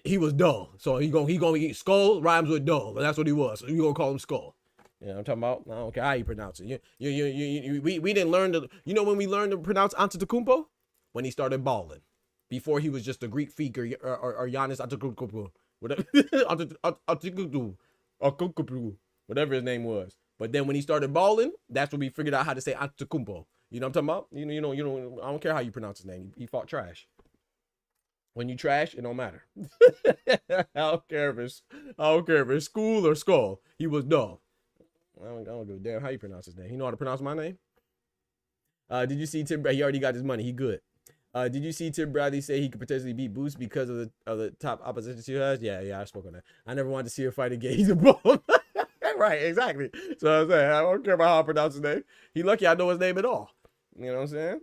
He was dull. So he gonna eat Skull rhymes with dull. That's what he was. So you gonna call him Skull. You know what I'm talking about? I don't care how you pronounce it. We didn't learn to, when we learned to pronounce Antetokounmpo? When he started balling. Before he was just a Greek freak or Giannis Antetokounmpo. Whatever his name was. But then when he started balling, that's when we figured out how to say Antetokounmpo. You know what I'm talking about? I don't care how you pronounce his name. He fought trash. When you trash, it don't matter. I don't care if it's school or skull. He was dull. I don't give a damn how you pronounce his name. He know how to pronounce my name? Did you see Tim Bradley? He already got his money. He good. Did you see Tim Bradley say he could potentially beat Boots because of the top opposition he has? Yeah, I spoke on that. I never wanted to see her fight again. He's a bum. Right, exactly. So I'm saying, I don't care about how I pronounce his name. He lucky I know his name at all. You know what I'm saying?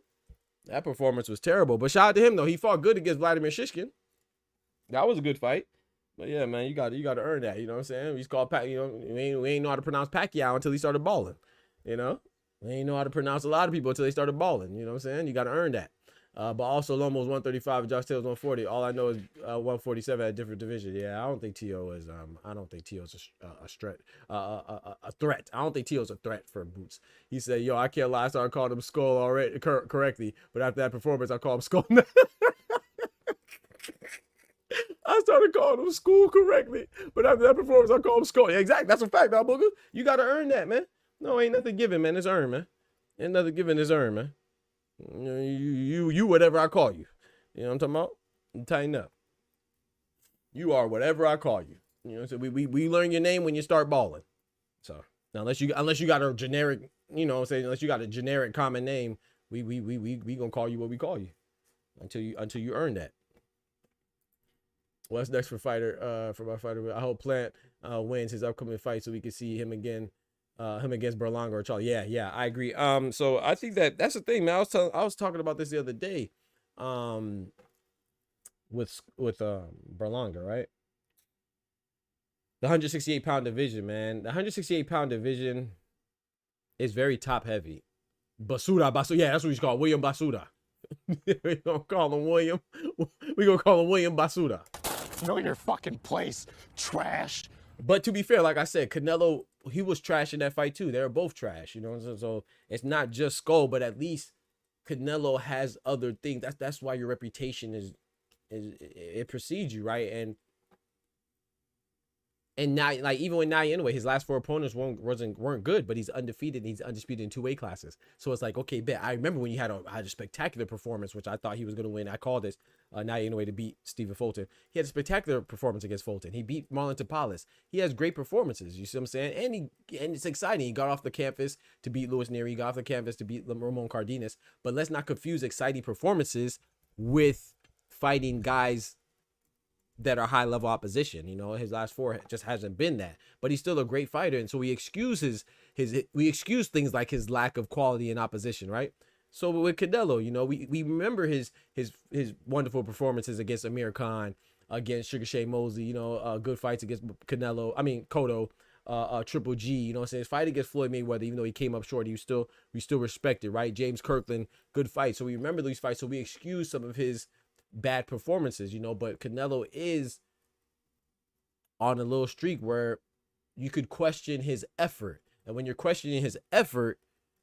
That performance was terrible. But shout out to him, though. He fought good against Vladimir Shishkin. That was a good fight. But yeah, man, you got to earn that. You know what I'm saying? He's called we ain't know how to pronounce Pacquiao until he started balling. You know? We ain't know how to pronounce a lot of people until they started balling. You know what I'm saying? You got to earn that. But also Lomo's 135 and Josh Taylor's 140. All I know is 147 at a different division. Yeah, I don't think Tio is a threat. I don't think Tio's a threat for Boots. He said, "Yo, I can't lie. I started calling him Skull already correctly, but after that performance, I call him Skull." I started calling him school correctly, but after that performance, I call him Skull. Yeah, exactly. That's a fact, now, Booger. You gotta earn that, man. No, ain't nothing given, man. It's earned, man. Ain't nothing given, it's earned, man. You whatever I call you. You know what I'm talking about? You tighten up. You are whatever I call you. You know, so we learn your name when you start balling. So now unless you got a generic, you know what I'm saying, unless you got a generic common name, we gonna call you what we call you until you earn that. What's next for my fighter? I hope Plant wins his upcoming fight so we can see him again. Him against Berlanga or Charlie. Yeah, I agree. So I think that's the thing, man. I was talking about this the other day, with Berlanga, right? The 168-pound division, man. The 168-pound division is very top heavy. Basura. Yeah, that's what he's called. William Basura. We're gonna call him William. We're gonna call him William Basura. Know your fucking place, trash. But to be fair, like I said, Canelo, he was trash in that fight too. They were both trash, you know. So it's not just Skull, but at least Canelo has other things. That's why your reputation is it precedes you, right? And now, like, even with Nye anyway, his last 4 opponents weren't good, but he's undefeated and he's undisputed in 2 weight classes. So it's like, okay, bet. I remember when you had a spectacular performance, which I thought he was going to win. I called this Nye anyway to beat Stephen Fulton. He had a spectacular performance against Fulton. He beat Marlon Tapales. He has great performances. You see what I'm saying? And it's exciting. He got off the canvas to beat Luis Nery. He got off the canvas to beat Ramon Cardenas. But let's not confuse exciting performances with fighting guys that are high level opposition. You know, his last 4 just hasn't been that, but he's still a great fighter. And so we excuse we excuse things like his lack of quality in opposition, right? So with Canelo, you know, we remember his wonderful performances against Amir Khan, against Sugar Shane Mosley, you know, good fights against Cotto, Triple G, you know what I'm saying? His fight against Floyd Mayweather, even though he came up short, we still respected, right? James Kirkland, good fight. So we remember these fights, so we excuse some of his bad performances, you know. But Canelo is on a little streak where you could question his effort, and when you're questioning his effort,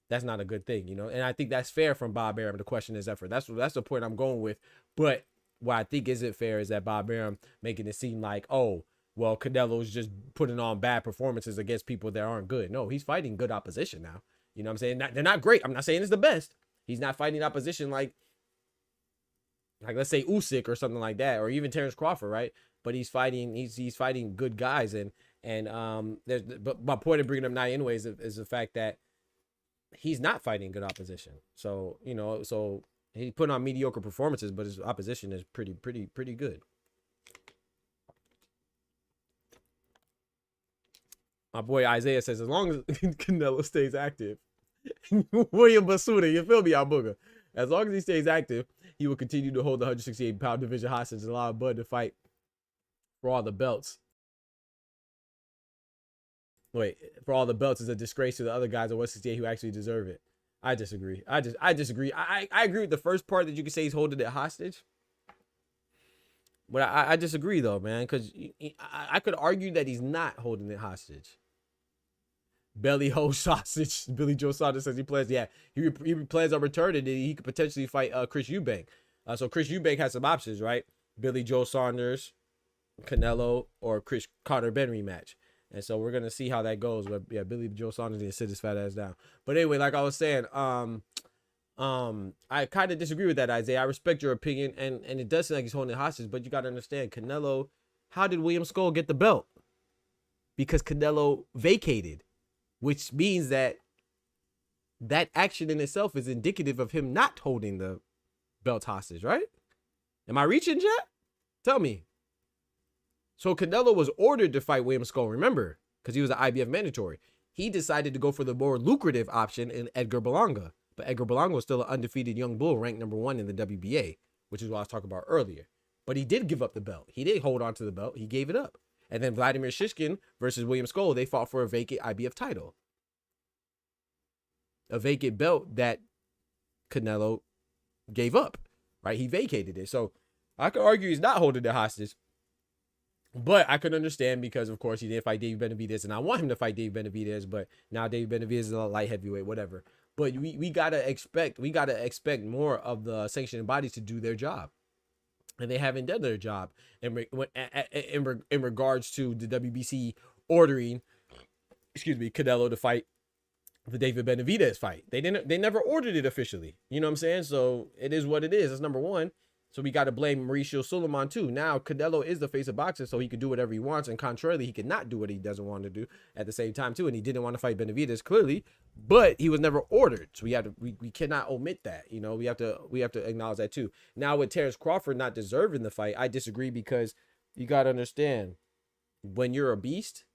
that's not a good thing, you know. And I think that's fair from Bob Arum to question his effort. That's the point I'm going with. But what I think isn't fair is that Bob Arum making it seem like, oh, well, Canelo's just putting on bad performances against people that aren't good. No, he's fighting good opposition now. You know what I'm saying? They're not great. I'm not saying it's the best. He's not fighting opposition like let's say Usyk or something like that, or even Terrence Crawford, right? But he's fighting good guys, and but my point of bringing up Nye anyways is the fact that he's not fighting good opposition. So, you know, so he put on mediocre performances, but his opposition is pretty good. My boy Isaiah says, as long as Canelo stays active, William Basuda, you feel me, y'all booger? As long as he stays active, he will continue to hold the 168-pound division hostage and allow Bud to fight for all the belts. Wait, for all the belts is a disgrace to the other guys at 168 who actually deserve it. I disagree. I disagree. I agree with the first part that you could say he's holding it hostage. But I disagree though, man, because I could argue that he's not holding it hostage. Belly hole sausage. Billy Joe Saunders says he plans. Yeah, he plans on returning. He could potentially fight Chris Eubank. So Chris Eubank has some options, right? Billy Joe Saunders, Canelo, or Conor Ben rematch. And so we're gonna see how that goes. But yeah, Billy Joe Saunders needs to sit his fat ass down. But anyway, like I was saying, I kind of disagree with that, Isaiah. I respect your opinion, and it does seem like he's holding it hostage. But you got to understand, Canelo. How did William Skull get the belt? Because Canelo vacated, which means that action in itself is indicative of him not holding the belt hostage, right? Am I reaching, Jet? Tell me. So Canelo was ordered to fight William Skull, remember, because he was an IBF mandatory. He decided to go for the more lucrative option in Edgar Berlanga. But Edgar Berlanga was still an undefeated young bull ranked #1 in the WBA, which is what I was talking about earlier. But he did give up the belt. He did hold on to the belt. He gave it up. And then Vladimir Shishkin versus William Skull, they fought for a vacant IBF title. A vacant belt that Canelo gave up, right? He vacated it. So I could argue he's not holding the hostage. But I could understand because, of course, he did fight David Benavidez, and I want him to fight David Benavidez, but now David Benavidez is a light heavyweight, whatever. But we gotta expect more of the sanctioning bodies to do their job. and they haven't done their job in regards to the WBC ordering, Canelo to fight the David Benavidez fight. They never ordered it officially. You know what I'm saying? So it is what it is. That's number one. So we got to blame Mauricio Suleiman too. Now Canelo is the face of boxing, so he could do whatever he wants, and contrarily, he could not do what he doesn't want to do at the same time too. And he didn't want to fight Benavidez clearly, but he was never ordered. So we cannot omit that. You know, we have to acknowledge that too. Now with Terrence Crawford not deserving the fight, I disagree, because you got to understand, when you're a beast,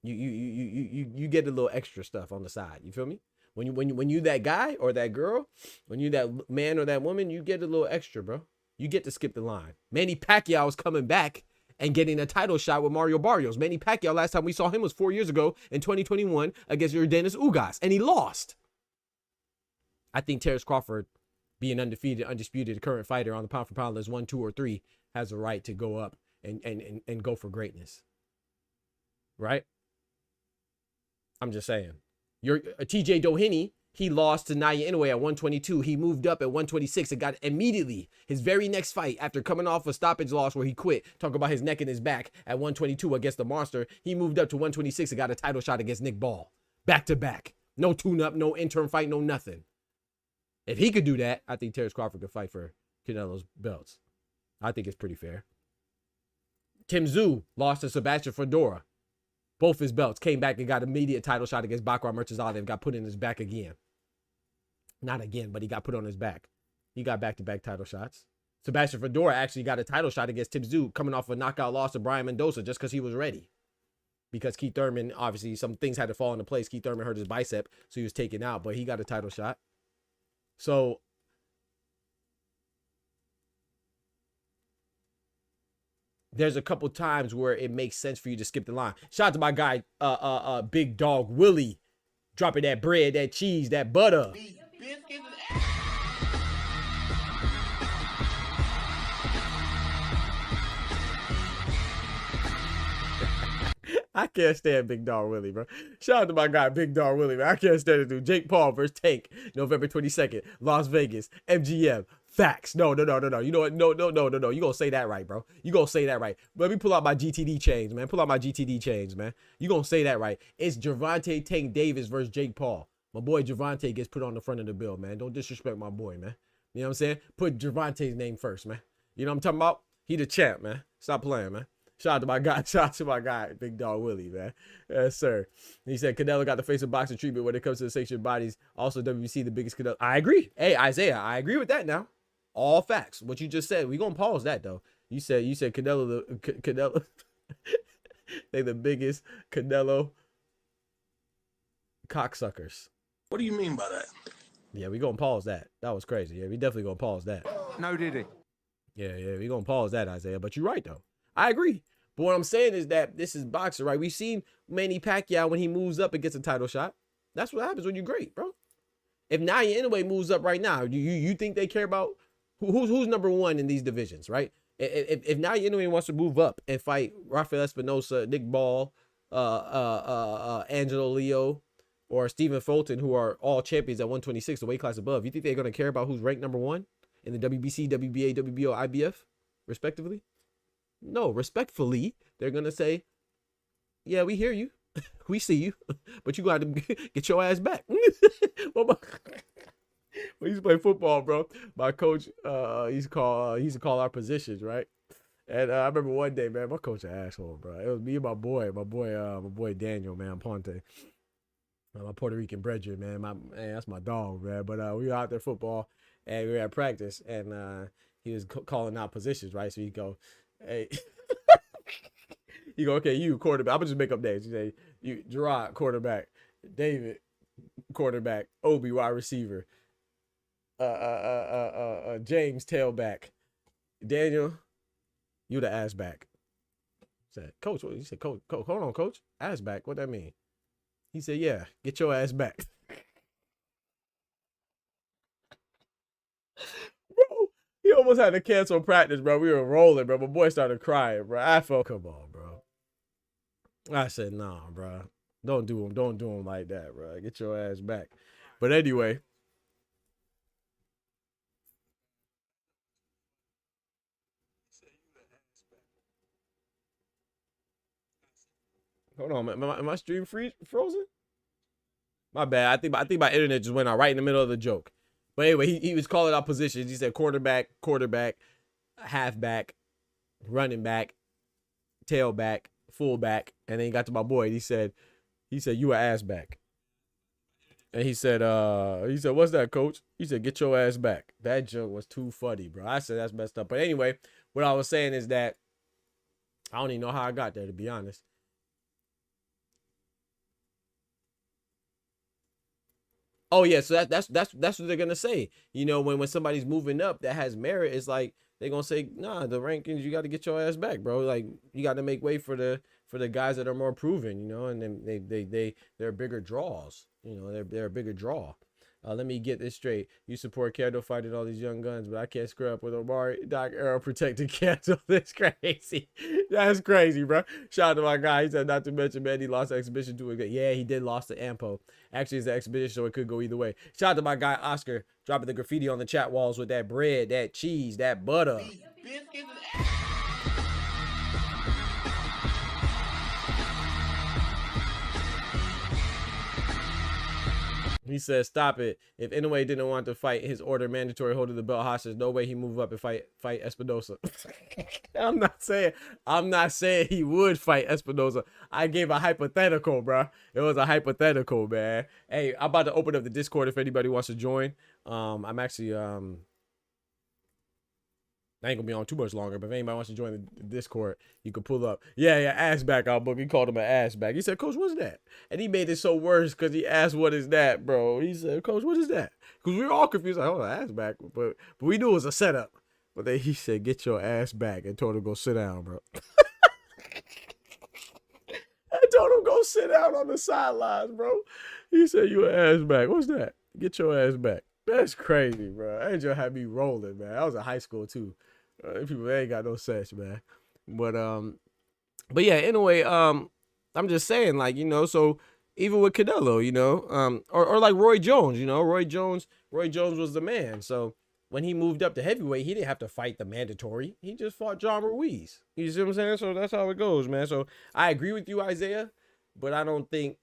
you get a little extra stuff on the side. You feel me? When you that guy or that girl, when you that man or that woman, you get a little extra, bro. You get to skip the line. Manny Pacquiao is coming back and getting a title shot with Mario Barrios. Manny Pacquiao, last time we saw him was 4 years ago in 2021 against Yordenis Ugas, and he lost. I think Terrence Crawford, being undefeated, undisputed current fighter on the pound for pound list 1, 2, or 3, has a right to go up and go for greatness. Right? I'm just saying. Your TJ Doheny, he lost to Naya Inoue at 122. He moved up at 126 and got immediately his very next fight after coming off a stoppage loss where he quit. Talk about his neck and his back at 122 against the monster. He moved up to 126 and got a title shot against Nick Ball. Back to back. No tune-up, no interim fight, no nothing. If he could do that, I think Terrence Crawford could fight for Canelo's belts. I think it's pretty fair. Tim Tszyu lost to Sebastian Fedora. Both his belts, came back and got immediate title shot against Bakar Murtazalev, got put in his back again. Not again, but he got put on his back. He got back-to-back title shots. Sebastian Fedora actually got a title shot against Tim Tszyu, coming off a knockout loss to Brian Mendoza just because he was ready. Because Keith Thurman, obviously, some things had to fall into place. Keith Thurman hurt his bicep, so he was taken out, but he got a title shot. So there's a couple times where it makes sense for you to skip the line. Shout out to my guy, Big Dog Willie, dropping that bread, that cheese, that butter. I can't stand Big Dog Willie, bro. Shout out to my guy, Big Dog Willie, man. I can't stand it, dude. Jake Paul versus Tank, November 22nd, Las Vegas, MGM. Facts. No. You know what? No. You gonna say that right, bro. You gonna say that right. Let me pull out my GTD chains, man. You gonna say that right. It's Gervonta Tank Davis versus Jake Paul. My boy Gervonta gets put on the front of the bill, man. Don't disrespect my boy, man. You know what I'm saying? Put Gervonta's name first, man. You know what I'm talking about? He the champ, man. Stop playing, man. Shout out to my guy, Big Dog Willie, man. Yes, sir. He said Canelo got the face of boxing treatment when it comes to the sanctioned bodies. Also, WBC, the biggest Canelo. I agree. Hey, Isaiah, I agree with that now. All facts. What you just said. We gonna pause that though. You said Canelo. They the biggest Canelo cocksuckers. What do you mean by that? Yeah, we gonna pause that. That was crazy. Yeah, we definitely gonna pause that. No, did he? Yeah, we gonna pause that, Isaiah. But you're right though. I agree. But what I'm saying is that this is boxing, right? We've seen Manny Pacquiao when he moves up and gets a title shot. That's what happens when you're great, bro. If Naya Inoue moves up right now, you think they care about who's number one in these divisions, right? If Naya Inoue wants to move up and fight Rafael Espinosa, Nick Ball, Angelo Leo, or Stephen Fulton, who are all champions at 126, the weight class above, you think they're going to care about who's ranked number one in the WBC, WBA, WBO, IBF, respectively? No, respectfully, they're going to say, yeah, we hear you. We see you, but you got to get your ass back. When we used to play football, bro, my coach, he used to call our positions, right? And I remember one day, man, my coach an asshole, bro. It was me and my boy Daniel, man, Ponte, my Puerto Rican brethren, man. That's my dog, man. But we were out there football, and we were at practice, and he was calling out positions, right? So he'd go, hey. You go, okay, you quarterback. I'm gonna just make up names. You say, you Gerard, quarterback. David, quarterback. Obi, wide receiver. James, tailback. Daniel, you the ass back. Said, Coach, what? He said, Coach, hold on, Coach. Ass back. What that mean? He said, yeah, get your ass back. Bro, he almost had to cancel practice, bro. We were rolling, bro. My boy started crying, bro. I felt, come on, bro. I said, nah, bro. Don't do him like that, bro. Get your ass back. But anyway. Hold on, am my stream frozen? My bad. I think my internet just went out right in the middle of the joke. But anyway, he was calling out positions. He said quarterback, halfback, running back, tailback, fullback, and then he got to my boy. And he said, you a ass back. And he said, what's that, coach? He said, get your ass back. That joke was too funny, bro. I said that's messed up. But anyway, what I was saying is that I don't even know how I got there, to be honest. Oh yeah, so that's what they're gonna say. You know, when somebody's moving up that has merit, it's like they're gonna say, nah, the rankings, you got to get your ass back, bro. Like you got to make way for the guys that are more proven, you know, and then they're bigger draws. You know, they're a bigger draw. Let me get this straight. You support Canelo fighting all these young guns, but I can't screw up with Omari, Doc Arrow protecting Canelo. That's crazy. That's crazy, bro. Shout out to my guy. He said, not to mention, man, he lost the exhibition to a good. Yeah, he did lost to Ampo. Actually, it's the exhibition, so it could go either way. Shout out to my guy, Oscar, dropping the graffiti on the chat walls with that bread, that cheese, that butter. He says, stop it. If Inoue didn't want to fight his order mandatory holding the belt hostage, no way he move up and fight Espinosa. I'm not saying he would fight Espinosa. I gave a hypothetical, bro. It was a hypothetical, man. Hey, I'm about to open up the Discord if anybody wants to join. I'm actually I ain't gonna be on too much longer, but if anybody wants to join the Discord, you can pull up. Yeah, ass back out book. He called him an ass back. He said, Coach, what's that? And he made it so worse because he asked, what is that, bro? He said, Coach, what is that? Because we were all confused. Like, oh, ass back. But we knew it was a setup. But then he said, get your ass back, and told him go sit down, bro. I told him go sit down on the sidelines, bro. He said, you an ass back. What's that? Get your ass back. That's crazy, bro. Angel had me rolling, man. I was in high school too. People ain't got no sense, man. But yeah. Anyway, I'm just saying, like, you know, so even with Canelo, you know, or like Roy Jones, you know, Roy Jones was the man. So when he moved up to heavyweight, he didn't have to fight the mandatory. He just fought John Ruiz. You see what I'm saying? So that's how it goes, man. So I agree with you, Isaiah, but I think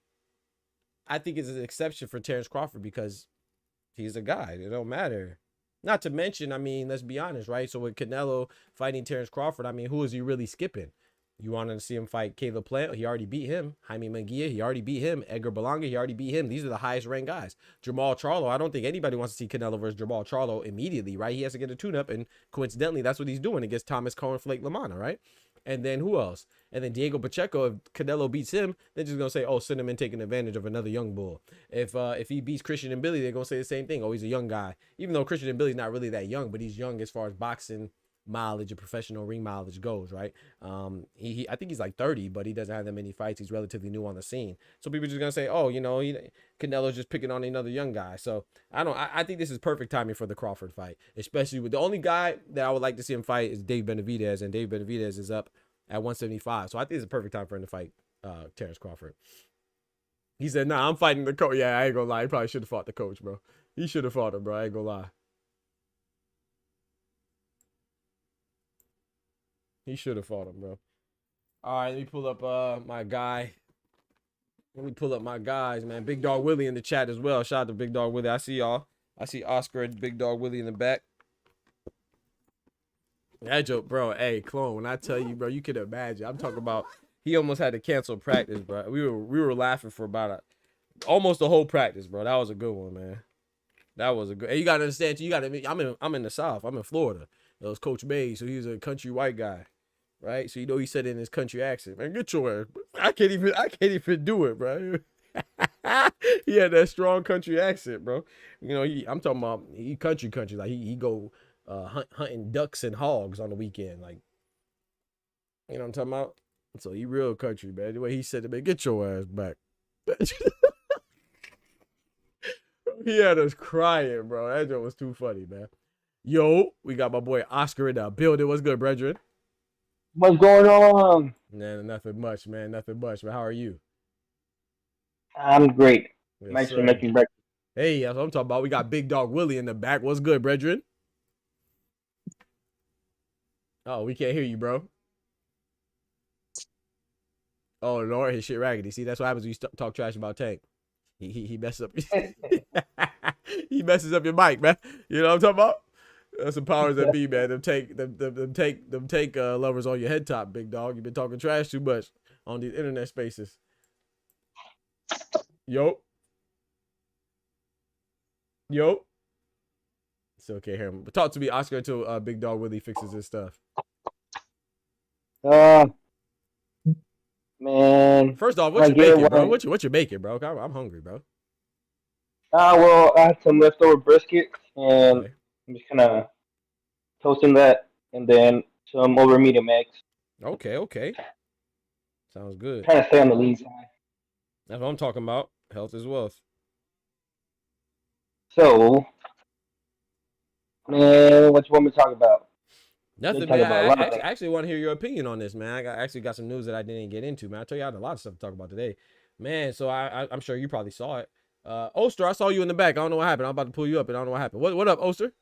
it's an exception for Terrence Crawford because he's a guy. It don't matter. Not to mention, I mean, let's be honest, right? So with Canelo fighting Terrence Crawford, I mean, who is he really skipping? You wanted to see him fight Caleb Plant? He already beat him. Jaime Munguia, he already beat him. Edgar Berlanga, he already beat him. These are the highest ranked guys. Jamal Charlo, I don't think anybody wants to see Canelo versus Jamal Charlo immediately, right? He has to get a tune-up, and coincidentally, that's what he's doing against Thomas Cornflake Lamana, right? And then who else? And then Diego Pacheco, if Canelo beats him, they're just gonna say, oh, Cinnamon taking advantage of another young bull. If he beats Christian and Billy, they're gonna say the same thing. Oh, he's a young guy. Even though Christian and Billy's not really that young, but he's young as far as boxing mileage and professional ring mileage goes, right? I think he's like 30, but he doesn't have that many fights. He's relatively new on the scene. So people are just gonna say, oh, you know, Canelo's just picking on another young guy. So I think this is perfect timing for the Crawford fight, especially with the only guy that I would like to see him fight is Dave Benavidez, and Dave Benavidez is up at 175. So I think it's a perfect time for him to fight Terrence Crawford. He said, nah, I'm fighting the coach. Yeah, I ain't gonna lie. He probably should have fought the coach, bro. He should have fought him, bro. I ain't gonna lie. He should have fought him, bro. All right, let me pull up my guy. Let me pull up my guys, man. Big Dog Willie in the chat as well. Shout out to Big Dog Willie. I see y'all. I see Oscar and Big Dog Willie in the back. That joke, bro. Hey, Clone, when I tell you, bro, you can imagine. I'm talking about he almost had to cancel practice, bro. We were laughing for about almost the whole practice, bro. That was a good one, man. That was a good. Hey, you gotta understand. You gotta. I'm in the South. I'm in Florida. That was Coach Bay, so he was a country white guy, right? So you know he said it in his country accent. Man, get your ass. I can't even do it, bro. He had that strong country accent, bro. You know, I'm talking about he country. Like he go hunting ducks and hogs on the weekend, like, you know what I'm talking about? So he real country, man. The way he said it, man, get your ass back. He had us crying, bro. That joke was too funny, man. Yo, we got my boy Oscar in the building. What's good, brethren? What's going on? Nah, nothing much, man. Nothing much, man. How are you? I'm great. Yes, Thanks sir. for making breakfast. Hey, that's what I'm talking about. We got Big Dog Willie in the back. What's good, brethren? Oh, we can't hear you, bro. Oh Lord, his shit raggedy. See, that's what happens when you talk trash about Tank. He messes up. He messes up your mic, man. You know what I'm talking about? That's some powers that be, man. Them take lovers on your head top, big dog. You've been talking trash too much on these internet spaces. Yo. Still can't hear him. But talk to me, Oscar, until Big Dog Willie fixes his stuff. Man. First off, what you making, bro? What you making, bro? I'm hungry, bro. Well, I have some leftover brisket, and Okay. I'm just kind of toasting that, and then some over medium eggs. Okay. Sounds good. Trying to stay on the lean side. That's what I'm talking about. Health is wealth. So, man, what you want me to talk about? Nothing, Talk man. about I actually want to hear your opinion on this, man. I actually got some news that I didn't get into, man. I tell you, I had a lot of stuff to talk about today, man. So I'm sure you probably saw it. Oster, I saw you in the back. I don't know what happened. I'm about to pull you up, and I don't know what happened. What up, Oster?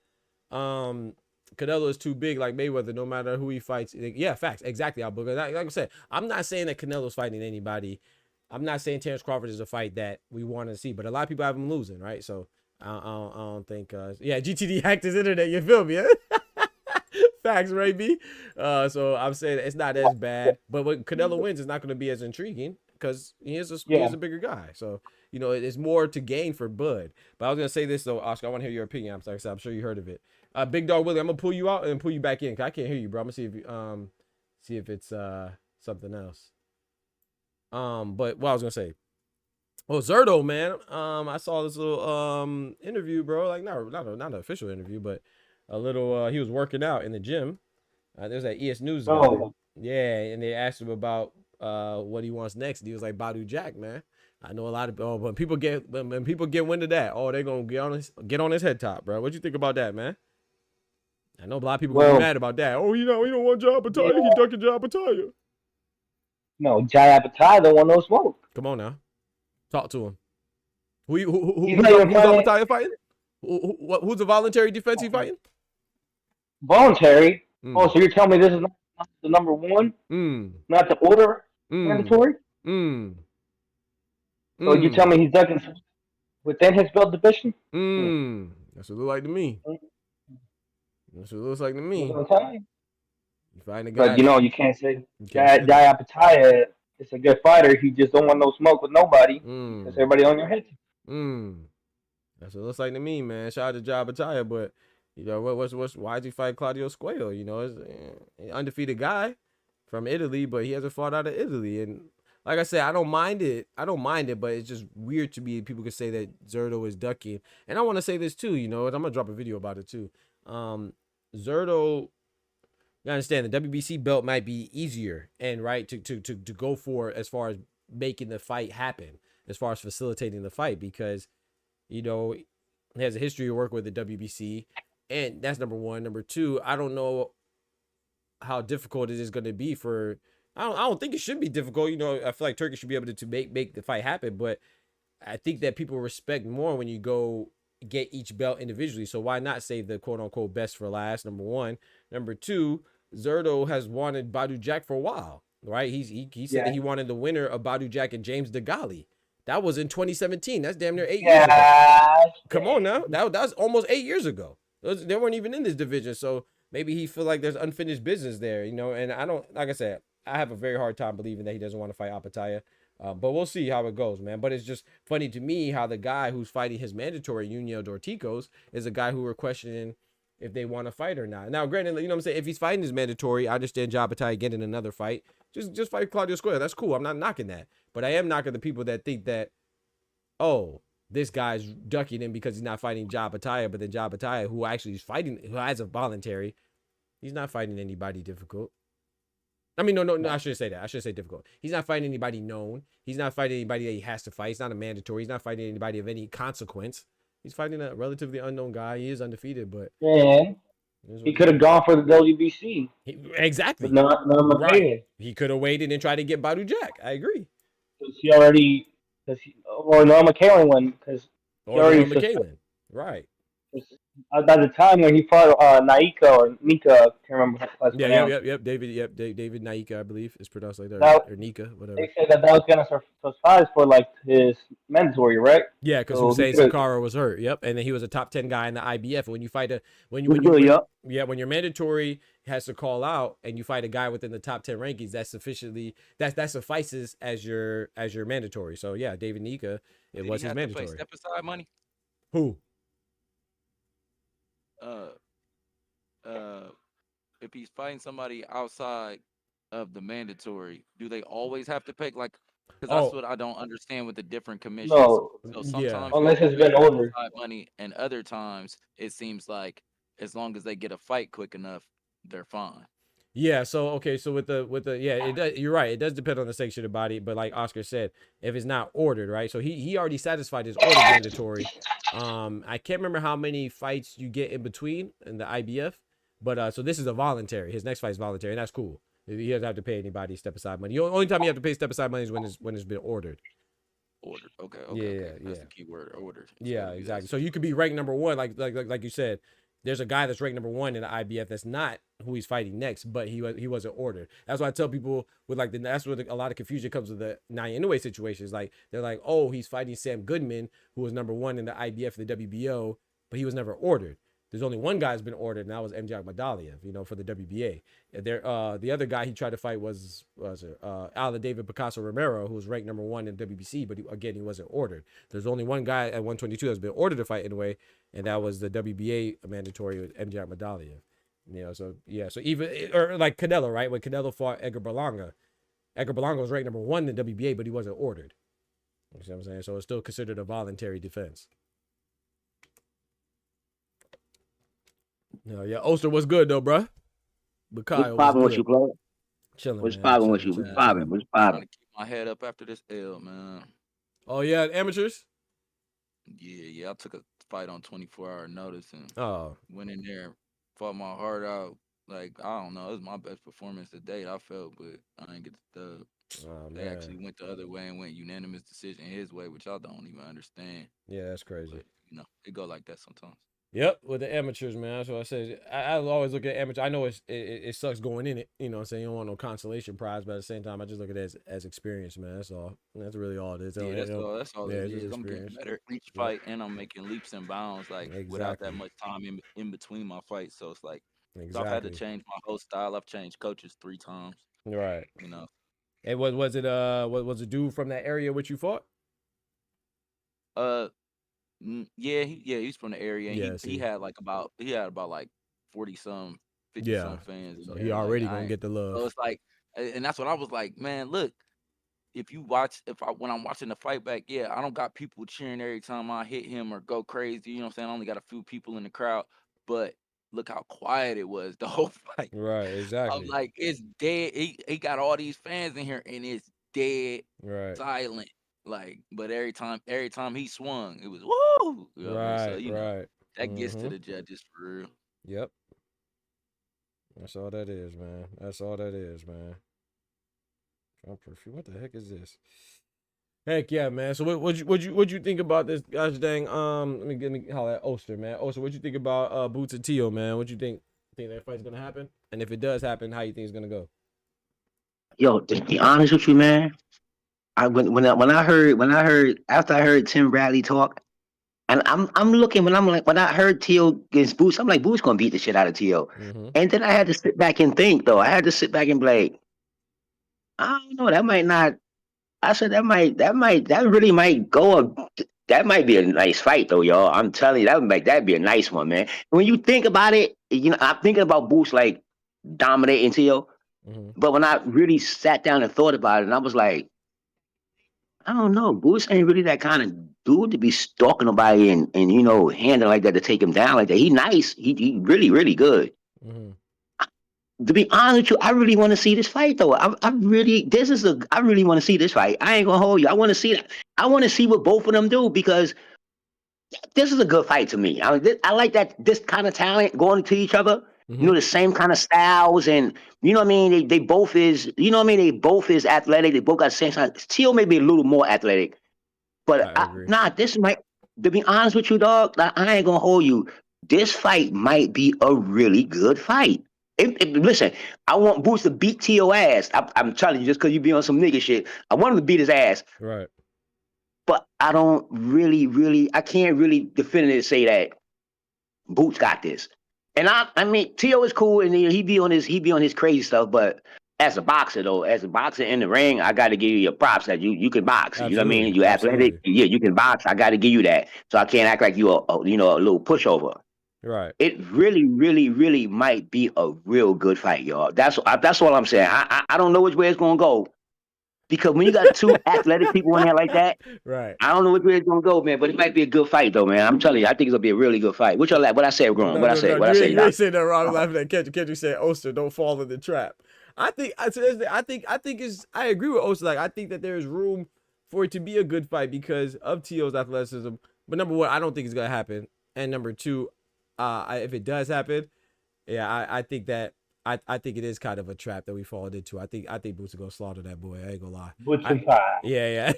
Canelo is too big, like Mayweather. No matter who he fights, yeah, facts, exactly. Like I said, I'm not saying that Canelo's fighting anybody. I'm not saying Terrence Crawford is a fight that we want to see, but a lot of people have him losing, right? So I don't think. Yeah, GTD hacked his internet. You feel me? Facts, Ray B. So I'm saying it's not as bad, but when Canelo wins, it's not going to be as intriguing because he is a bigger guy. So you know it's more to gain for Bud. But I was gonna say this though, Oscar. I want to hear your opinion. I'm sure you heard of it. Big Dog Willie, I'm gonna pull you out and pull you back in. Cause I can't hear you, bro. I'm gonna see if it's something else. But what I was gonna say. Well, Zerto, man. I saw this little interview, bro. Like not an official interview, but a little. He was working out in the gym. There's that ES News guy. Oh. Yeah, and they asked him about what he wants next. And he was like Badu Jack, man. I know a lot of when people get wind of that, they're gonna get on his head top, bro. What you think about that, man? I know a lot of people gonna be mad about that. Oh, you know, he don't want Jai Battaglia. He ducking Jai Battaglia. No, Jai Battaglia don't want no smoke. Come on now, talk to him. Who's Battaglia fighting? Who's the voluntary defense he fighting? Voluntary. Oh, so you're telling me this is not the number one? Not the order mandatory? So you tell me he's ducking within his belt division? That's what it looks like to me. That's what it looks like to me. You find a guy. But you know, you can't say Jai Battaglia is a good fighter. He just don't want no smoke with nobody. Because everybody on your head. That's what it looks like to me, man. Shout out to Jai Battaglia, but you know why is he fight Claudio Squayo? You know, he's an undefeated guy from Italy, but he hasn't fought out of Italy. And like I said, I don't mind it, but it's just weird to me. People could say that Zerto is ducking. And I want to say this too, you know, and I'm gonna drop a video about it too. Zerto, you understand the WBC belt might be easier and right to go for as far as making the fight happen, as far as facilitating the fight, because you know he has a history of work with the WBC, and that's number one. Number two, I don't know how difficult it is going to be for. I don't think it should be difficult. You know, I feel like Turkey should be able to make the fight happen, but I think that people respect more when you go get each belt individually. So why not save the quote unquote best for last? Number one. Number two, Zerto has wanted Badu Jack for a while, right? He said that he wanted the winner of Badu Jack and James DeGali. That was in 2017. That's damn near 8 years ago. Come on now. That was almost 8 years ago. They weren't even in this division. So maybe he feel like there's unfinished business there, you know, and I don't, like I said, I have a very hard time believing that he doesn't want to fight Apataya. But we'll see how it goes, man. But it's just funny to me how the guy who's fighting his mandatory, Junior Dorticos, is a guy who we're questioning if they want to fight or not. Now, granted, you know what I'm saying? If he's fighting his mandatory, I understand Jai Battaglia getting another fight. Just fight Claudio Squayo. That's cool. I'm not knocking that. But I am knocking the people that think that, oh, this guy's ducking him because he's not fighting Jai Battaglia, but then Jai Battaglia, who actually is fighting, who has a voluntary, he's not fighting anybody difficult. I mean, no, I shouldn't say that. I should say difficult. He's not fighting anybody known. He's not fighting anybody that he has to fight. He's not a mandatory. He's not fighting anybody of any consequence. He's fighting a relatively unknown guy. He is undefeated, but he could have gone for the WBC. Exactly. But not right. He could have waited and tried to get Badu Jack. I agree. He already, or Norma Kaelin won because Norma Kaelin. Right. At the time when he fought Naika or Nika, I can't remember how it's pronounced. Yep. David Naika, I believe, is pronounced like that, That, or Nika, whatever. they said that was gonna suffice for like his mandatory, right? Yeah, because So Hussein Sakara was hurt. Yep, and then he was a top 10 guy in the IBF. When you fight when your mandatory has to call out and you fight a guy within the top 10 rankings, that suffices as your mandatory. So yeah, David Nika, it was his mandatory. Step aside money. Who? If he's fighting somebody outside of the mandatory, do they always have to pay? Like, because that's what I don't understand with the different commissions. No, so sometimes unless it's been ordered. Money, and other times it seems like as long as they get a fight quick enough, they're fine. Yeah. So okay. So with the it does, you're right. It does depend on the section of the body, but like Oscar said, if it's not ordered, right? So he already satisfied his order mandatory. I can't remember how many fights you get in between in the IBF, but so this is a voluntary. His next fight is voluntary, and that's cool. He doesn't have to pay anybody step aside money. The only time you have to pay step aside money is when it's been ordered. Ordered. Okay. Yeah. That's the key word. Ordered. Yeah, exactly. So you could be ranked number one, like you said. There's a guy that's ranked number one in the IBF that's not who he's fighting next, but he wasn't ordered. That's why I tell people with like that's where a lot of confusion comes with the Naia Inoue situations. Like they're like, oh, he's fighting Sam Goodman, who was number one in the IBF, the WBO, but he was never ordered. There's only one guy who's been ordered, and that was MJ Akhmadaliev, for the WBA. The other guy he tried to fight was Alan David Picasso Romero, who was ranked number one in WBC, but he wasn't ordered. There's only one guy at 122 that's been ordered to fight anyway, and that was the WBA mandatory with MJ Akhmadaliev. So even or like Canelo, right? When Canelo fought Edgar Berlanga was ranked number one in the WBA, but he wasn't ordered. You see what I'm saying? So it's still considered a voluntary defense. Yeah, Oster was good though, bro. What's popping with you, bro? Chilling. What's popping with you? What's popping? What's popping? Keep my head up after this L, man. Oh yeah, amateurs. Yeah. I took a fight on 24-hour notice and went in there, fought my heart out. Like I don't know, it was my best performance to date. I felt, but I didn't get the dub. They actually went the other way and went unanimous decision his way, which I don't even understand. Yeah, that's crazy. But, it go like that sometimes. Yep, with the amateurs, man. That's what I said. I always look at amateurs. I know it sucks going in it. You know what I'm saying? You don't want no consolation prize, but at the same time, I just look at it as experience, man. That's all. That's really all it is. Yeah, that's all it is. I'm getting better each fight, and I'm making leaps and bounds, without that much time in between my fights. So it's like, so I've had to change my whole style. I've changed coaches 3 times. Right. And was it dude from that area which you fought? Yeah, he's from the area. And he had about 40 some, 50 some fans. So he already gonna get the love. So it's like, and that's what I was like, man. Look, when I'm watching the fight back, I don't got people cheering every time I hit him or go crazy. You know what I'm saying? I only got a few people in the crowd, but look how quiet it was the whole fight. Right, exactly. I'm like, it's dead. He got all these fans in here, and it's dead, silent. Like, but every time he swung, it was woo. You know what I mean? So, that gets to the judges for real. Yep. That's all that is, man. What the heck is this? Heck yeah, man. So what you think about this? Gosh dang. Let me holler at Oster, man. Oster, what you think about Boots and Teo, man? What you think? Think that fight's gonna happen? And if it does happen, how you think it's gonna go? Yo, to be honest with you, man. When I heard after I heard Tim Bradley talk, and I'm looking when I heard Teo against Boots, I'm like, Boots gonna beat the shit out of Teo. Mm-hmm. And then I had to sit back and think though. I had to sit back and be like, I don't know, that might not. I said that really might go. That might be a nice fight though, y'all. I'm telling you, that'd be a nice one, man. When you think about it, I'm thinking about Boots like dominating Teo. Mm-hmm. But when I really sat down and thought about it, and I was like, I don't know. Boots ain't really that kind of dude to be stalking nobody and handling like that to take him down like that. He nice. He really, really good. Mm-hmm. To be honest with you, I really want to see this fight though. I really want to see this fight. I ain't gonna hold you. I want to see that. I want to see what both of them do because this is a good fight to me. I like that this kind of talent going to each other. Mm-hmm. The same kind of styles and you know what I mean? They both is, they both is athletic. They both got the same style. Teo may be a little more athletic. But this might, to be honest with you, dog, I ain't gonna hold you. this fight might be a really good fight. Listen, I want Boots to beat T.O. ass. I'm telling you, just because you be on some nigga shit, I want him to beat his ass. Right. But I don't I can't really definitively say that Boots got this. And I mean, T.O. is cool, and he be on his crazy stuff. But as a boxer, though, in the ring, I got to give you your props that you can box. Absolutely. You know what I mean? You athletic, yeah, you can box. I got to give you that. So I can't act like you a little pushover. Right. It really might be a real good fight, y'all. That's all I'm saying. I don't know which way it's gonna go, because when you got two athletic people in there like that, right? I don't know which way it's gonna go, man. But it might be a good fight, though, man. I'm telling you, I think it's gonna be a really good fight. What y'all like? What I said wrong? What I said? You ain't saying that wrong. I'm laughing at Kendrick. Kendrick said, "Oster, don't fall in the trap." I think I agree with Oster. Like, I think that there's room for it to be a good fight because of T.O.'s athleticism. But number one, I don't think it's gonna happen. And number two, if it does happen, yeah, I think that I think it is kind of a trap that we fall into. I think Boots is gonna slaughter that boy. I ain't gonna lie. Boots and pie. Yeah.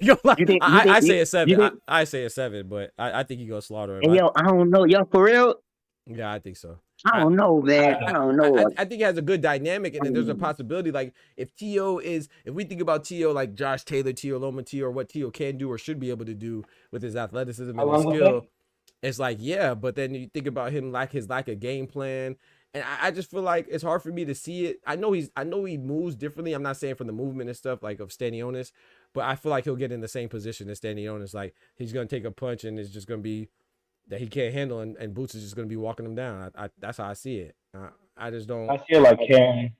I say a 7. I say a 7, but I think he gonna slaughter him. And yo, I don't know, yo, for real. Yeah, I think so. I don't know, man. I don't know. I think it has a good dynamic, and then there's a possibility, like, if we think about T.O. like Josh Taylor, T.O. Loma, T.O., or what T.O. can do or should be able to do with his athleticism and his skill, it's like, yeah, but then you think about him like his lack of game plan, and I just feel like it's hard for me to see it. I know he moves differently. I'm not saying from the movement and stuff like of Stanionis, but I feel like he'll get in the same position as Stanionis. Like, he's gonna take a punch and it's just gonna be that he can't handle, and Boots is just going to be walking him down. That's how I see it. I just don't. I see it like Karen.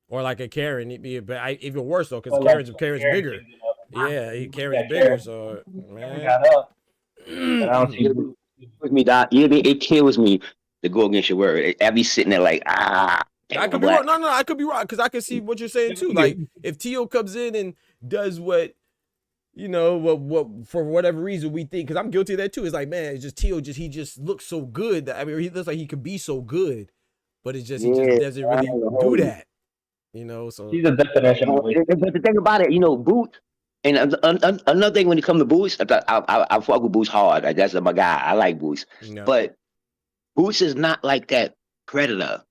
Or like a Karen. But even worse, though, because Karen's bigger. Yeah, Karen's bigger, so, man. Got up. I don't see with me, Doc. It kills me to go against your word. I be sitting there like, I could be wrong. No, I could be wrong, because I can see what you're saying, too. Like, if T.O. comes in and does what, what for whatever reason we think, because I'm guilty of that too. It's like, man, it's just T.O. he just looks so good. That, I mean, he looks like he could be so good, but it's just he just doesn't really do that. So he's a definition. But the thing about it, Boots, and another thing when it comes to Boots, I fuck with Boots hard. Like, that's my guy. I like Boots, but Boots is not like that predator.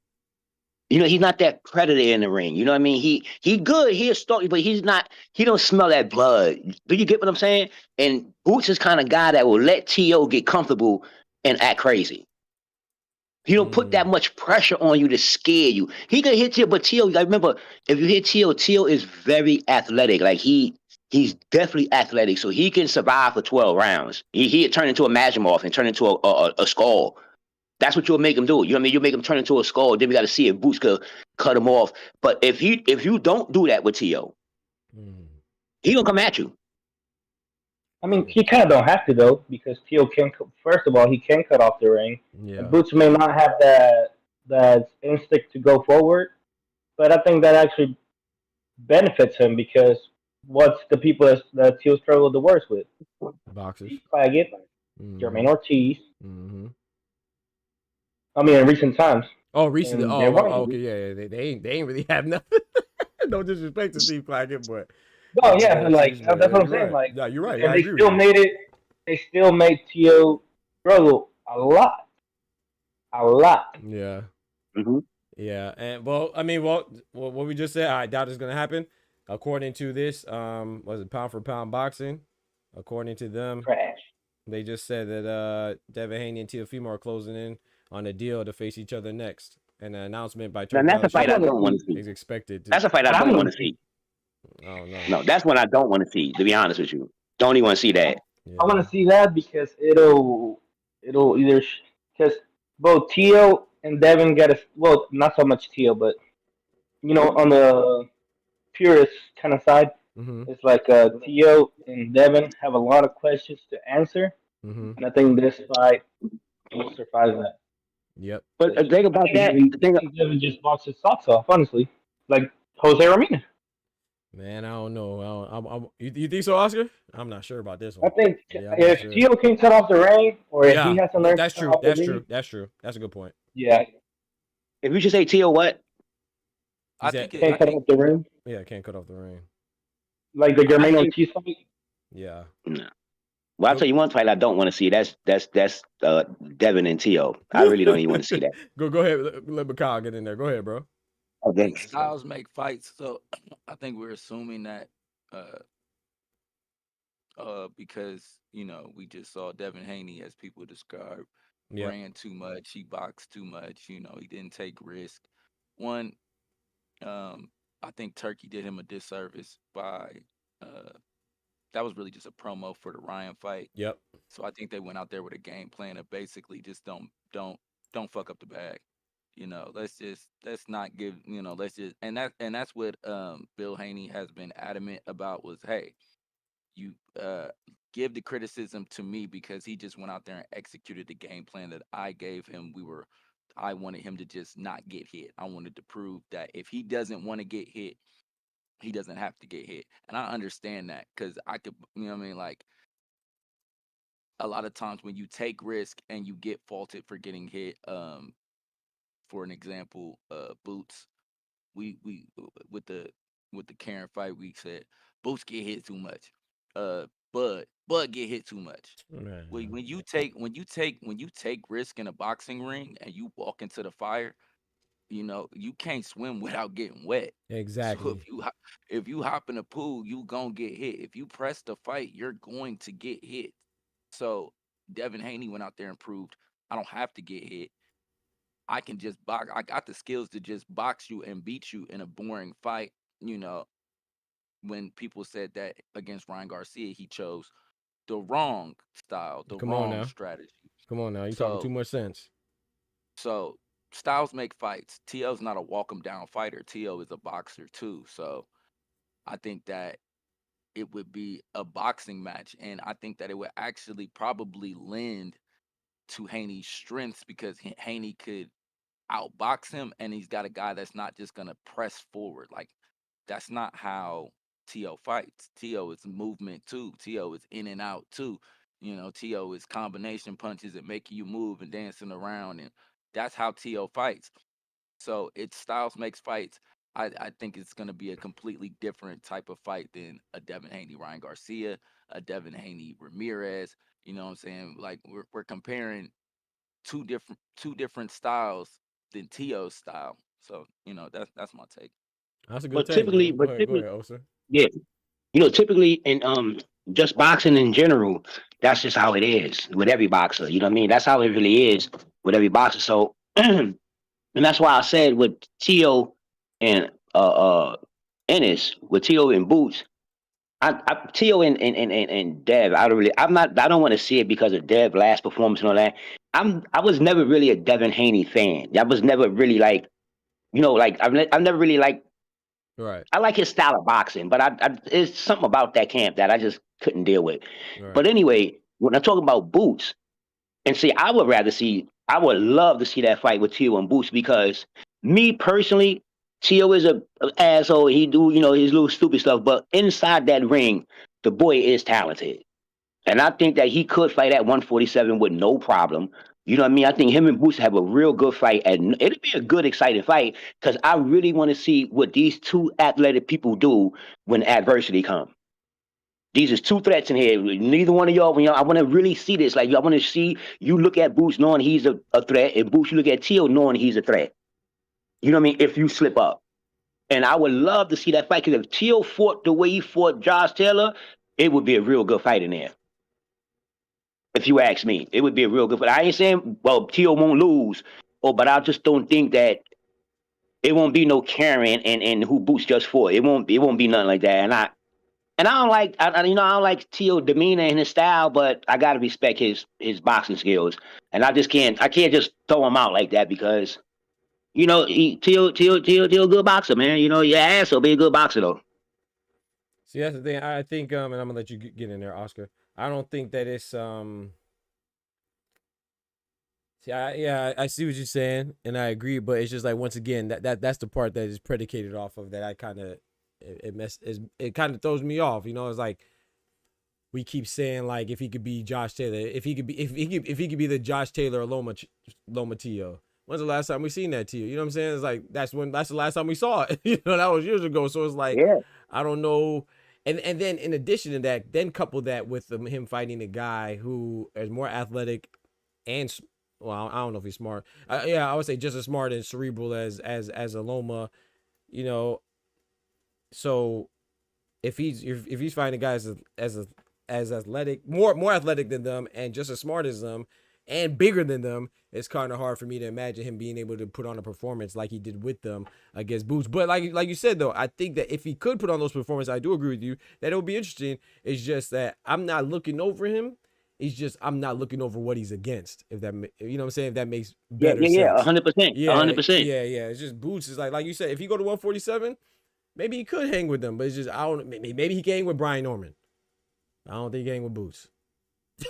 He's not that predator in the ring. You know what I mean? He good. He a stalker, but he don't smell that blood. Do you get what I'm saying? And Boots is kind of guy that will let T.O. get comfortable and act crazy. He don't put that much pressure on you to scare you. He can hit T.O., but T.O., I remember, if you hit T.O., T.O. is very athletic. Like, he's definitely athletic, so he can survive for 12 rounds. He'd turn into a Majimov and turn into a skull. That's what you'll make him do. You know what I mean? You make him turn into a skull. Then we got to see if Boots could cut him off. But if you don't do that with T.O., he gonna come at you. I mean, he kind of don't have to, though, because T.O. can. First of all, he can cut off the ring. Yeah. Boots may not have that instinct to go forward, but I think that actually benefits him, because what's the people that T.O. struggled the worst with? Boxers. Claggett, Jermaine Ortiz. I mean, in recent times. Oh, recently. Okay, yeah. They ain't really have nothing. No disrespect to Steve Claggett, but. Oh yeah, but like that's what I'm saying. Right. Like, no, you're right. And they still made it. They still made T.O. struggle a lot. Yeah. Yeah, and what we just said, I doubt it's gonna happen. According to this, was it pound for pound boxing? According to them, trash. They just said that Devin Haney and Teofimo are closing in on a deal to face each other next. And an announcement by Turki Alalshikh, that's a fight I don't want to see. Is expected. That's a fight I don't want to see. Oh no. No, that's one I don't want to see. To be honest with you, don't even want to see that. Yeah. I want to see that because it'll either because both T.O. and Devin not so much T.O., but on the purist kind of side, it's like T.O. and Devin have a lot of questions to answer, and I think this fight will surprise that. Yep. But the thing about that, Devin just boxed his socks off, honestly, like Jose Ramírez. Man, I don't know. You think so, Oscar? I'm not sure about this one. I think if T.O. can cut off the ring, or if he has to learn. That's true. That's true. That's a good point. Yeah. If you should say T.O. what? I think can't cut off the ring. Yeah, can't cut off the ring. Like the Jermaine Ortiz fight. Yeah. No. Well, I'll tell you one fight I don't want to see. That's Devin and Tio. I really don't even want to see that. Go ahead. Let McCall get in there. Go ahead, bro. Oh, I think styles make fights, so I think we're assuming that because we just saw Devin Haney, as people describe, ran too much, he boxed too much, he didn't take risk. One, I think Turkey did him a disservice by that was really just a promo for the Ryan fight. Yep. So I think they went out there with a game plan of basically just don't fuck up the bag. Let's not give, let's just and that's what Bill Haney has been adamant about was, hey, you give the criticism to me because he just went out there and executed the game plan that I gave him. I wanted him to just not get hit. I wanted to prove that if he doesn't want to get hit, he doesn't have to get hit. And I understand that because I could, like a lot of times when you take risk and you get faulted for getting hit, for an example, Boots, we with the Karen fight, we said Boots get hit too much. Bud get hit too much. Man. When you take risk in a boxing ring and you walk into the fire, you can't swim without getting wet. Exactly. So if you hop in the pool, you gonna get hit. If you press the fight, you're going to get hit. So Devin Haney went out there and proved I don't have to get hit. I can just box. I got the skills to just box you and beat you in a boring fight. When people said that against Ryan Garcia, he chose the wrong style, the wrong strategy. Come on now, you talking too much sense. So styles make fights. T.O.'s not a walk 'em down fighter. T.O. is a boxer too. So I think that it would be a boxing match, and I think that it would actually probably lend to Haney's strengths because Haney could outbox him, and he's got a guy that's not just gonna press forward. Like that's not how T.O. fights. T.O. is movement too. T.O. is in and out too. T.O. is combination punches and making you move and dancing around, and that's how T.O. fights. So it's styles makes fights. I think it's going to be a completely different type of fight than a Devin Haney Ryan Garcia, a Devin Haney Ramirez. You know what I'm saying? Like we're comparing two different styles than T.O.'s style. So that's my take. That's a good But take. typically, Go ahead, Osa. yeah, typically in just boxing in general, that's just how it is with every boxer. You know what I mean? That's how it really is with every boxer. So, and that's why I said with Tio and Ennis, with Tio and Boots, Tio and Dev, I don't want to see it because of Dev last performance and all that. I was never really a Devin Haney fan. I was never really like, I've never really like. Right. I like his style of boxing, but it's something about that camp that I just couldn't deal with. Right. But anyway, when I talk about Boots, and see, I would love to see that fight with Tio and Boots because me personally, Tio is a asshole. He do, his little stupid stuff, but inside that ring, the boy is talented. And I think that he could fight at 147 with no problem. You know what I mean? I think him and Boots have a real good fight, and it'll be a good, exciting fight because I really want to see what these two athletic people do when adversity comes. These is two threats in here. Neither one of y'all, I want to really see this. Like, I want to see you look at Boots knowing he's a threat, and Boots, you look at Tio knowing he's a threat. You know what I mean? If you slip up. And I would love to see that fight because if Tio fought the way he fought Josh Taylor, it would be a real good fight in there. If you ask me, it would be a real good fight. I ain't saying, well, Tio won't lose, but I just don't think that it won't be no Karen and who Boots just fought. It won't be nothing like that. And I don't like, I don't like Tio demeanor and his style, but I gotta respect his boxing skills. And I can't just throw him out like that because, Tio a good boxer, man. Your ass will be a good boxer though. See, that's the thing. I think, and I'm gonna let you get in there, Oscar. I don't think that it's I see what you're saying, and I agree, but it's just like once again that's the part that is predicated off of that. I kind of it kind of throws me off. It's like we keep saying like if he could be Josh Taylor, if he could be the Josh Taylor or Loma Tio. When's the last time we seen that Tio? You know what I'm saying? It's like that's the last time we saw it. That was years ago. So it's like I don't know. And then in addition to that, then couple that with him fighting a guy who is more athletic and, well, I don't know if he's smart. Yeah, I would say just as smart and cerebral as Aloma, you know. So if he's fighting a guy as athletic, more athletic than them, and just as smart as them, and bigger than them, it's kind of hard for me to imagine him being able to put on a performance like he did with them against Boots. But like you said, though, I think that if he could put on those performances, I do agree with you that it would be interesting. It's just that I'm not looking over him. It's just I'm not looking over what he's against. If that, you know what I'm saying, if that makes better sense. 100%. Yeah, 100%. Yeah. It's just Boots is like you said, if he go to 147, maybe he could hang with them. But it's just maybe he can hang with Brian Norman. I don't think he can hang with Boots.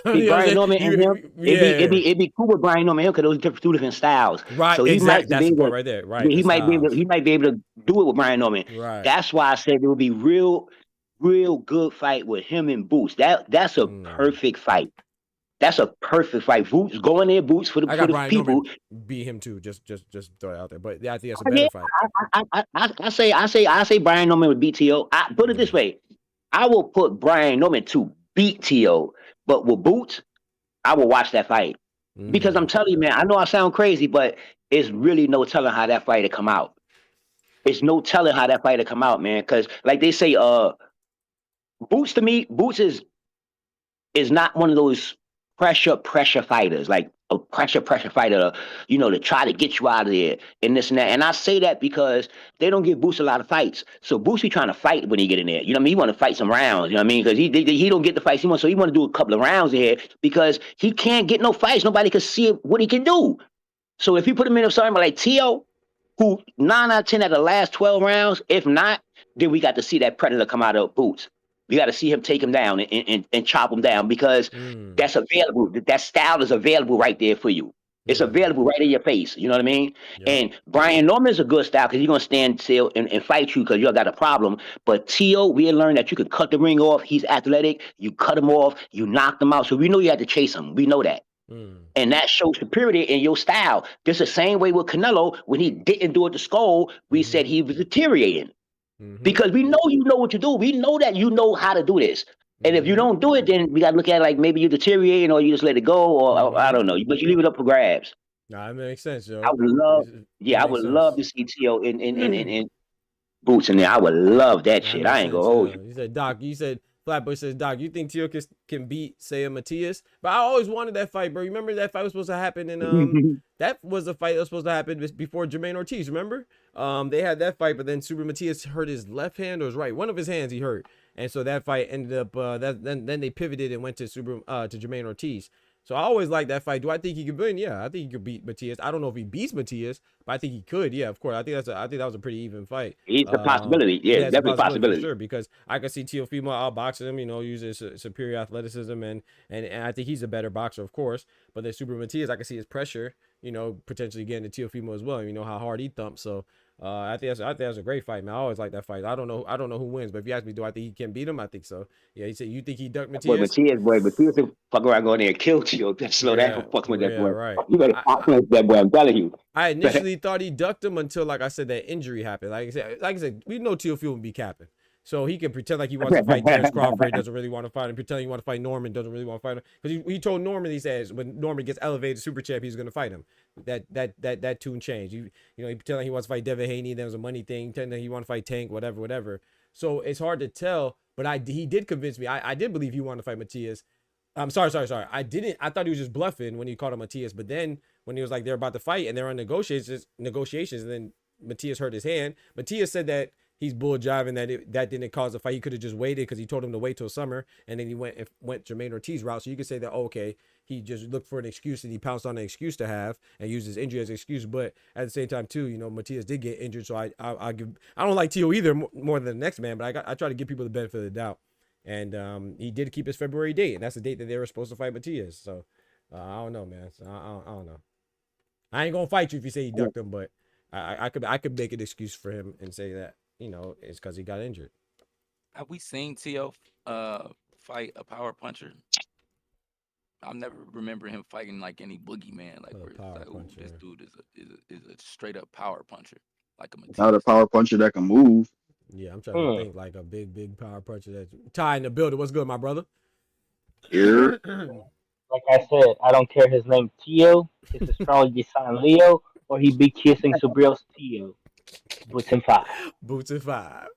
Brian Norman and him, it'd be cool with Brian Norman and him because those two different styles. Right, so he exactly. might That's be the able, point right there. Right, he might be able to do it with Brian Norman. Right. That's why I said it would be real good fight with him and Boots. That's a perfect fight. That's a perfect fight. Boots go in there, Boots for the people. Norman beat him too. Just throw it out there. But yeah, I think that's a better fight. I say Brian Norman would beat T.O. I put it this way: I will put Brian Norman to beat T.O. But with Boots, I will watch that fight because I'm telling you, man. I know I sound crazy, but it's really no telling how that fight will come out. It's no telling how that fight will come out, man. Because like they say, Boots to me, Boots is not one of those pressure fighters, like a pressure fighter, you know, to try to get you out of there and this and that. And I say that because they don't give Boots a lot of fights. So Boots be trying to fight when he get in there. You know what I mean? He want to fight some rounds. You know what I mean? Because he don't get the fights he wants. So he want to do a couple of rounds here because he can't get no fights. Nobody can see what he can do. So if you put him in something like T.O., who 9 out of 10 at the last 12 rounds, if not, then we got to see that predator come out of Boots. We got to see him take him down and chop him down because that's available. That style is available right there for you. It's available right in your face. You know what I mean? Yep. And Brian Norman is a good style because he's going to stand still and fight you because you got a problem. But T.O., we learned that you can cut the ring off. He's athletic. You cut him off. You knocked him out. So we know you had to chase him. We know that. And that shows superiority in your style. Just the same way with Canelo, when he didn't do it to Skull, we said he was deteriorating. Because we know you know what to do. We know that you know how to do this. And if you don't do it, then we got to look at it like maybe you're deteriorating or you just let it go or I don't know. But you leave it up for grabs. Nah, that makes sense, yo. I would love to see T.O. in Boots in there. I would love that shit. I ain't going to hold you. You said, Doc, Flatbush says, Doc, you think T.O. can beat, say, a Matias? But I always wanted that fight, bro. Remember that fight was supposed to happen in that was a fight that was supposed to happen before Jermaine Ortiz, remember? They had that fight, but then Super Matias hurt his left hand or his right. One of his hands he hurt. And so that fight ended up then they pivoted and went to Jermaine Ortiz. So I always liked that fight. Do I think he could win? Yeah, I think he could beat Matias. I don't know if he beats Matias, but I think he could. Yeah, of course. I think that was a pretty even fight. It's a possibility. Yeah, definitely a possibility. For sure, because I could see Teofimo outboxing him, you know, using his superior athleticism and I think he's a better boxer, of course. But then Super Matias, I can see his pressure, you know, potentially getting to Teofimo as well. You know how hard he thumps. So I think that's a great fight, man. I always like that fight. I don't know who wins, but if you ask me, do I think he can beat him? I think so. Yeah, he said you think he ducked Matias? Matias fuck around going there and kill you. Slow down, fucking with that boy. Right. You better fuck with that boy. I'm telling you. I initially thought he ducked him until, like I said, that injury happened. Like I said, we know Teofimo would be capping. So he can pretend like he wants to fight Terrence Crawford, doesn't really want to fight him. Pretend he want to fight Norman, doesn't really want to fight him. Because he told Norman, he says when Norman gets elevated to super champ, he's going to fight him. That tune changed. You know, he pretend like he wants to fight Devin Haney. There was a money thing. Pretend that he want to fight Tank, whatever. So it's hard to tell. But he did convince me. I did believe he wanted to fight Matias. I'm sorry. I didn't. I thought he was just bluffing when he called him Matias. But then when he was like they're about to fight and they're on negotiations, and then Matias hurt his hand. Matias said that he's bull jiving that didn't cause a fight. He could have just waited because he told him to wait till summer, and then he went Jermaine Ortiz route. So you could say that okay, he just looked for an excuse and he pounced on an excuse to have and used his injury as an excuse. But at the same time too, you know, Matias did get injured, so I don't like T.O. either more than the next man, but I try to give people the benefit of the doubt. And he did keep his February date, and that's the date that they were supposed to fight Matias. So I don't know, man. So, I don't know. I ain't gonna fight you if you say he ducked him, but I could make an excuse for him and say that, you know, it's because he got injured. Have we seen T.O. fight a power puncher? I never remember him fighting like any boogeyman. Like, this dude is a straight up power puncher, like a Matias. Not a power puncher that can move. Yeah, I'm trying to think like a big power puncher that's Ty in the building. What's good, my brother? Like I said, I don't care his name Tio, his astrology sign Leo, or he be kissing Subriel's Tio. Boots and 5. Boots and 5.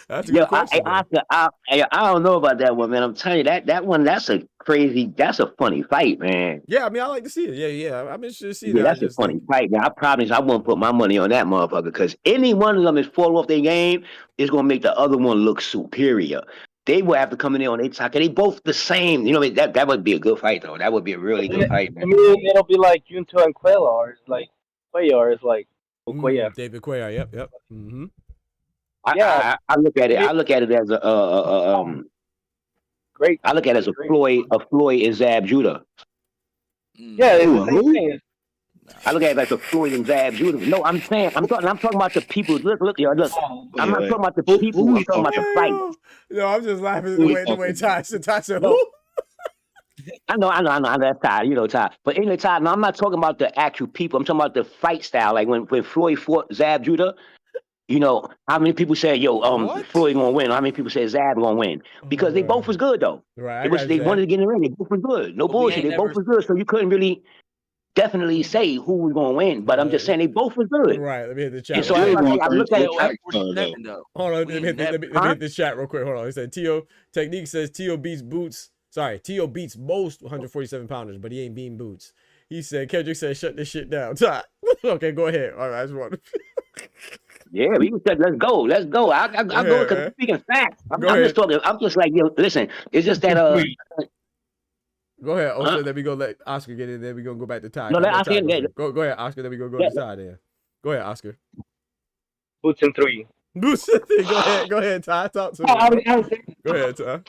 That's a Yo, good question. I don't know about that one, man. I'm telling you that one. That's a funny fight, man. Yeah, I mean, I like to see it. Yeah. I'm interested to see Yeah, that. that's a funny fight, man. I promise I won't put my money on that motherfucker because any one of them is fall off their game is gonna make the other one look superior. They will have to come in there on their talk. They both the same. You know, that would be a good fight though. That would be a really good fight, man. I mean, it'll be like Junto and Cuellar. It's like Cuellar is like Cuellar. David Cuellar. Yep. Mm-hmm. I look at it. I look at it as great. I look at it as a Floyd and Zab Judah. Yeah, it's the same thing. I look at it like a Floyd and Zab Judah. No, I'm talking about the people. Look. I'm not talking about the people. I'm talking about the fight. No, I'm just laughing at the way Ty said, who? I know. That's Ty. You know Ty. But anyway, Ty. No, I'm not talking about the actual people. I'm talking about the fight style. Like when Floyd fought Zab Judah. You know, how many people said, Floyd gonna win? How many people said Zab gonna win? Because they both was good though. Right. They wanted to get in the ring. They both was good. No bullshit. They both was good. So you couldn't really definitely say who was gonna win. But I'm just saying they both was good. Right. Let me hit the chat. And so I looked at it. Hold on. Let me hit this chat real quick. Hold on. It said Tio Technique says Tio beats Boots. Sorry, Tio beats most 147 pounders, but he ain't beating Boots. He said Kendrick said shut this shit down. Okay, go ahead. All right, I just want to. Yeah, we said let's go. I go because speaking facts. I'm just talking. I'm just like, yo, listen. It's just that Go ahead, Oscar. Then we gonna let Oscar get in. Then we gonna go back to Ty. No, let Oscar get. Go ahead, Oscar. Then we gonna go to Ty. There. Go ahead, Oscar. Boots and 3. Boots and 3. Go ahead, Ty. Talk to me. Go ahead, Ty.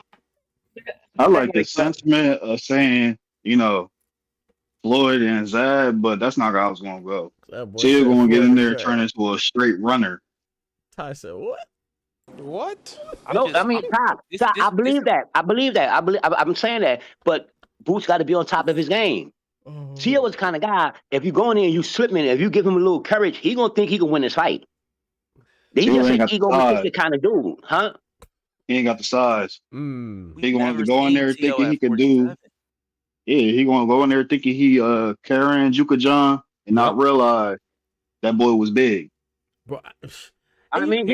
I like the sentiment of saying, Floyd and Zab, but that's not how I was gonna go. Tio gonna get in there and turn into a straight runner. Ty said what? What? I mean, Ty, I believe that. I'm saying that, but Boots got to be on top of his game. Tio is the kind of guy. If you go in there and you slip him, if you give him a little courage, he gonna think he can win this fight. He just an egoistic kind of dude, huh? He ain't got the size. He gonna have to go in there thinking he can do. Yeah, he gonna go in there thinking he Karen Juka John and not realize that boy was big. But I mean,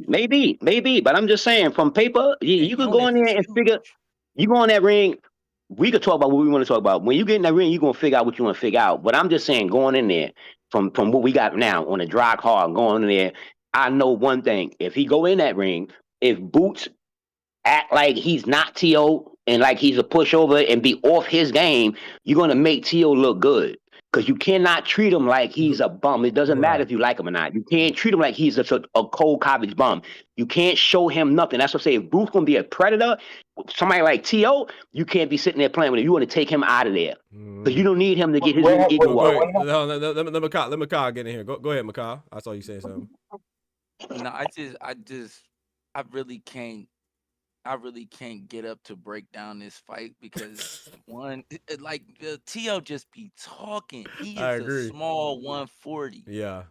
maybe. But I'm just saying, from paper, you could go in there and figure. You go in that ring. We could talk about what we want to talk about. When you get in that ring, you're gonna figure out what you want to figure out. But I'm just saying, going in there from what we got now on a dry car, going in there, I know one thing: if he go in that ring, if Boots act like he's not T.O. and like he's a pushover and be off his game, you're gonna make T.O. look good. Because you cannot treat him like he's a bum. It doesn't matter if you like him or not. You can't treat him like he's a cold garbage bum. You can't show him nothing. That's what I'm saying. If Bruce gonna be a predator, somebody like T.O., you can't be sitting there playing with him. You want to take him out of there. Because you don't need him to get his ego up. Let McCall get in here. Go ahead, McCall. I saw you saying something. No, I really can't get up to break down this fight because T.O. just be talking. He is a small 140. Yeah.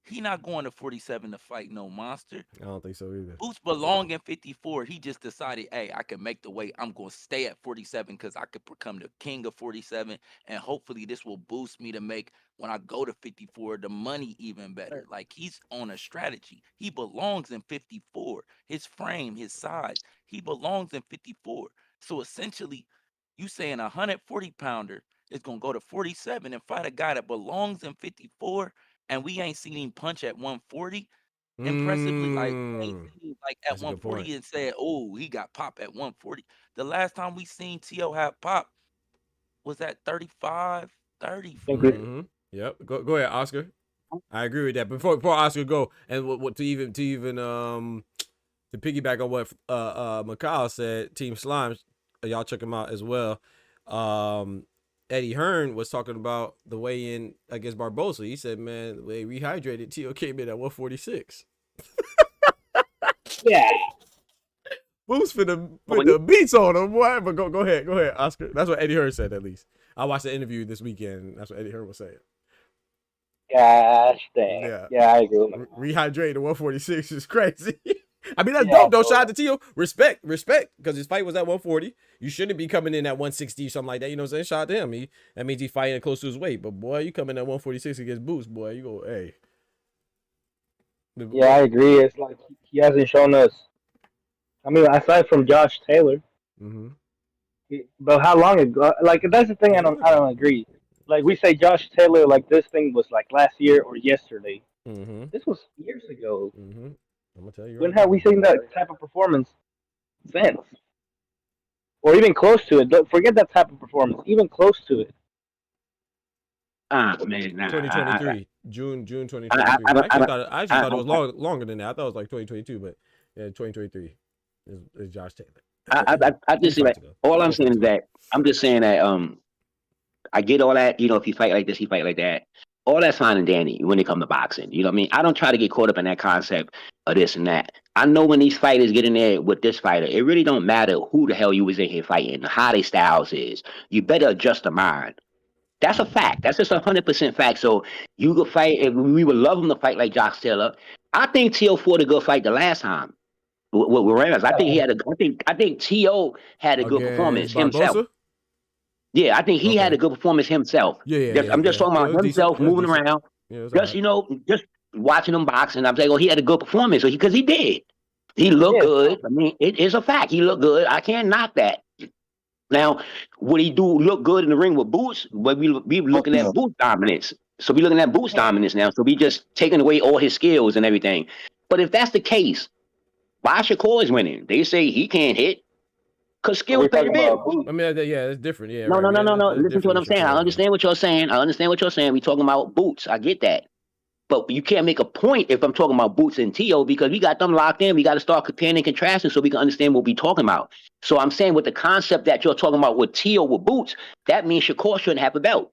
He not going to 47 to fight no monster. I don't think so either. Boots belong in 54. He just decided, hey, I can make the weight. I'm going to stay at 47 because I could become the king of 47. And hopefully this will boost me to make, when I go to 54, the money even better. Like, he's on a strategy. He belongs in 54. His frame, his size, he belongs in 54. So essentially, you saying a 140-pounder is going to go to 47 and fight a guy that belongs in 54, and we ain't seen him punch at 140 impressively, like at 140 and said, oh, he got pop at 140. The last time we seen T.O. have pop was at 35, 30. Yep. Go ahead, Oscar. I agree with that. Before Oscar go, and what to piggyback on what McCall said, Team Slime, y'all check him out as well. Eddie Hearn was talking about the weigh-in against Barbosa. He said, man, the way rehydrated, T.O. came in at 146. Yeah. Boost for the beats on him, boy. But go ahead, Oscar. That's what Eddie Hearn said, at least. I watched the interview this weekend. That's what Eddie Hearn was saying. Gosh dang. Yeah, I agree with him. Rehydrate to 146 is crazy. I mean, that's dope, though. Shout out to Tio. Respect, because his fight was at 140. You shouldn't be coming in at 160 or something like that. You know what I'm saying? Shout out to him. That means he's fighting close to his weight. But, boy, you come in at 146 against Boots, boy, you go, hey. Yeah, I agree. It's like he hasn't shown us. I mean, aside from Josh Taylor. But how long ago? Like, that's the thing I don't agree. Like, we say Josh Taylor, like, this thing was, like, last year or yesterday. This was years ago. I'm gonna tell you. When have we seen that type of performance since? Or even close to it? Don't forget that type of performance. Even close to it. Man, 2023, June 2023. I actually thought it was longer than that. I thought it was like 2022, but yeah, 2023 is Josh Taylor. I just say that. All I'm saying is that I'm just saying that I get all that. You know, if you fight like this, you fight like that. All that's fine and dandy when it comes to boxing. You know what I mean? I don't try to get caught up in that concept of this and that. I know when these fighters get in there with this fighter, it really don't matter who the hell you was in here fighting, how their styles is. You better adjust the mind. That's a fact. That's just 100% fact. So you could fight. If we would love him to fight like Josh Taylor. I think T.O. fought a good fight the last time with Ramos. I think he had a. I think T.O. had a good performance himself. Yeah, I think he had a good performance himself. I'm just talking about himself moving around. Just just watching him boxing. I'm saying, he had a good performance because he did. He looked good. I mean, it is a fact. He looked good. I can't knock that. Now, would he look good in the ring with Boots? But we looking at Boots dominance. So we looking at Boots dominance now. So we just taking away all his skills and everything. But if that's the case, why Shakur is winning? They say he can't hit. Because skills play the bill. I mean, yeah, it's different. Yeah. No. Listen to what I'm saying. I understand what you're saying. We talking about Boots. I get that. But you can't make a point if I'm talking about Boots and T.O. because we got them locked in. We got to start comparing and contrasting so we can understand what we're talking about. So I'm saying with the concept that you're talking about with T.O. with Boots, that means Shakur shouldn't have a belt.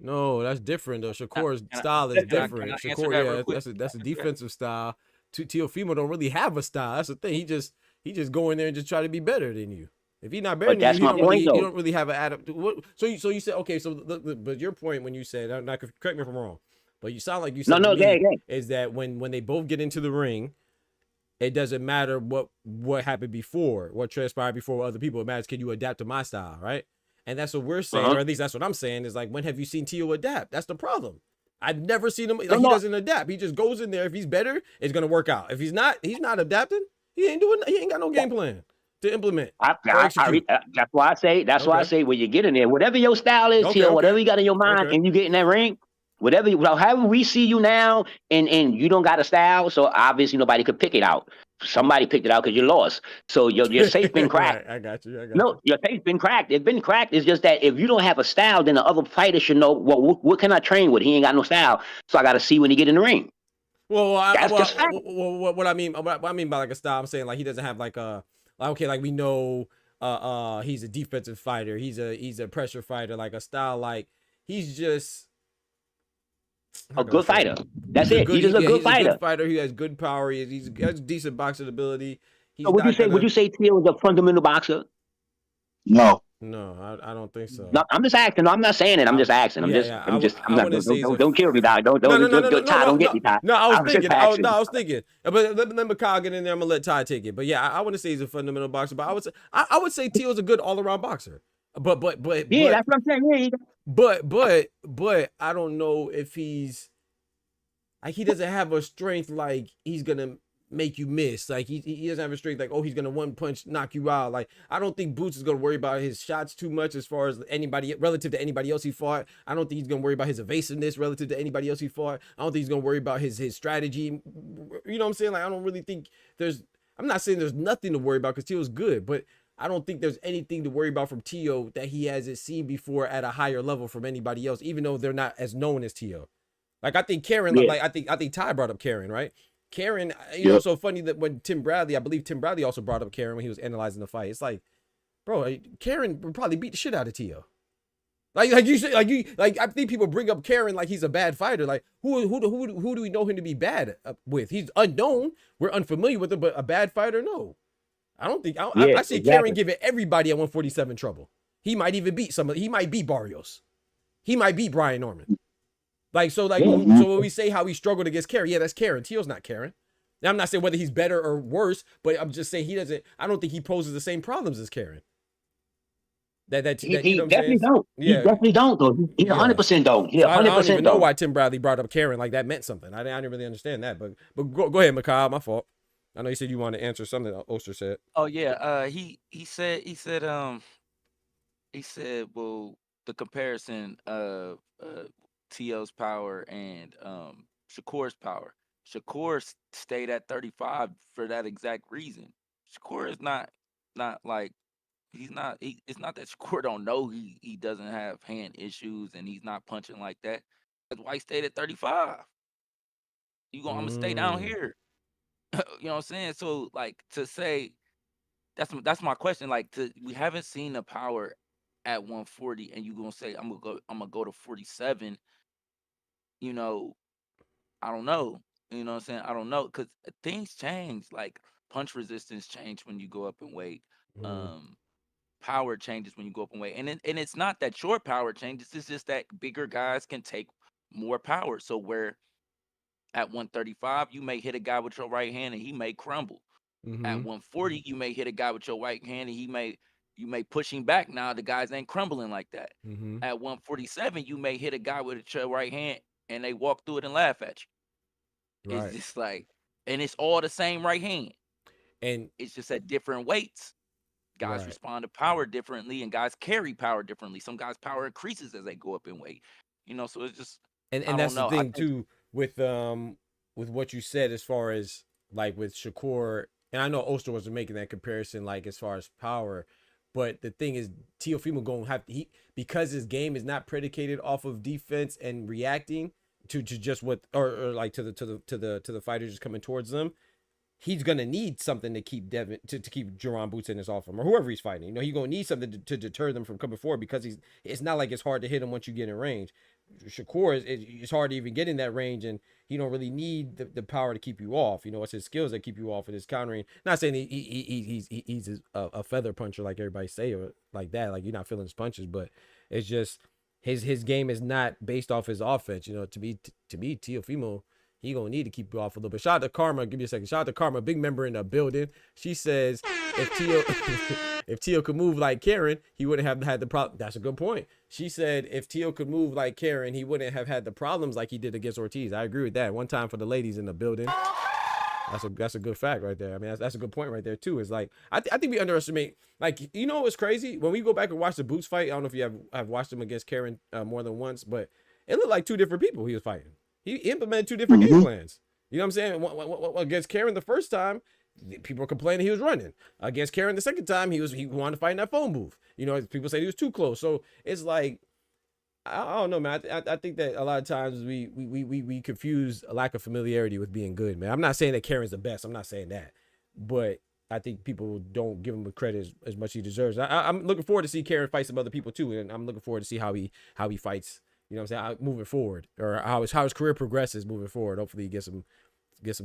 No, that's different though. Shakur's style is different. Shakur, that's a defensive style. Teofimo don't really have a style. That's the thing. He just go in there and just try to be better than you. If he's not better than you, you don't really have an adapt. So you said okay. So but your point when you said, correct me if I'm wrong, but you sound like you said is that when they both get into the ring, it doesn't matter what happened before, what transpired before with other people. It matters can you adapt to my style, right? And that's what we're saying, or at least that's what I'm saying. Is like when have you seen Tio adapt? That's the problem. I've never seen him. He doesn't adapt. He just goes in there. If he's better, it's gonna work out. If he's not adapting. He ain't got no game plan to implement. That's why I say. That's why I say when you get in there, whatever your style is, Tio, whatever you got in your mind, and you get in that ring, however we see you now, and you don't got a style, so obviously nobody could pick it out. Somebody picked it out because you lost. So your safe been cracked. I got you. No, your safe been cracked. It's been cracked. It's just that if you don't have a style, then the other fighter should know. Well, what can I train with? He ain't got no style, so I got to see when he get in the ring. What I mean by like a style, I'm saying like he doesn't have like a like we know he's a defensive fighter, he's a pressure fighter, like a style like he's just a good fighter. That's it. He's just a good fighter. A good fighter. He has good power. He has decent boxing ability. So would you say Tio is a fundamental boxer? No. No, I don't think so. No, I'm just asking. No, I'm not saying it. I'm just asking. I'm not. Don't kill me, dog. Don't get me, Ty. No, I was thinking. But let McCall get in there. I'm gonna let Ty take it. But yeah, I wouldn't say he's a fundamental boxer. But I would say Tio's a good all around boxer. But yeah, that's what I'm saying. Yeah, but I don't know if he's like he doesn't have a strength like he's gonna make you miss. Like he doesn't have a strength like he's gonna one punch knock you out. Like I don't think Boots is gonna worry about his shots too much as far as anybody relative to anybody else he fought. I don't think he's gonna worry about his evasiveness relative to anybody else he fought. I don't think he's gonna worry about his strategy. You know what I'm saying? Like I don't really think I'm not saying there's nothing to worry about because Tio's good, but I don't think there's anything to worry about from Tio that he hasn't seen before at a higher level from anybody else, even though they're not as known as Tio. Like I think Karen, like I think Ty brought up Karen, right? Karen, you know, so funny that when I believe Tim Bradley also brought up Karen when he was analyzing the fight. It's like, bro, Karen would probably beat the shit out of Tio. I think people bring up Karen like he's a bad fighter. Like who do we know him to be bad with? He's unknown. We're unfamiliar with him, but a bad fighter, no. I don't think I see Karen giving everybody at 147 trouble. He might even beat he might beat Barrios. He might beat Brian Norman. Like, so when we say how he struggled against Karen, yeah, that's Karen. Teo's not Karen. Now, I'm not saying whether he's better or worse, but I'm just saying I don't think he poses the same problems as Karen. He definitely don't. Yeah. He definitely don't, though. He 100% don't. He 100% I don't even know why Tim Bradley brought up Karen. Like, that meant something. I didn't really understand that. But go ahead, Makai. My fault. I know you said you wanted to answer something that Oster said. Oh yeah. He said well, the comparison of T.O.'s power and Shakur's power. Shakur stayed at 35 for that exact reason. Shakur is not like it's not that Shakur don't know he doesn't have hand issues and he's not punching like that. That's why he stayed at 35. I'm gonna stay down here. You know what I'm saying? So like to say that's my question. Like we haven't seen the power at 140 and you gonna say I'm gonna go to 47. You know, I don't know. You know what I'm saying? I don't know because things change. Like punch resistance change when you go up in weight. Power changes when you go up in weight, and it's not that your power changes. It's just that bigger guys can take more power. So where at 135 you may hit a guy with your right hand and he may crumble. At 140 you may hit a guy with your right hand and you may push him back. Now the guys ain't crumbling like that. At 147 you may hit a guy with your right hand and they walk through it and laugh at you. Right. It's just like, and it's all the same right hand, and it's just at different weights. Guys respond to power differently, and guys carry power differently. Some guys' power increases as they go up in weight. You know, so it's just and that's the thing too with what you said as far as like with Shakur, and I know Oster wasn't making that comparison like as far as power, but the thing is Teofimo gonna have because his game is not predicated off of defense and reacting to just what or like to the fighters just coming towards them. He's gonna need something to keep Devin to keep Jaron boots in his off him or whoever he's fighting. You know, he's gonna need something to deter them from coming forward because it's not like it's hard to hit him once you get in range. Shakur it's hard to even get in that range, and he don't really need the power to keep you off. You know, it's his skills that keep you off and his countering. Not saying he's a feather puncher like everybody say or like that. Like you're not feeling his punches, but it's just his game is not based off his offense. You know, to me, Teofimo, he gonna need to keep you off a little bit. Shout out to Karma. Give me a second. Shout out to Karma, big member in the building. She says if Teo could move like Karen, he wouldn't have had the problem. That's a good point. She said if Teo could move like Karen, he wouldn't have had the problems like he did against Ortiz. I agree with that. One time for the ladies in the building. That's a good fact right there. I mean, that's a good point right there too. It's like I think we underestimate. Like, you know what's crazy? When we go back and watch the Boots fight, I don't know if you have watched him against Karen more than once, but it looked like two different people he was fighting. He implemented two different game plans. You know what I'm saying? Against Karen the first time, people were complaining he was running. Against Karen the second time, he wanted to fight in that phone booth. You know, people say he was too close. So it's like, I don't know, man. I think that a lot of times we confuse a lack of familiarity with being good, man. I'm not saying that Karen's the best. I'm not saying that, but I think people don't give him the credit as much as he deserves. I'm looking forward to see Karen fight some other people too, and I'm looking forward to see how he fights. You know what I'm saying? Moving forward, or how his career progresses moving forward. Hopefully, he gets some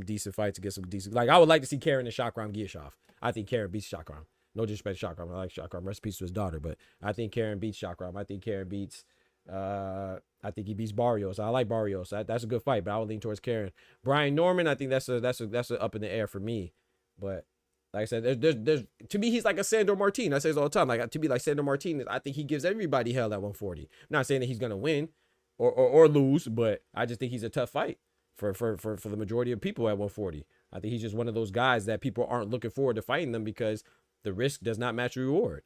decent fights, get some decent. Like I would like to see Karen and Shakram Giyashov. I think Karen beats Shakram. No disrespect to Shakram. I like Shakram. Rest in peace to his daughter, but I think Karen beats Shakram. I think Karen beats. I think he beats Barrios. I like Barrios. That's a good fight, but I would lean towards Karen. Brian Norman, I think that's a up in the air for me. But like I said, there's to me he's like a Sandor Martin. I say this all the time. Like to me, like Sandor Martin, I think he gives everybody hell at 140. I'm not saying that he's gonna win or lose, but I just think he's a tough fight for the majority of people at 140. I think he's just one of those guys that people aren't looking forward to fighting them because the risk does not match the reward.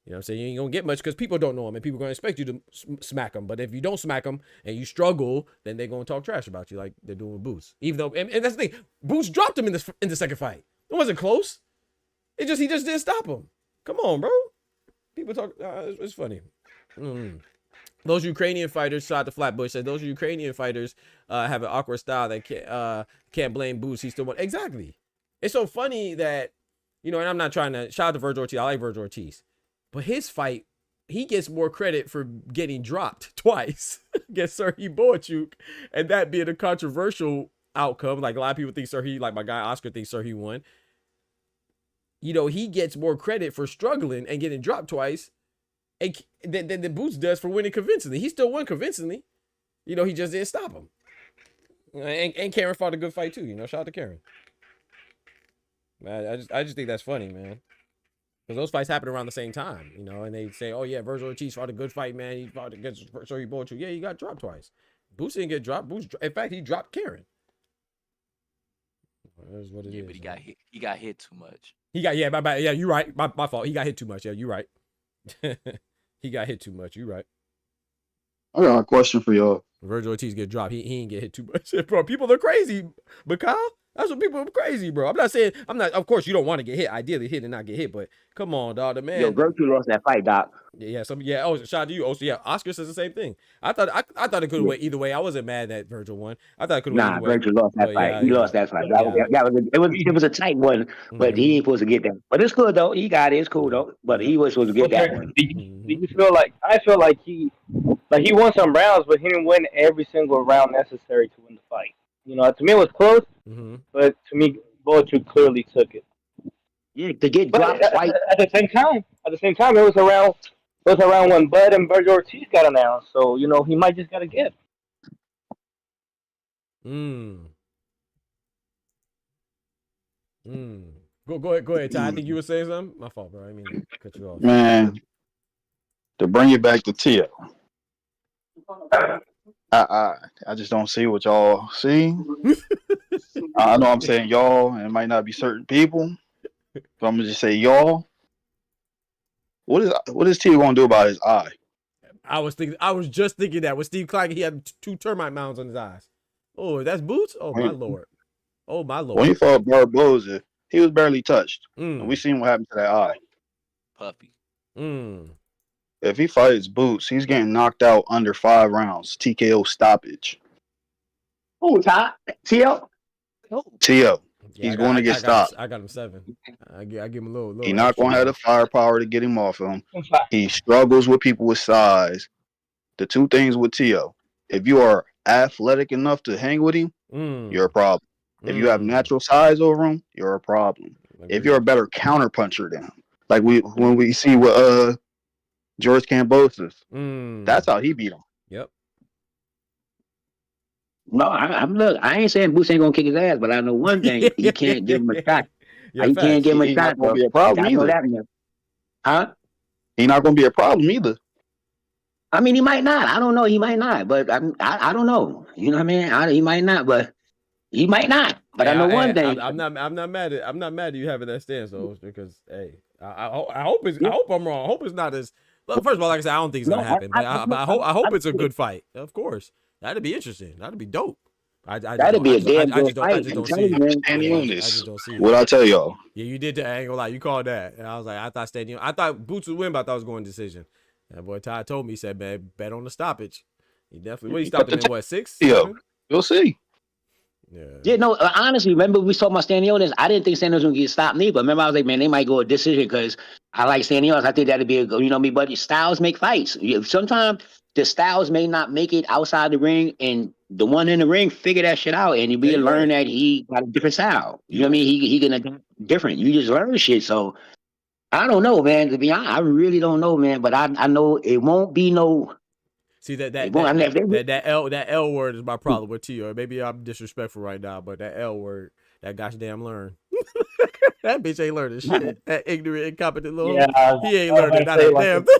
You know what I'm saying? You ain't gonna get much because people don't know him and people are gonna expect you to smack him. But if you don't smack him and you struggle, then they're gonna talk trash about you like they're doing with Boots. Even though, and that's the thing, Boots dropped him in the second fight. It wasn't close. He just didn't stop him. Come on, bro. People talk. It's funny. Those Ukrainian fighters, shout out to Flatbush, said those Ukrainian fighters have an awkward style that can't blame Boots. He still won. Exactly. It's so funny that, you know, and I'm not trying to shout out to Virgil Ortiz. I like Virgil Ortiz. But his fight, he gets more credit for getting dropped twice against Serhiy Boachuk, and that being a controversial outcome. Like a lot of people think Serhiy, like my guy Oscar thinks Serhiy won. You know, he gets more credit for struggling and getting dropped twice than Boots does for winning convincingly. He still won convincingly. You know, he just didn't stop him. And Karen fought a good fight too. You know, shout out to Karen. Man, I just think that's funny, man. Because those fights happen around the same time, you know, and they say, oh yeah, Virgil Ortiz fought a good fight, man. He fought against Turki Alalshikh. Yeah, he got dropped twice. Boots didn't get dropped. In fact, he dropped Karen. That's what it is. But he got hit too much. Yeah, you're right. My fault. He got hit too much. Yeah, you're right. He got hit too much. You're right. I got a question for y'all. Virgil Ortiz get dropped. He ain't get hit too much. Bro, people are crazy. But Kyle, that's what people are crazy, bro. Of course, you don't want to get hit. Ideally, hit and not get hit. But come on, dog. The man. Yo, Virgil lost that fight, Doc. Yeah. Oh, shout out to you. Oh, so yeah. Oscar says the same thing. I thought it could have went either way. I wasn't mad that Virgil won. I thought it could have went either way. Virgil lost that fight. He lost that fight. It was a tight one, but he ain't supposed to get that. But it's good though. He got it. It's cool though. But he was supposed to get that one. Do you feel like I feel like he won some rounds, but he didn't win every single round necessary to win the fight. You know, to me it was close, but to me, Bochu clearly took it. Yeah, to get dropped twice. At the same time, it was around when Bud and Virgil Ortiz got announced. So you know he might just got a gift. Go ahead, Ty. I think you were saying something. My fault, bro. I mean to cut you off. Man, to bring it back to Tio. I just don't see what y'all see. I know I'm saying y'all, and it might not be certain people, but I'm gonna just say y'all. What is Tio gonna do about his eye? I was just thinking that with Steve Claggett, he had 2 termite mounds on his eyes. Oh, that's boots? Oh my lord. Oh my lord. When he fought Barboza, he was barely touched. And we seen what happened to that eye. Puppy. If he fights Boots, he's getting knocked out under 5 rounds. TKO stoppage. Oh, Tio? Tio. He's going to get stopped. I got him 7. I give him a little. He's not going to have the firepower to get him off him. He struggles with people with size. The 2 things with Tio. If you are athletic enough to hang with him, you're a problem. If you have natural size over him, you're a problem. If you're a better counterpuncher than him, like when we see what George Kambosos, that's how he beat him. Yep. No, I ain't saying Boots ain't gonna kick his ass, but I know one thing: you can't give him a shot. You can't give him a shot. Gonna be a problem either. Huh? He's not gonna be a problem either. I mean, he might not. I don't know. He might not, but I don't know. You know what I mean? He might not, but he might not. But I know one thing. I'm not mad at you having that stance though, because hey, I hope I'm wrong. I hope it's not as. Well, first of all, like I said, I don't think it's gonna happen. But I hope it's a good fight. Of course, that'd be interesting. That'd be dope. That'd be a damn good fight. I just don't see it. What I tell y'all? Yeah, you did. I ain't gonna lie. You called that, and I was like, I thought Boots would win, but I thought it was going decision. That boy Ty told me, he said, man, bet on the stoppage. He definitely. What he stopped him in? What, 6? Yeah, we'll see. Yeah, no, honestly, remember we talking about Stanionis? I didn't think Stanionis was going to get stopped neither. Remember, I was like, man, they might go a decision because I like Stanionis. I think that'd be but styles make fights. Sometimes the styles may not make it outside the ring, and the one in the ring figure that shit out, and you learn that he got a different style. You know what I mean? He gonna adapt different. You just learn shit. So I don't know, man. To be honest, I really don't know, man. But I know it won't be no. See that L word is my problem with Tio. Maybe I'm disrespectful right now, but that L word, that gosh damn learn. That bitch ain't learning shit. That ignorant, incompetent little he ain't learning not a damn thing.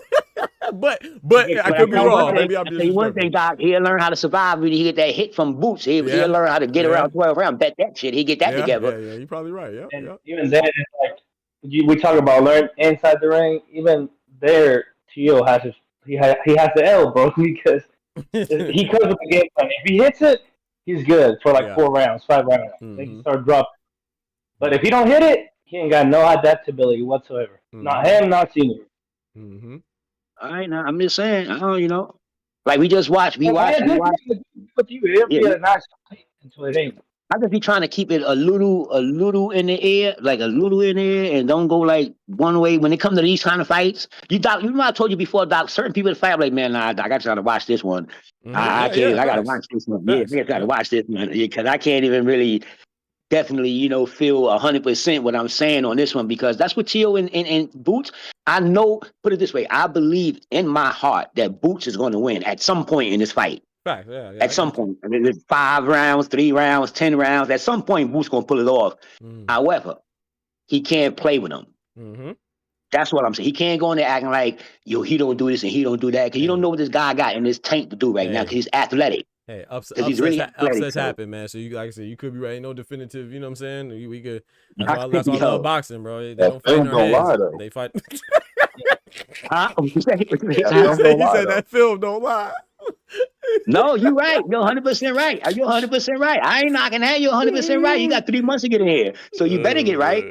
But I could be wrong. Maybe I'm disrespectful. One thing, Doc, he'll learn how to survive when he get that hit from Boots. He'll learn how to get around 12 rounds. Bet that shit. He get that together. Yeah, you're probably right. Yeah. And even then, it's like we talk about learn inside the ring. Even there, Tio has he has the L, bro, because he comes with the game plan. If he hits it, he's good for like 4 rounds, 5 rounds. They can start dropping. But if he don't hit it, he ain't got no adaptability whatsoever. Not him, not Senior. All right, now I'm just saying. I don't, like we just watched. We watched. With you, it'll be a nice fight until it ain't. I just be trying to keep it a little in the air, like a little in the air, and don't go like one way when it comes to these kind of fights. Doc, you know I told you before, Doc, certain people fight, I'm like, man, nah, Doc, I gotta watch this one. I can't, I gotta watch this one. Yeah, I gotta watch this one because I can't even really definitely, feel 100% what I'm saying on this one because that's what Tio and Boots. I know, put it this way, I believe in my heart that Boots is going to win at some point in this fight. Fact. Yeah. At some point, I mean, it's 5 rounds, 3 rounds, 10 rounds. At some point, Boots gonna pull it off. However, he can't play with him. Mm-hmm. That's what I'm saying. He can't go in there acting like, yo, he don't do this and he don't do that. Because you don't know what this guy got in his tank to do right now. Because he's athletic. Hey, he's really upsets happen, man. So you, like I said, you could be right. Ain't no definitive. You know what I'm saying? We could. That's all about boxing, bro. They don't fight in their heads. They fight. He said that film don't lie. No, you're right. You're 100% right. You're 100% right. I ain't knocking that. You're 100% right. You got 3 months to get in here, so you better get right.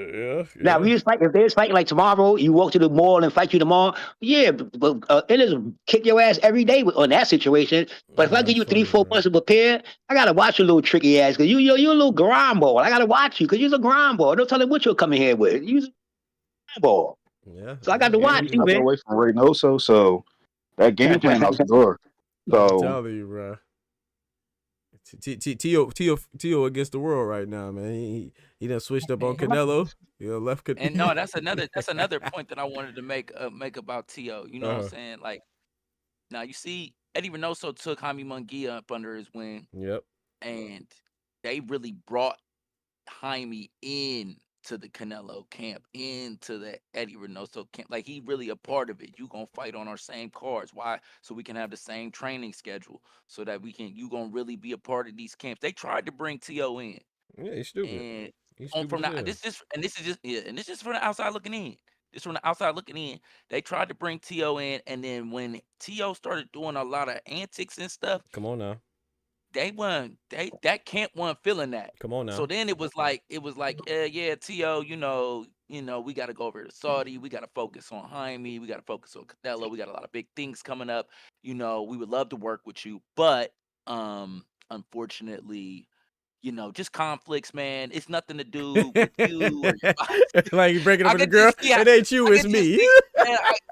Now, if they was fighting like tomorrow, you walk to the mall and fight you tomorrow. Yeah, but it is kick your ass every day on that situation. But if I give you 3-4 months to prepare, I gotta watch your little tricky ass because you're a little grind ball. I gotta watch you because you're a grind ball. Don't tell me what you're coming here with. You're a grind ball. Yeah. So I got to watch you, man. Away from Reynoso, so that game plan out the door. So I'm telling you, bro. Tio against the world right now, man. He done switched up on Canelo. Left. And no, that's another point that I wanted to make about Tio. You know what I'm saying? Like, now you see, Eddie Reynoso took Jaime Munguia up under his wing. Yep. And they really brought Jaime in to the Canelo camp, into the Eddie Reynoso camp. Like, he really a part of it. You gonna fight on our same cards. Why? So we can have the same training schedule, so that you gonna really be a part of these camps. They tried to bring T.O. in. Yeah, he's stupid. And he's stupid this is just from the outside looking in. This from the outside looking in. They tried to bring T.O. in, and then when T.O. started doing a lot of antics and stuff, come on now. That camp wasn't feeling that. Come on now. So then it was like, yeah, T.O., you know, we got to go over to Saudi. We got to focus on Jaime. We got to focus on Canelo. We got a lot of big things coming up. You know, we would love to work with you, but unfortunately, you know, just conflicts, man. It's nothing to do with you. Or your like you breaking up with a girl. It ain't you, it's me.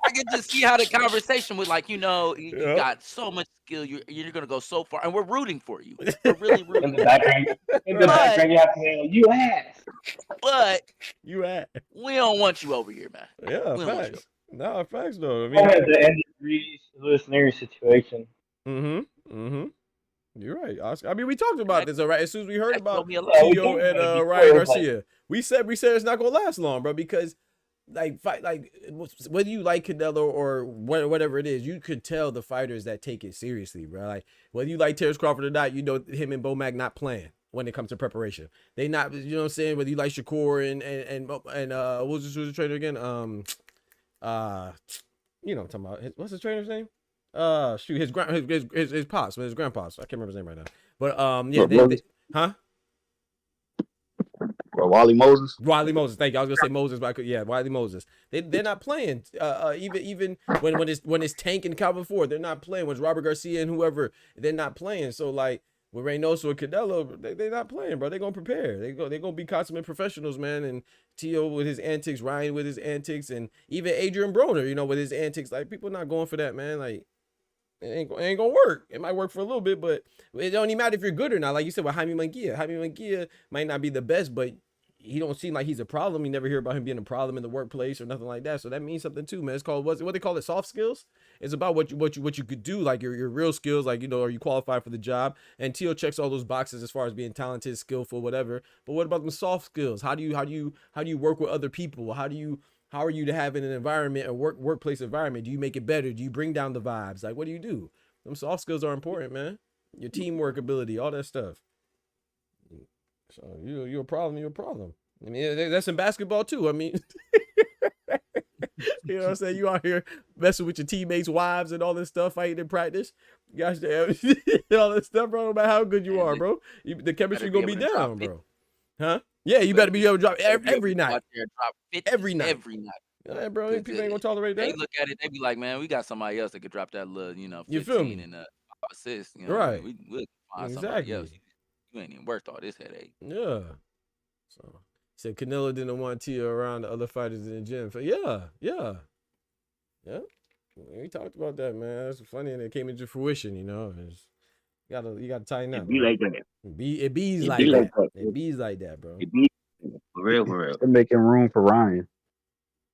I can just see how the conversation was like, you know, you got so much skill. You're gonna go so far, and we're rooting for you. We're really rooting. In the background, you have to say, you ass. But you ass. We don't want you over here, man. Yeah, facts. No, facts though. I mean, the NTB situation. You're right, Oscar. I mean, we talked about this, all right. As soon as we heard about Tio and Ryan Garcia, we said it's not gonna last long, bro. Because whether you like Canelo or whatever it is, you could tell the fighters that take it seriously, bro. Like whether you like Terrence Crawford or not, you know him and Bomac not playing when it comes to preparation. They not, you know what I'm saying. Whether you like Shakur and what was the trainer again? You know what I'm talking about. What's his trainer's name? Shoot, his pops, his grandpops. I can't remember his name right now. But yeah, Wally Moses. Thank you. I was gonna say Moses, but Wally Moses. They're not playing. Even when it's Tank and Calvin Ford, they're not playing. When it's Robert Garcia and whoever, they're not playing. So like with Reynoso and Canelo, they're not playing, bro. They're gonna prepare. They're gonna be consummate professionals, man. And Tio with his antics, Ryan with his antics, and even Adrian Broner, you know, with his antics. Like people not going for that, man. Like. It ain't gonna work. It might work for a little bit, but it don't even matter if you're good or not. Like you said with Jaime Munguia. Jaime Munguia might not be the best, but he don't seem like he's a problem. You never hear about him being a problem in the workplace or nothing like that. So that means something too, man. It's called what they call it, soft skills. It's about what you could do, like your real skills, like, you know, are you qualified for the job? And Tio checks all those boxes as far as being talented, skillful, whatever. But what about them soft skills? How do you work with other people? How are you to have in an environment, a workplace environment? Do you make it better? Do you bring down the vibes? Like, what do you do? Them soft skills are important, man. Your teamwork ability, all that stuff. So you're a problem. You're a problem. I mean, that's in basketball too. I mean, you know what I'm saying? You out here messing with your teammates' wives and all this stuff, fighting in practice. Gosh damn, all this stuff, bro. No matter how good you are, bro, the chemistry gonna be down, bro. Huh? Yeah, you better be able to drop every night. Every night. Yeah, bro, people ain't gonna tolerate that. They look at it, they be like, man, we got somebody else that could drop that little, 15 and assist. You know, right? We'll find somebody else. You ain't even worth all this headache. Yeah. So said Canelo didn't want Tio around the other fighters in the gym. Yeah. We talked about that, man. That's funny, and it came into fruition. You know, you gotta tighten up. It be like that. It bees like that. It bees like that, bro. It be for real. They're making room for Ryan.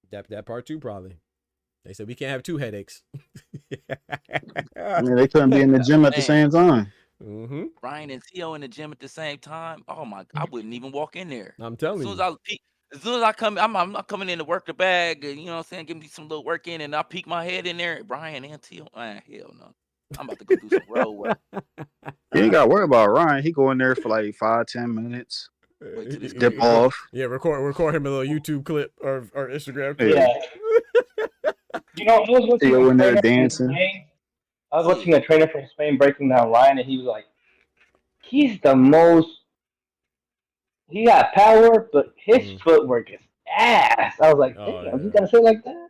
That part too, probably. They said we can't have 2 headaches. I mean, they couldn't be in the gym at the same time. Ryan and Tio in the gym at the same time. Oh my! I wouldn't even walk in there. I'm telling you. As soon as I come, I'm not coming in to work the bag. And, you know what I'm saying? Give me some little work in, and I peek my head in there. Brian and Tio. Hell no. I'm about to go do some road work. You ain't got to worry about Ryan. He go in there for like 5-10 minutes. Dip off. Yeah, record him a little YouTube clip or Instagram clip. Yeah. You know, I was watching Go in there dancing. I was watching a trainer from Spain breaking down Ryan, and he was like, he's the most. He got power, but his footwork is ass. I was like, damn, you gotta say it like that?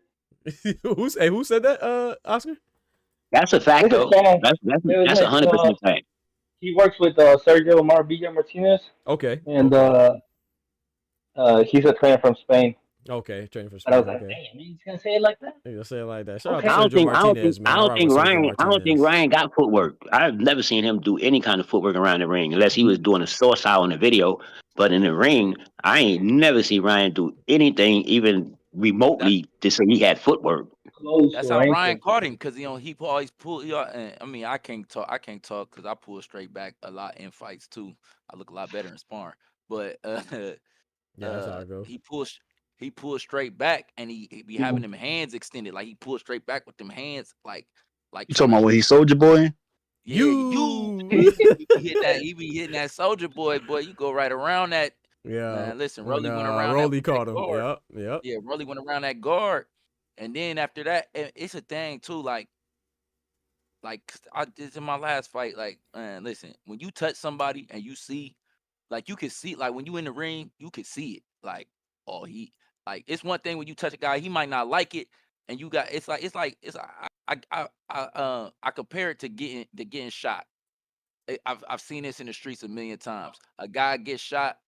Who said that, Oscar? That's a fact, though. That's 100% fact. He works with Sergio Marbella Martinez. Okay. And he's a trainer from Spain. Okay, trainer from Spain. And I was like, okay. damn, he's gonna say it like that? He's gonna say it like that. Okay. I don't think Ryan got footwork. I've never seen him do any kind of footwork around the ring, unless he was doing a source out in the video. But in the ring, I ain't never see Ryan do anything even remotely to say he had footwork. That's how Ryan caught him, because he always pull. I mean, I can't talk because I pull straight back a lot in fights too. I look a lot better in sparring, but that's how it goes. He pulls straight back, and he be having them hands extended, like he pulls straight back with them hands, like. You talking about when he Soldier Boy? Yeah, he be hitting that Soldier Boy, you go right around that. Yeah. Man, listen, Rolly went around. Rolly caught him. Yep. Yeah, Rolly went around that guard. And then after that, it's a thing too. Like it's in my last fight. Like, man, listen, when you touch somebody and you see, like, you can see, like, when you in the ring, you can see it. Like, it's one thing when you touch a guy, he might not like it, and you got I compare it to getting shot. I've seen this in the streets a million times. A guy gets shot,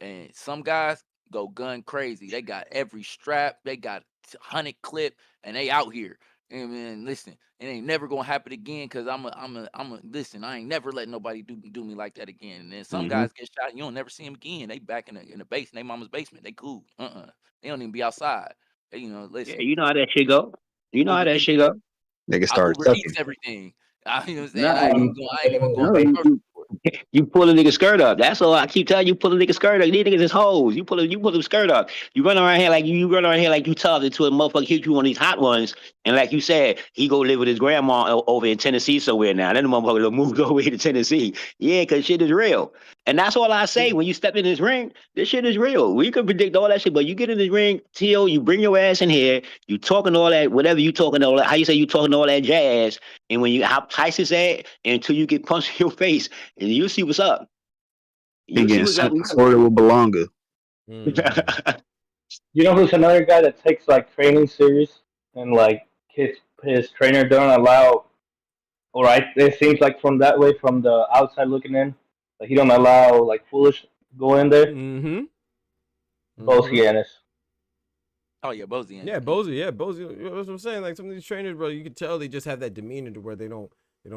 and some guys go gun crazy. They got every strap, they got 100 clip, and they out here. And man, listen, it ain't never gonna happen again, because listen, I ain't never letting nobody do me like that again. And then some guys get shot, and you don't never see them again. They back in the basement, they mama's basement. They cool. They don't even be outside. They, listen. Yeah, you know how that shit go. How that shit go. Nigga started release everything. You know what I'm saying? I ain't even going You pull a nigga skirt up. That's all I keep telling you. Pull a nigga skirt up. These niggas is hoes. You pull them skirt up. You run around here like you tough until a motherfucker hit you one of these hot ones. And like you said, he go live with his grandma over in Tennessee somewhere now. Then the motherfucker moved over here to Tennessee. Yeah, because shit is real. And that's all I say. When you step in this ring, this shit is real. We can predict all that shit, but you get in this ring, Tio, you bring your ass in here, you talking all that, whatever you talking all that, how you say you talking all that jazz, and when you how Tyson's at until you get punched in your face, and you see what's up. He getting sorted with Belonga. You know who's another guy that takes like training serious, and like his trainer don't allow, it seems like from the outside looking in, like he don't allow like foolish go in there. Bozy Ennis. Oh yeah, Bozy Ennis. Yeah, Bozy. That's what I'm saying. Like some of these trainers, bro, you can tell they just have that demeanor to where they don't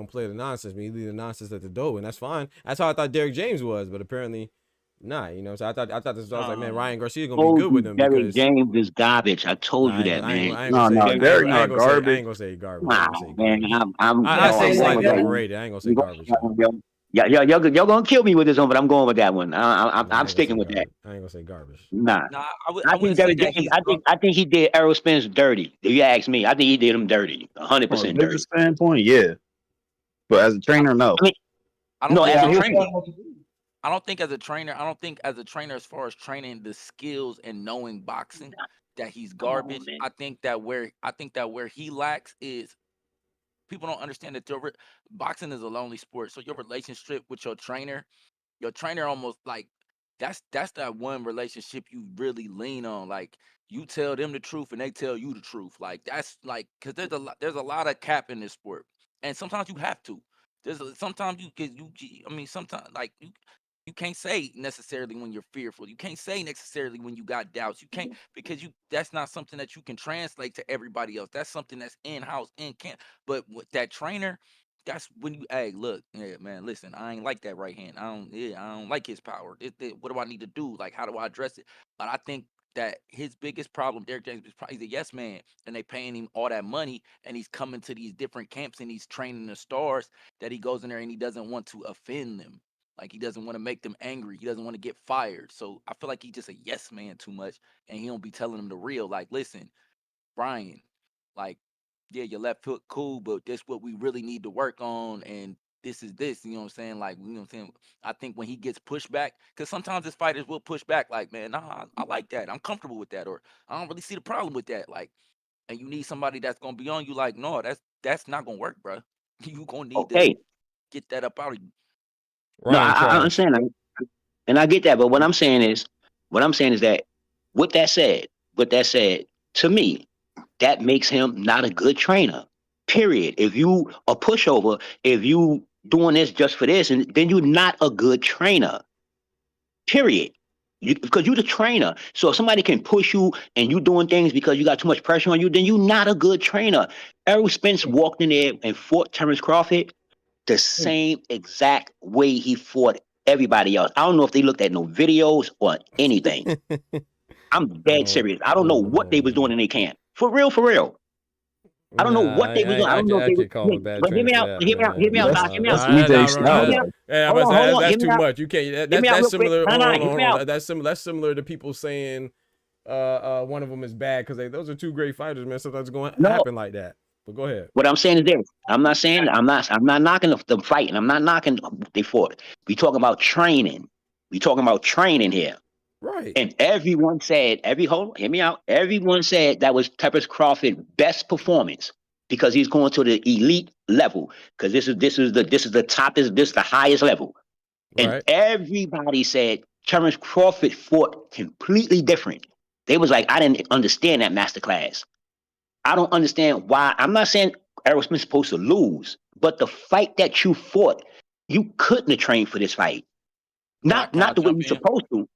play the nonsense. I mean, you leave the nonsense at the door, and that's fine. That's how I thought Derrick James was, but apparently not. So I thought this. I was like, man, Ryan Garcia's gonna be good with him. Derrick James is garbage. I told you that, man. No, Derrick not garbage. I ain't gonna say garbage. Wow, man, I say slightly overrated. I ain't gonna say garbage. Y'all gonna kill me with this one, but I'm going with that one. I'm sticking with that. I ain't gonna say garbage. Nah, I think Derrick James. I think he did Errol Spence dirty. If you ask me, I think he did him dirty, 100% dirty. From a standpoint, yeah. But as a trainer, no. I don't think as a trainer, as far as training the skills and knowing boxing, that he's garbage. I think that where he lacks is people don't understand that boxing is a lonely sport. So your relationship with your trainer almost like that's that one relationship you really lean on. Like you tell them the truth and they tell you the truth. Like that's like, because there's a lot of cap in this sport. And sometimes you have to. Sometimes sometimes like you can't say necessarily when you're fearful. You can't say necessarily when you got doubts. You can't, because that's not something that you can translate to everybody else. That's something that's in-house, in camp. But with that trainer, that's when you, hey, look, yeah, man, listen, I ain't like that right hand. I don't like his power. What do I need to do? Like, how do I address it? But I think that his biggest problem, Derrick James, he's a yes man, and they paying him all that money, and he's coming to these different camps and he's training the stars, that he goes in there and he doesn't want to offend them. Like, he doesn't want to make them angry. He doesn't want to get fired. So I feel like he's just a yes man too much, and he don't be telling them the real. Like, listen, Brian, like, yeah, your left foot cool, but this what we really need to work on, and this is this, you know what I'm saying? Like, you know what I'm saying? I think when he gets pushed back, because sometimes his fighters will push back, like, man, nah, I like that. I'm comfortable with that, or I don't really see the problem with that. Like, and you need somebody that's gonna be on you, like, no, that's not gonna work, bro. You gonna need to get that up out of you. No, I understand, and I get that. But what I'm saying is that, with that said, to me, that makes him not a good trainer. Period. If you a pushover, if you doing this just for this, and then you're not a good trainer. Period. Because you're the trainer. So if somebody can push you and you doing things because you got too much pressure on you, then you're not a good trainer. Errol Spence walked in there and fought Terrence Crawford the same exact way he fought everybody else. I don't know if they looked at no videos or anything. I'm dead serious. I don't know what they was doing in their camp. For real. I don't know what they was doing. I don't know if they was. But hear me out. Hear me out. That's too much. You can't. That's similar. That's similar to people saying one of them is bad because those are two great fighters, man. Sometimes it's going to happen like that. But go ahead. What I'm saying is this. I'm not knocking them fighting. I'm not knocking they fought. We talking about training. We talking about training here. Right. And everyone said, hear me out. Everyone said that was Terrence Crawford's best performance because he's going to the elite level. Because this is the top, this is the highest level. And everybody said Terrence Crawford fought completely different. They was like, I didn't understand that masterclass. I don't understand why. I'm not saying Errol Smith's supposed to lose, but the fight that you fought, you couldn't have trained for this fight. Not the way you're supposed to.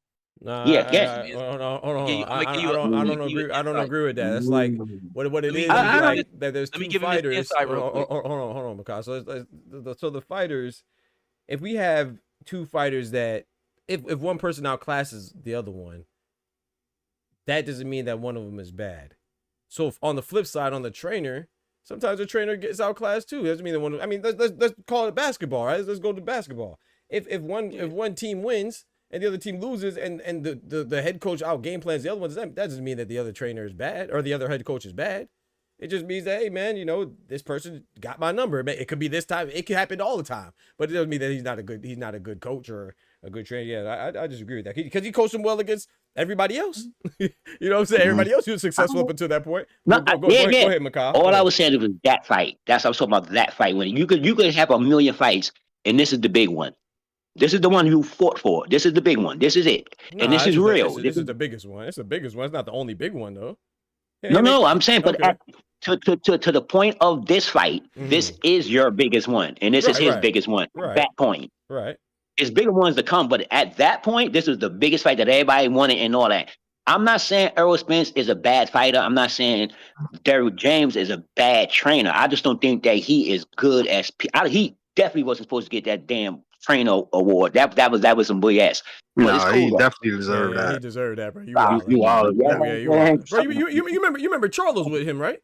Nah, hold on. I don't agree with that. It's like what it is like that. There's two fighters. Hold on, because so the fighters, if we have two fighters that if one person outclasses the other one, that doesn't mean that one of them is bad. So if on the flip side, on the trainer, sometimes the trainer gets outclassed too. It doesn't mean that one. I mean, let's call it basketball, right? Let's go to basketball. If one team wins and the other team loses, and the head coach out game plans the other ones, that doesn't mean that the other trainer is bad or the other head coach is bad. It just means that, hey man, you know, this person got my number. It could be this time. It could happen all the time, but it doesn't mean that he's not a good coach or a good trainer. Yeah, I just agree with that because he coached him well against everybody else. You know what I'm saying? Everybody else who was successful up until that point. Go ahead, Makai. All I was saying was that fight. That's what I was talking about. That fight when you could have a million fights, and this is the big one. This is the one you fought for. This is the big one. This is it. And this is real. This is the biggest one. It's the biggest one. It's not the only big one, though. No, I'm saying, but to the point of this fight, this is your biggest one. And this is his biggest one. At that point. Right. It's bigger ones to come. But at that point, this is the biggest fight that everybody wanted and all that. I'm not saying Errol Spence is a bad fighter. I'm not saying Derrick James is a bad trainer. I just don't think that he is good as he definitely wasn't supposed to get that damn trainer award. That was some BS. No, cool, he definitely deserved that. He deserved that, bro. You remember Charles with him, right?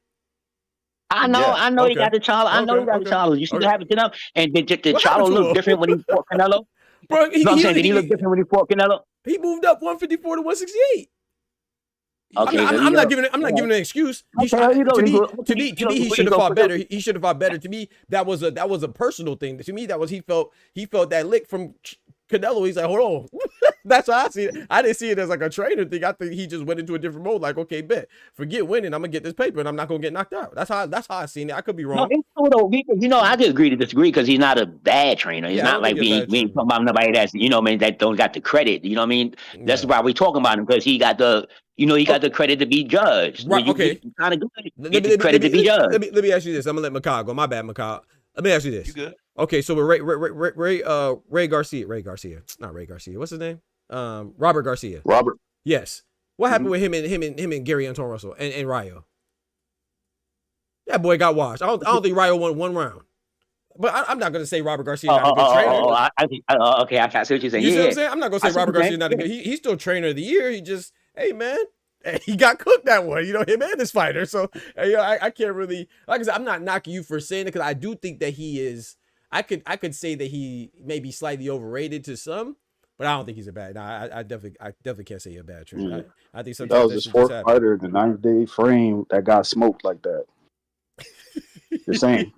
I know he got the Charles. I know he got the Charles. You see what happened to them? And did Charles look different when he fought Canelo? Bro, did he look different when he fought Canelo? He moved up 154 to 168. Okay, I'm not giving an excuse. To me, he should have fought better. He should have fought better. To me, that was a personal thing. To me, that was he felt that lick from Canelo. He's like, hold on. That's how I see it. I didn't see it as like a trainer thing. I think he just went into a different mode. Like, okay, bet, forget winning. I'm gonna get this paper, and I'm not gonna get knocked out. That's how I seen it. I could be wrong. No, I just agree to disagree because he's not a bad trainer. He's not like we ain't talking about nobody that's that don't got the credit. You know what I mean? That's why we talking about him because he got the. He got the credit to be judged. Right, okay. Kind of good. Get the credit to be judged. Let me ask you this. I'm gonna let Makai go. My bad, Makai. Let me ask you this. You good? Okay, so with Ray Garcia. Not Ray Garcia. What's his name? Robert Garcia. Robert. Yes. What happened with him and Gary Anton Russell and Rayo? That boy got washed. I don't think Rayo won one round. But I'm not going to say Robert Garcia is not a good trainer. Okay, I see what you're saying. You see what I'm saying? I'm not going to say Robert Garcia is not a good. He's still trainer of the year. He just, hey man, And he got cooked that one, him and his fighter. So, I can't really, like I said, I'm not knocking you for saying it because I do think that he is. I could say that he may be slightly overrated to some, but I don't think he's a bad. No, I definitely can't say he's a bad trainer. I think sometimes that was his fourth fighter in the 9-day frame that got smoked like that. Just saying.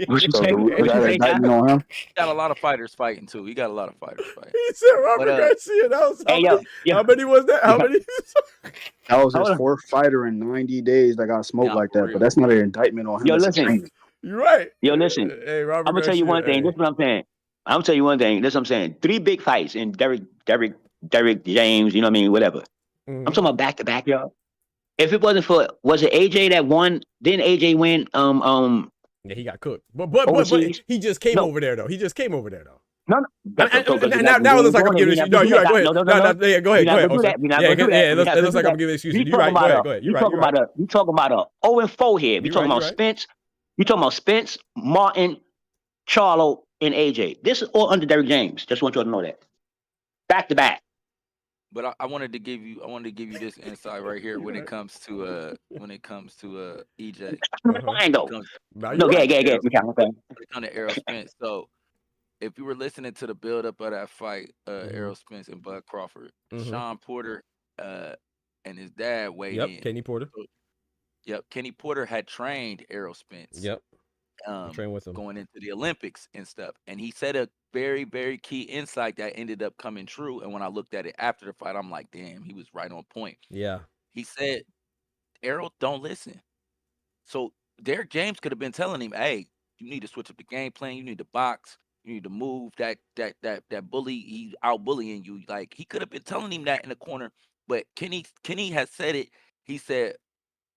What you say? Is that an indictment on him? He got a lot of fighters fighting too. He got a lot of fighters fighting. He said Robert Garcia. That was how many was that? How many? That was his fourth fighter in 90 days that got smoked like that. But that's not an indictment on him. Yo, listen. You're right. Yo, listen. Hey, Robert I'm gonna tell you one thing. This is what I'm saying. I'm gonna tell you one thing. This is what I'm saying. 3 big fights in Derek James. You know what I mean? Whatever. I'm talking about back to back, y'all. If it wasn't for, was it AJ that won? Didn't AJ win? Yeah, he got cooked. But he just came over there though. No. Now it looks like I'm giving excuses. No, you're right. Go ahead. Go ahead. Yeah, it looks like I'm giving excuses. You're right. Go ahead. You talking about a 0-4 here. We talking about Spence. You talking about Spence, Martin, Charlo, and AJ. This is all under Derek James. Just want you to know that. Back to back. But I wanted to give you this insight right here when it comes to EJ. Fine though. When it comes to Errol Spence. So if you were listening to the build up of that fight, Errol Spence and Bud Crawford, Sean Porter and his dad weighed in. Kenny Porter. Kenny Porter had trained Errol Spence. Trained with him going into the Olympics and stuff. And he said a very, very key insight that ended up coming true. And when I looked at it after the fight, I'm like, damn, he was right on point. Yeah. He said, Errol, don't listen. So Derek James could have been telling him, hey, you need to switch up the game plan. You need to box. You need to move. That bully, he's out bullying you. Like, he could have been telling him that in the corner. But Kenny has said it. He said,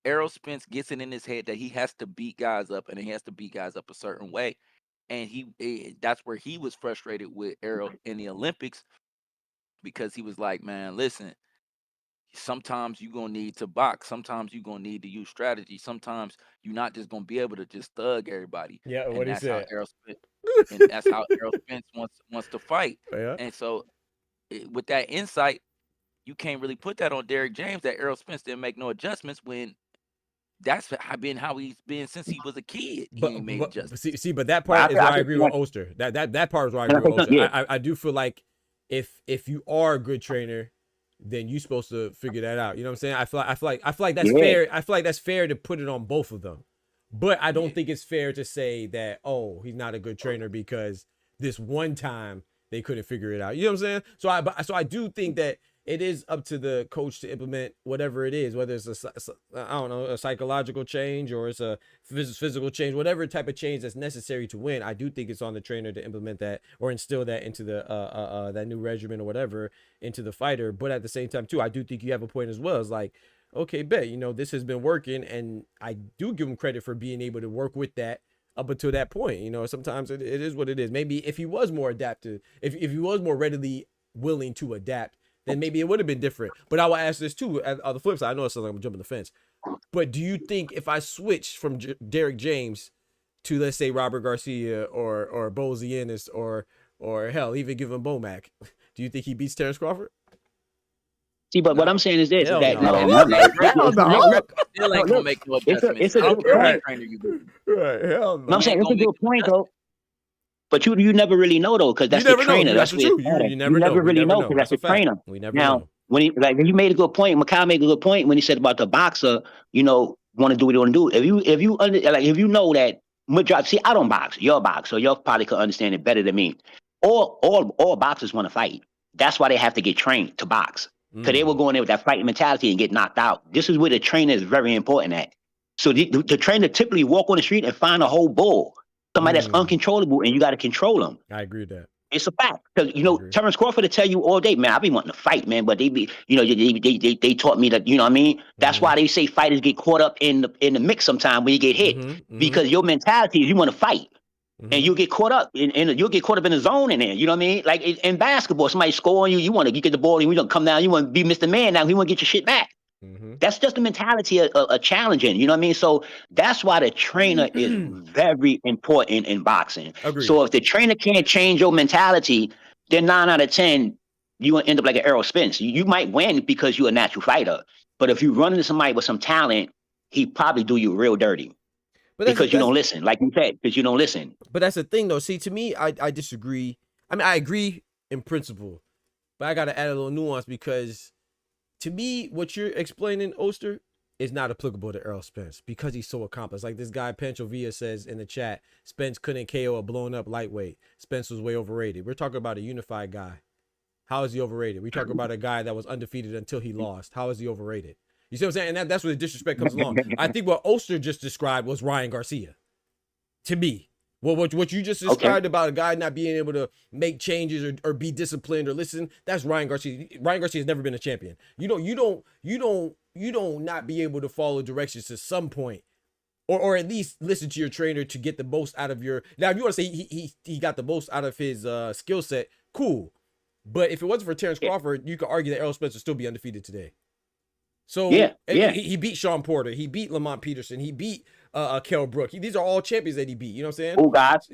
Errol Spence gets it in his head that he has to beat guys up, and he has to beat guys up a certain way. And that's where he was frustrated with Errol in the Olympics, because he was like, man, listen, sometimes you're going to need to box. Sometimes you're going to need to use strategy. Sometimes you're not just going to be able to just thug everybody. Yeah, what he said. And that's how Errol Spence wants to fight. Yeah. And so with that insight, you can't really put that on Derek James, that Errol Spence didn't make no adjustments when that's been how he's been since he was a kid. He ain't made adjustments. See, but that part is where I agree with Oster. That part is where I agree with Oster. I do feel like if you are a good trainer, then you're supposed to figure that out. You know what I'm saying? I feel like that's fair. I feel like that's fair to put it on both of them. But I don't think it's fair to say that, oh, he's not a good trainer because this one time they couldn't figure it out. You know what I'm saying? So I do think that it is up to the coach to implement whatever it is, whether it's a psychological change or it's a physical change, whatever type of change that's necessary to win. I do think it's on the trainer to implement that or instill that into the that new regimen or whatever into the fighter. But at the same time too, I do think you have a point as well. It's like, okay, bet, this has been working, and I do give him credit for being able to work with that up until that point. Sometimes it is what it is. Maybe if he was more adaptive, if he was more readily willing to adapt, then maybe it would have been different. But I will ask this too, on the flip side. I know it sounds like I'm jumping the fence, but do you think if I switch from Derek James to, let's say, Robert Garcia or Bozy Ennis or hell, even give him Bomac, do you think he beats Terrence Crawford? See, but what I'm saying is this: still ain't gonna make no adjustments. It's a good point. Right? Hell no. I'm saying it's a good point, though. But you never really know though, because that's the trainer. That's true. You never really know because that's the trainer. We never know. Now, when you made a good point, Makai made a good point when he said about the boxer, want to do what he want to do. If you know that, see, I don't box. You're a boxer, so you probably could understand it better than me. All boxers want to fight. That's why they have to get trained to box, because they will go in there with that fighting mentality and get knocked out. This is where the trainer is very important at. So the trainer typically walk on the street and find a whole bull. Somebody that's uncontrollable, and you got to control them. I agree with that. It's a fact, because Terrence Crawford will tell you all day, man, I be wanting to fight, man, but they taught me that, you know what I mean. That's why they say fighters get caught up in the mix sometimes when you get hit, because your mentality is you want to fight, and you get caught up in the zone in there. You know what I mean? Like in basketball, somebody score on you, you get the ball, and you don't come down, you want to be Mr. Man now, you want to get your shit back. That's just the mentality of challenging, you know what I mean? So that's why the trainer is very important in boxing. Agreed. So if the trainer can't change your mentality, then 9 out of 10, you will end up like an Errol Spence. You might win because you're a natural fighter, But if you run into somebody with some talent, he probably do you real dirty. But because you don't listen, like you said, because you don't listen. But that's the thing, though. See, to me, I disagree. I mean, I agree in principle, but I got to add a little nuance because to me, what you're explaining, Oster, is not applicable to Errol Spence because he's so accomplished. Like this guy, Pancho Villa, says in the chat, Spence couldn't KO a blown up lightweight. Spence was way overrated. We're talking about a unified guy. How is he overrated? We talk about a guy that was undefeated until he lost. How is he overrated? You see what I'm saying? And that's where the disrespect comes along. I think what Oster just described was Ryan Garcia. To me. Well, what you just described about a guy not being able to make changes or be disciplined or listen, that's Ryan Garcia. Ryan Garcia has never been a champion. You don't not be able to follow directions to some point, or at least listen to your trainer to get the most out of your. Now, if you want to say he got the most out of his skill set, cool. But if it wasn't for Terrence Crawford, you could argue that Errol Spence would still be undefeated today. So he beat Sean Porter, he beat Lamont Peterson, he beat Kell Brook. These are all champions that he beat. You know what I'm saying? Ugas,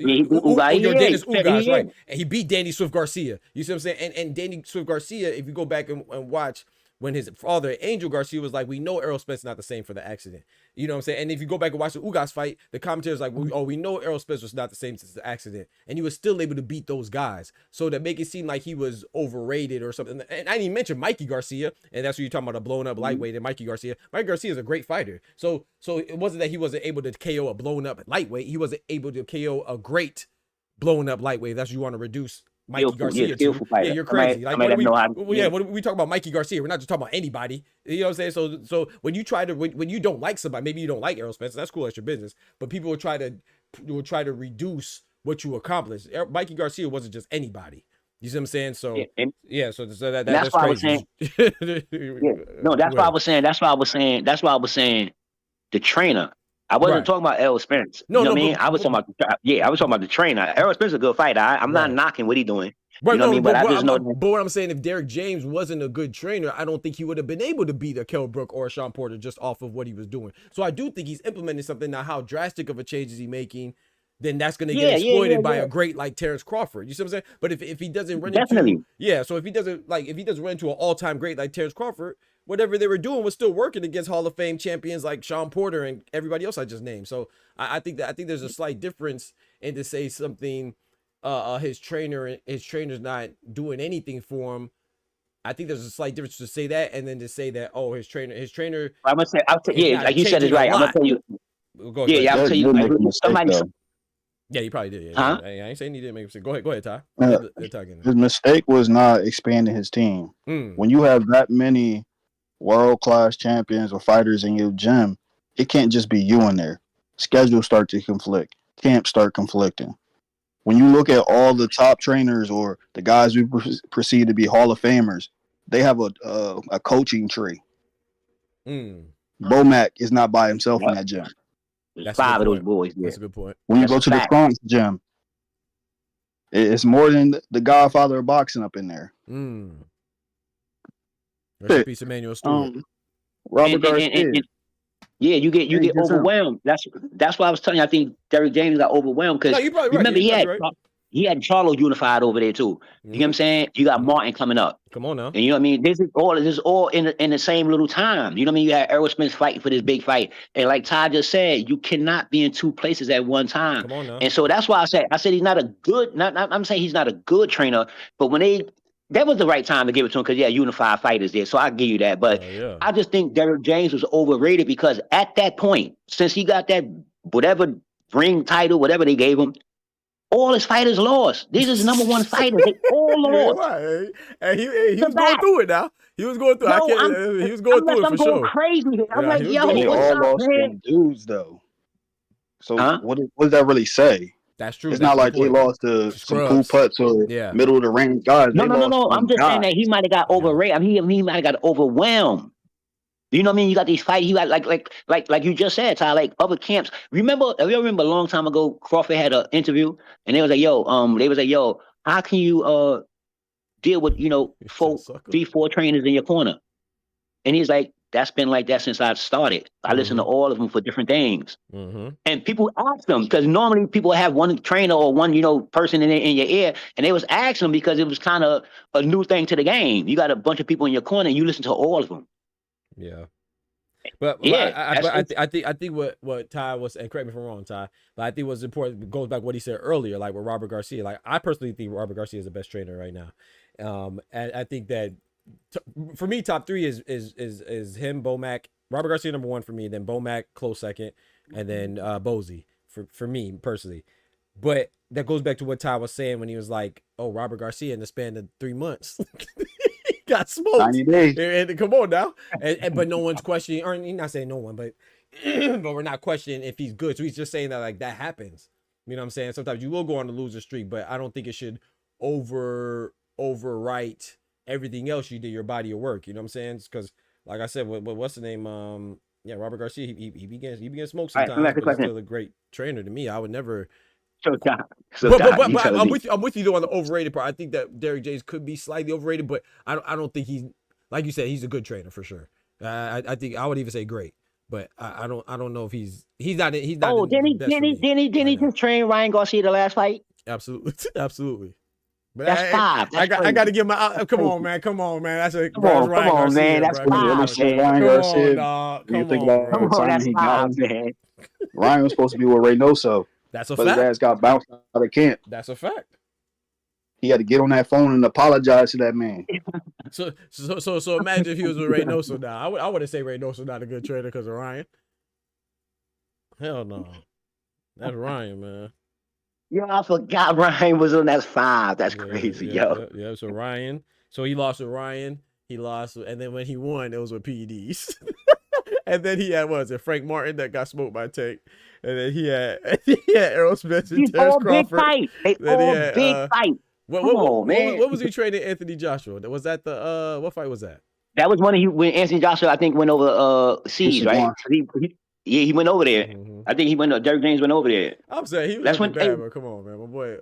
right? And he beat Danny Swift Garcia. You see what I'm saying? And Danny Swift Garcia, if you go back and watch when his father Angel Garcia was like, we know Errol Spence not the same for the accident. You know what I'm saying? And if you go back and watch the Ugas fight, the commentator's like, we know Errol Spence was not the same since the accident, and he was still able to beat those guys. So to make it seem like he was overrated or something, and I didn't even mention Mikey Garcia, and that's what you're talking about, a blown up lightweight and Mikey Garcia. Mikey Garcia is a great fighter. So it wasn't that he wasn't able to KO a blown up lightweight, he wasn't able to KO a great blown up lightweight. That's what you want to reduce Mikey Garcia to. Yeah, you're crazy. When we talk about Mikey Garcia, we're not just talking about anybody. You know what I'm saying? So when you try to when you don't like somebody, maybe you don't like Errol Spence, that's cool, that's your business. But people will try to reduce what you accomplished. Mikey Garcia wasn't just anybody. You see what I'm saying? So that's why I was saying. No, that's why I was saying. That's why I was saying the trainer. I wasn't talking about Errol Spence. You know what I mean? I was talking about the trainer. Errol Spence is a good fighter. I'm not knocking what he's doing. Right, you know what I mean? But I just know. But what I'm saying, if Derek James wasn't a good trainer, I don't think he would have been able to beat a Kell Brook or a Sean Porter just off of what he was doing. So I do think he's implementing something. Now, how drastic of a change is he making? Then that's going to get exploited by a great like Terrence Crawford. You see what I'm saying? But if he doesn't run into, so if he doesn't run into an all-time great like Terrence Crawford, whatever they were doing was still working against Hall of Fame champions like Sean Porter and everybody else I just named. So I think there's a slight difference in to say something his trainer's not doing anything for him. I think there's a slight difference to say that and then to say that his trainer. I'm gonna say like you said it right. I'm gonna tell you. I'll tell you. Like, somebody. Yeah, he probably did. Huh? I ain't saying he didn't make a mistake. Go ahead, Ty. His mistake was not expanding his team. When you have that many world-class champions or fighters in your gym, it can't just be you in there. Schedules start to conflict. Camps start conflicting. When you look at all the top trainers or the guys who perceive to be Hall of Famers, they have a coaching tree. Bomac is not by himself in that gym. There's 5 of those boys. That's a good point. When you go to the Bronx gym, it's more than the Godfather of boxing up in there. Rest in peace, Emmanuel Stewart. Robert Garcia. You get overwhelmed. That's why I was telling you. I think Derek James got overwhelmed because remember he had Charlo unified over there too. You know what I'm saying? You got Martin coming up. Come on now. And you know what I mean? This is all in the same little time. You know what I mean? You had Errol Spence fighting for this big fight, and like Ty just said, you cannot be in 2 places at one time. Come on now. And so that's why I said he's not a good. I'm saying he's not a good trainer, but when that was the right time to give it to him because unified fighters there. So I give you that. But I just think Derek James was overrated because at that point, since he got that whatever ring title, whatever they gave him, all his fighters lost. These are the #1 fighters. They all lost. And he was going through it now. He was going through it. He was going through it for sure. Crazy. I'm like, they all lost some dudes though. So what does that really say? That's true. It's not like they lost to some cool putts or middle of the range guys. No. I'm just saying that he might have got overrated. I mean, he might have got overwhelmed. You know what I mean? You got these fights. You got like you just said, Ty. Like other camps. Remember a long time ago, Crawford had an interview, and they was like, yo, how can you deal with 3-4 trainers in your corner? And he's like, that's been like that since I started. I listen to all of them for different things. And people ask them because normally people have one trainer or one, person in your ear, and they was asking them because it was kind of a new thing to the game. You got a bunch of people in your corner and you listen to all of them. Yeah. But Yeah, I think what Ty was, and correct me if I'm wrong, Ty, but I think what's important goes back to what he said earlier, like with Robert Garcia. Like I personally think Robert Garcia is the best trainer right now. And I think that for me, top three is him, Bomac, Robert Garcia number one for me, then Bomac close second, and then Bozy for me personally. But that goes back to what Ty was saying when he was like, "Oh, Robert Garcia in the span of 3 months." Got smoked. 90 days. And come on now. But no one's questioning, or not saying no one, but but we're not questioning if he's good. So he's just saying that like that happens. You know what I'm saying? Sometimes you will go on a loser streak, but I don't think it should overwrite everything else you did, your body of work. You know what I'm saying? Because like I said, what's the name? Robert Garcia, he began smoke sometimes, but he's still a great trainer to me. I would never. But I'm with you though on the overrated part. I think that Derrick James could be slightly overrated, but I don't think he's, like you said, he's a good trainer for sure. I think I would even say great, but I don't know if he's not. Oh, didn't he just train Ryan Garcia the last fight? Absolutely. But that's five. I got to give my come on, man. That's a come on, Garcia, man. That's five, man. That's five, man. Ryan was supposed to be with Reynoso. That's a but fact. His ass got bounced out of camp. That's a fact. He had to get on that phone and apologize to that man. So imagine if he was with Reynoso now. I wouldn't say Reynoso not a good trainer because of Ryan. Hell no. That's Ryan, man. Yo, I forgot Ryan was on that five. That's crazy, yo. Yeah, so Ryan. So he lost with Ryan. He lost, and then when he won, it was with PEDs. And then he had, what was it, Frank Martin that got smoked by Tank. And then he had Errol Spence and Terrence Crawford. They all big fight. What was he training Anthony Joshua? Was that the what fight was that? That was when Anthony Joshua, I think, went over Seas, right? He went over there. Mm-hmm. I think he went. Derrick James went over there. I'm saying he was bad, but come on, man, my boy.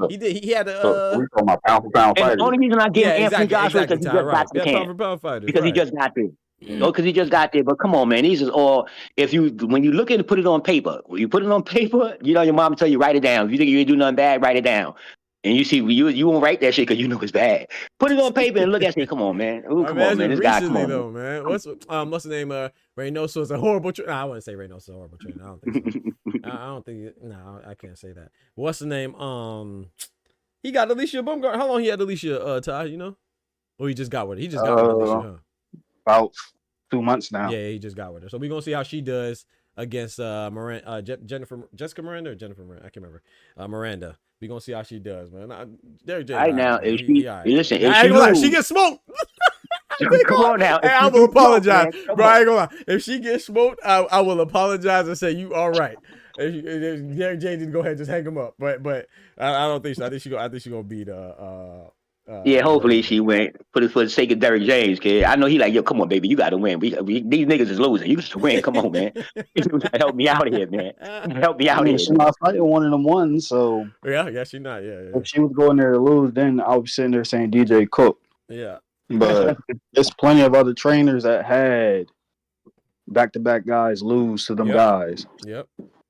He did. He had a. We talking about pound for pound fighter. The only reason I give Anthony Joshua is because he just got the pound for pound fighters. Because he just got there. No, because he just got there. But come on, man. These is all. When you look at it, put it on paper. When you put it on paper, you know your mom will tell you write it down. If you think you ain't do nothing bad, write it down. And you see, you won't write that shit because you know it's bad. Put it on paper and look at it. Come on, man. Ooh, come on, man. This guy, come on. Though, man. What's the name? Reynoso is a horrible trainer. No, I wouldn't say Reynoso is a horrible trainer. I don't think so. I don't think. No, I can't say that. What's the name? He got Alicia Baumgart. How long he had Alicia? Ty, you know? Or he just got with her. He just got with Alicia, huh? About 2 months now. Yeah, he just got with her. So we're gonna see how she does against Jessica Miranda or Jennifer Miranda. I can't remember. Miranda. We're gonna see how she does, man. Derrick James. Right now, if she listen, she gets smoked. Come on now. Hey, I will apologize, bro. I ain't gonna lie. If she gets smoked, I will apologize and say you all right. If Derrick James didn't go ahead and just hang him up, but I don't think so. I think she gonna beat hopefully she went for the sake of Derrick James, kid. I know he like, yo, come on, baby, you gotta win. These niggas is losing. You just win. Come on, man. Help me out here, man. Help me out here. She's not fighting one of them ones, so yeah, she's not. Yeah. If she was going there to lose, then I would be sitting there saying DJ Cook. Yeah. But there's plenty of other trainers that had back-to-back guys lose to them guys. Yep.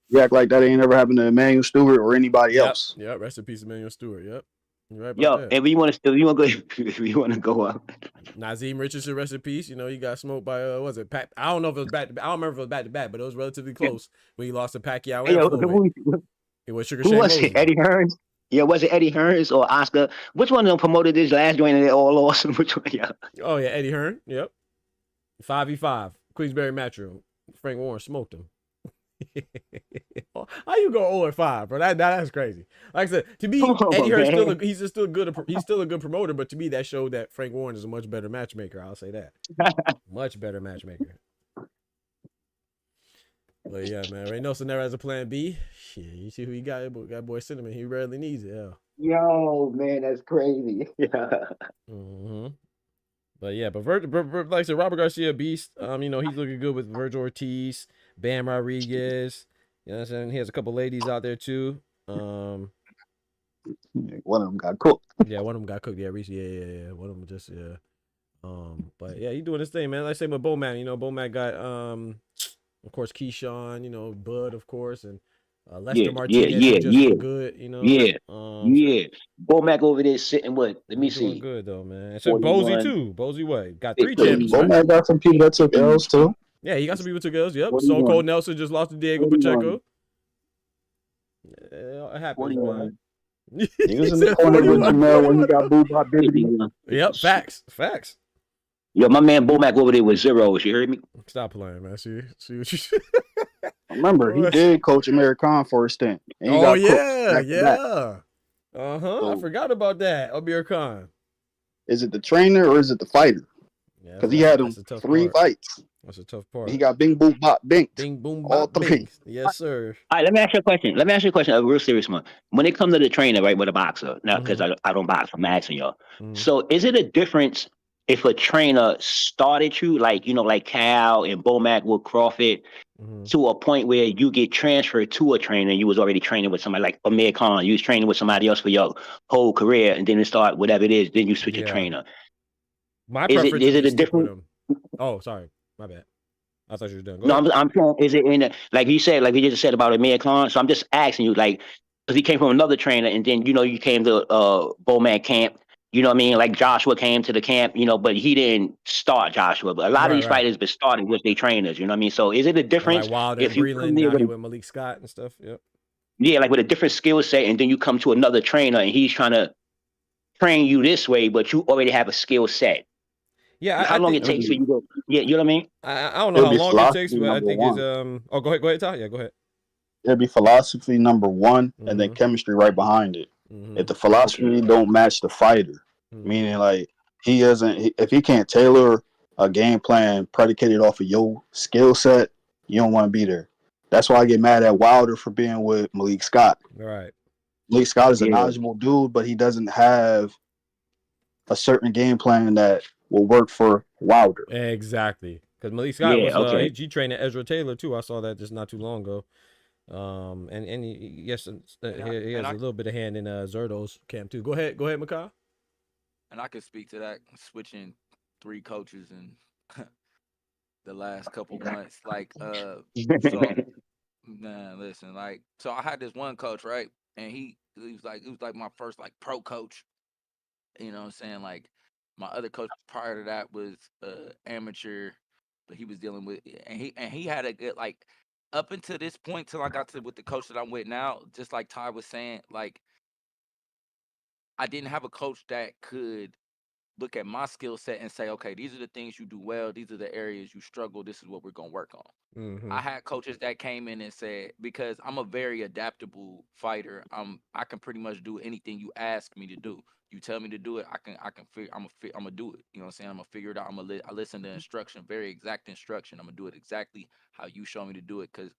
You act like that ain't ever happened to Emmanuel Stewart or anybody else. Yeah, rest in peace, Emmanuel Stewart. Yep. You're right about that. And we want to go up. Nazim Richardson, rest in peace. You know, he got smoked by what was it Pat? I don't know if it was back to back. I don't remember if it was back to back, but it was relatively close when he lost to Pacquiao. It was Sugar Shane Who was it? Eddie Hearns? Yeah, was it Eddie Hearns or Oscar? Which one of them promoted this last joint and they all lost? Which one? Yeah. Oh yeah, Eddie Hearn. Yep. 5v5, Queensberry matchroom. Frank Warren smoked him. How you go 0-5, bro? That's crazy. Like I said, to me, Eddie Hearn he's still a good promoter, but to me that showed that Frank Warren is a much better matchmaker. I'll say that. Much better matchmaker. But yeah, man, Reynoso never has a plan B. Shit, you see who he got? Got boy Cinnamon. He rarely needs it. Yeah. Yo, man, that's crazy. Yeah. Mm-hmm. But yeah, but like I said, Robert Garcia, beast. You know, he's looking good with Virgil Ortiz, Bam Rodriguez. You know what I'm saying? He has a couple ladies out there too. One of them got cooked. Yeah, one of them got cooked. Yeah, Reese. Yeah. One of them just but yeah, he doing his thing, man. Like I say with Bomac, you know, Bomac got of course Keyshawn, you know, Bud, of course, and Lester Martinez just good, you know. Yeah. Bomac over there sitting what? Let me see. Good though, man. So Bozy too. Bozy what? Got 3 champions. Bomac got some people that took L's too. Yeah, he got some people took L's. Yep. What are you So Cold doing? Nelson just lost to Diego What are you Pacheco. doing? Yeah, it happens, man. He was in the corner with Jamel when he got booed by Bibby. Yep, facts. Yo, my man Bomac over there with zeros. You heard me? Stop playing, man. See what you. Remember, he did coach American for a stint. And he got cooked back. I forgot about that. Amir Khan. Is it the trainer or is it the fighter? Because he had him 3 fights. That's a tough part. He got bing boom bop binked. Bing boom all bop 3. binked. Yes, sir. All right, let me ask you a question. A real serious one. When it comes to the trainer, right, with a boxer, now because I don't box, I'm asking y'all. So is it a difference if a trainer started you, like like Cal and Bomac with Crawford, to a point where you get transferred to a trainer, you was already training with somebody like Amir Khan, you was training with somebody else for your whole career, and then it start whatever it is, then you switch a trainer. My is preference it a stick with different? him. Oh, sorry, my bad. I thought you were done. Go No, ahead. I'm saying, is it in like you said, like we just said about Amir Khan? So I'm just asking you, like, because he came from another trainer, and then you came to Bowman camp. You know what I mean? Like Joshua came to the camp, but he didn't start Joshua. But a lot of these fighters been starting with their trainers. You know what I mean? So is it a difference like Wilder if and you Breland, come there now he with with Malik Scott and stuff? Yep. yeah, like with a different skill set, and then you come to another trainer, and he's trying to train you this way, but you already have a skill set. Yeah, how long it takes for you to yeah, you know what I mean? I don't know how long it takes, but I think it's Oh, go ahead, Ty. Yeah, go ahead. It'd be philosophy number 1, and then chemistry right behind it. If the philosophy don't match the fighter, meaning like if he can't tailor a game plan predicated off of your skill set, you don't want to be there. That's why I get mad at Wilder for being with Malik Scott. Right. Malik Scott is a knowledgeable dude, but he doesn't have a certain game plan that will work for Wilder. Exactly. Because Malik Scott was he trained at Ezra Taylor too. I saw that just not too long ago. And he has a little bit of hand in Zerdo's camp too. Go ahead, Makai. And I could speak to that, switching 3 coaches in the last couple months. Like, so, listen, like, so I had this one coach, right? And he was like my first like pro coach. You know what I'm saying? Like, my other coach prior to that was amateur, but he was dealing with, and he had a good, like, up until this point, till I got to with the coach that I'm with now, just like Ty was saying, like, I didn't have a coach that could look at my skill set and say, okay, these are the things you do well, these are the areas you struggle, this is what we're gonna work on. I had coaches that came in and said, because I'm a very adaptable fighter, I can pretty much do anything you ask me to do. You tell me to do it, I can figure, I'm gonna do it. You know what I'm saying? I'm gonna figure it out. I listen to instruction, very exact instruction. I'm gonna do it exactly how you show me to do it. Cause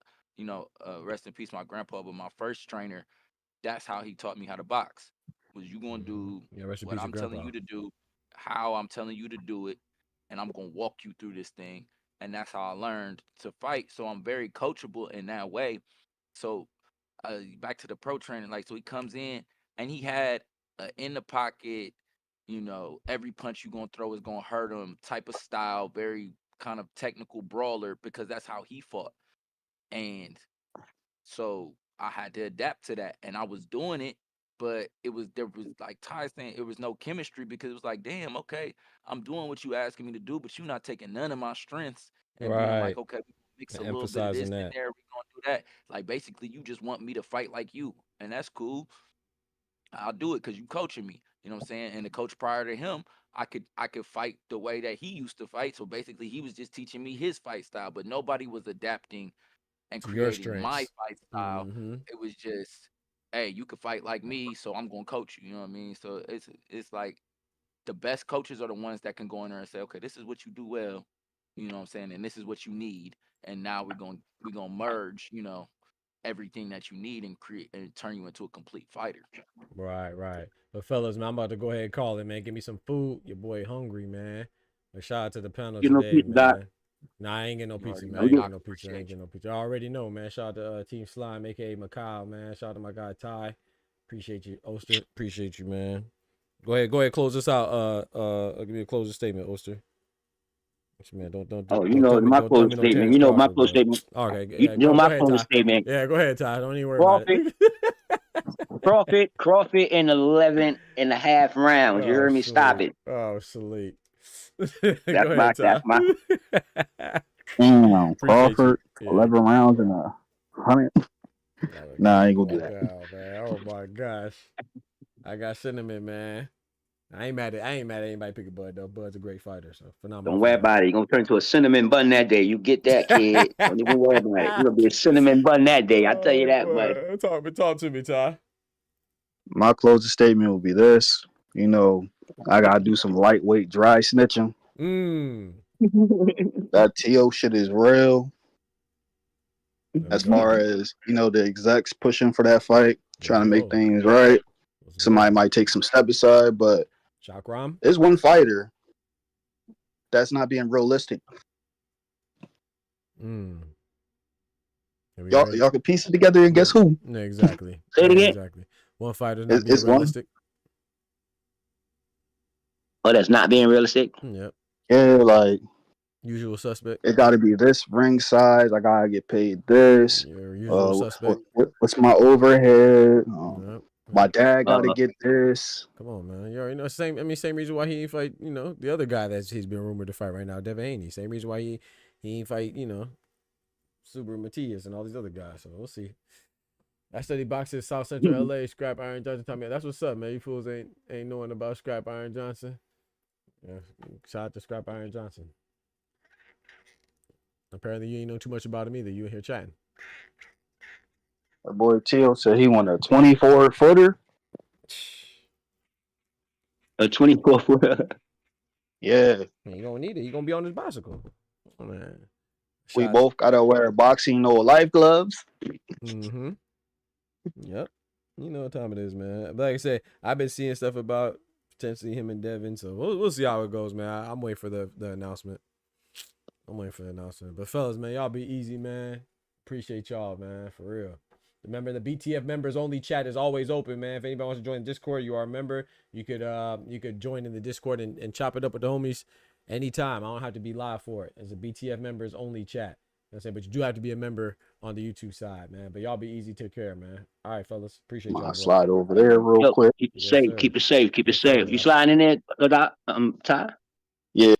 rest in peace, my grandpa, but my first trainer, that's how he taught me how to box. Was you gonna do what I'm telling you to do, how I'm telling you to do it, and I'm gonna walk you through this thing. And that's how I learned to fight. So I'm very coachable in that way. So back to the pro training, like, so he comes in and he had in the pocket, every punch you're gonna throw is gonna hurt him type of style, very kind of technical brawler, because that's how he fought. And so I had to adapt to that, and I was doing it, but there was like Ty saying, it was no chemistry, because it was like, damn, okay, I'm doing what you asking me to do, but you're not taking none of my strengths and being like, okay, mix a little bit of this in there, we're gonna do that. Like, basically, you just want me to fight like you, and that's cool. I'll do it because you coaching me. You know what I'm saying? And the coach prior to him, I could fight the way that he used to fight. So basically, he was just teaching me his fight style, but nobody was adapting and creating my fight style. It was just, hey, you could fight like me, so I'm gonna coach you. You know what I mean? So it's like the best coaches are the ones that can go in there and say, okay, this is what you do well. You know what I'm saying? And this is what you need. And now we're gonna merge, everything that you need and create and turn you into a complete fighter. Right. But fellas, man, I'm about to go ahead and call it, man. Give me some food. Your boy hungry, man. A shout out to the panel today, man. Nah, I ain't getting no pizza, man. I ain't getting no pizza. I already know, man. Shout out to Team Slime, aka Macau, man. Shout out to my guy Ty. Appreciate you, Oster. Appreciate you, man. Go ahead, close this out. Give me a closing statement, Oster. Man, don't. Oh, my closing statement. My closing statement. Okay, my closing statement. Yeah, go ahead, Ty. Don't even worry about it. Crawford in 11 and a half rounds. You heard me? Stop it. Oh, sleep. That's my. Damn, Appreciate you. Crawford, 11 rounds and 100. Nah, I ain't gonna do that. Down, man. Oh my gosh. I got cinnamon, man. I ain't mad at anybody picking Bud though. Bud's a great fighter, so phenomenal. Don't worry about it. You're gonna turn into a cinnamon bun that day. You get that, kid. Don't even worry about it. You're gonna be a cinnamon bun that day. I tell you that much. Talk to me, Ty. My closing statement will be this. You know, I gotta do some lightweight dry snitching. That TO shit is real. As far as, you know, the execs pushing for that fight, trying to make things right. Somebody might take some step aside, but there's one fighter that's not being realistic. Y'all can piece it together and guess who? Yeah, exactly. Say it again. Exactly. One fighter not being realistic. Oh, that's not being realistic? Yep. Yeah, like usual suspect. It gotta be this ring size. I gotta get paid this. Usual suspect. What's my overhead? My dad gotta get this. Come on, man. You already know. Same reason why he ain't fight. You know, the other guy that he's been rumored to fight right now, Devin Haney. Same reason why he ain't fight. You know, Subaru Matias and all these other guys. So we'll see. I study boxing in South Central LA. Scrap Iron Johnson told me that's what's up, man. You fools ain't knowing about Scrap Iron Johnson. Yeah, shout out to Scrap Iron Johnson. Apparently, you ain't know too much about him either. You in here chatting. My boy Teal said he won a 24-footer. A 24-footer. Yeah. You gonna need it. You gonna be on his bicycle. Oh, man. We both gotta wear boxing life gloves. Mm-hmm. Yep. You know what time it is, man. But like I said, I've been seeing stuff about potentially him and Devin, so we'll see how it goes, man. I'm waiting for the announcement. But fellas, man, y'all be easy, man. Appreciate y'all, man, for real. Remember, the BTF members only chat is always open, man. If anybody wants to join the Discord, you are a member. You could join in the Discord and chop it up with the homies anytime. I don't have to be live for it. It's a BTF members only chat. You know what I'm saying? But you do have to be a member on the YouTube side, man. But y'all be easy, take care, man. All right, fellas. Appreciate y'all. Slide over there real quick. Keep it safe. Keep it safe. Keep it safe. You sliding in there, Ty? Yeah.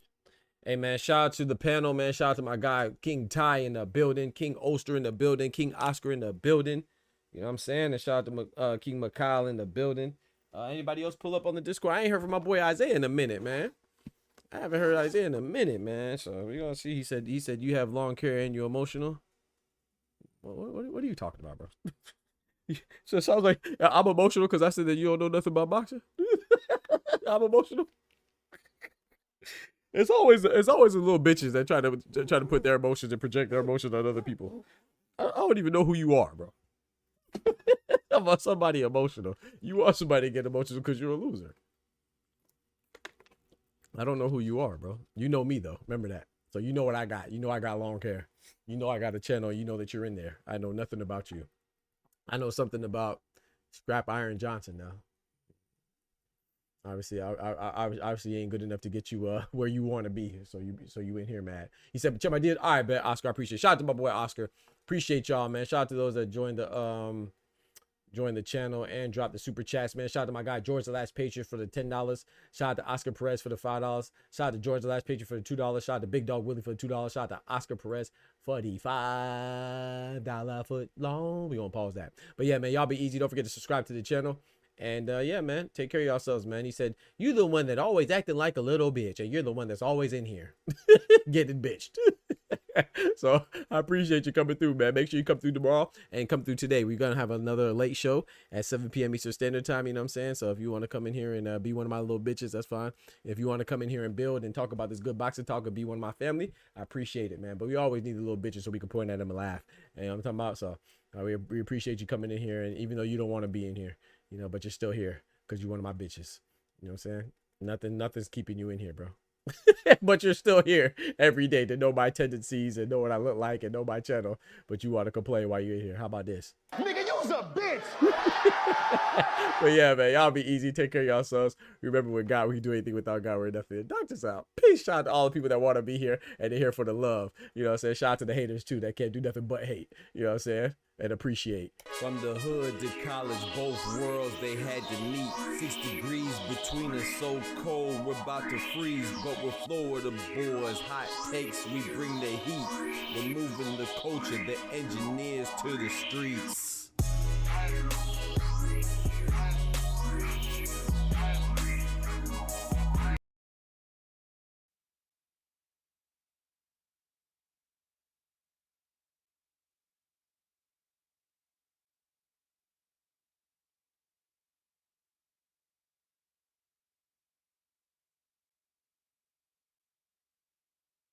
Hey, man, shout out to the panel, man. Shout out to my guy, King Ty in the building, King Oster in the building, King Oscar in the building. You know what I'm saying? And shout out to King Mikhail in the building. Anybody else pull up on the Discord? I ain't heard from my boy Isaiah in a minute, man. I haven't heard Isaiah in a minute, man. So we're going to see. He said you have long hair and you're emotional. What are you talking about, bro? So it sounds like I'm emotional because I said that you don't know nothing about boxing. I'm emotional. It's always the little bitches that try to put their emotions and project their emotions on other people. I don't even know who you are, bro. I'm about somebody emotional. You want somebody to get emotional because you're a loser. I don't know who you are, bro. You know me though. Remember that. So you know what I got. You know I got long hair. You know I got a channel. You know that you're in there. I know nothing about you. I know something about Scrap Iron Johnson now. Obviously, I obviously ain't good enough to get you where you want to be. So you in here mad. He said, but check my deal. All right, bet Oscar. I appreciate it. Shout out to my boy Oscar. Appreciate y'all, man. Shout out to those that joined the channel and dropped the super chats, man. Shout out to my guy George the Last Patriot for the $10. Shout out to Oscar Perez for the $5. Shout out to George the Last Patriot for the $2. Shout out to Big Dog Willie for the $2. Shout out to Oscar Perez for the $5 foot long. We gonna pause that. But yeah, man, y'all be easy. Don't forget to subscribe to the channel. And yeah, man, take care of yourselves, man. He said, you the one that always acting like a little bitch, and you're the one that's always in here getting bitched. So I appreciate you coming through, man. Make sure you come through tomorrow and come through today. We're gonna have another late show at 7 p.m. Eastern Standard Time. You know what I'm saying? So if you want to come in here and be one of my little bitches, that's fine. If you want to come in here and build and talk about this good boxing talk and be one of my family, I appreciate it, man. But we always need the little bitches so we can point at them and laugh. And I'm talking about, so we appreciate you coming in here, and even though you don't want to be in here, you know, but you're still here because you're one of my bitches. You know what I'm saying? Nothing's keeping you in here, bro. But you're still here every day to know my tendencies and know what I look like and know my channel. But you want to complain while you're in here. How about this? Nigga, you's a bitch. But yeah, man, y'all be easy. Take care of yourselves. Remember, with God, we can do anything without God. We're nothing. Doctors out. Peace. Shout out to all the people that want to be here and they're here for the love. You know what I'm saying? Shout out to the haters too that can't do nothing but hate. You know what I'm saying? and appreciate. From the hood to college, both worlds they had to meet. 6 degrees between us, so cold, we're about to freeze. But we're Florida boys, hot takes, we bring the heat. We're moving the culture, the engineers to the streets.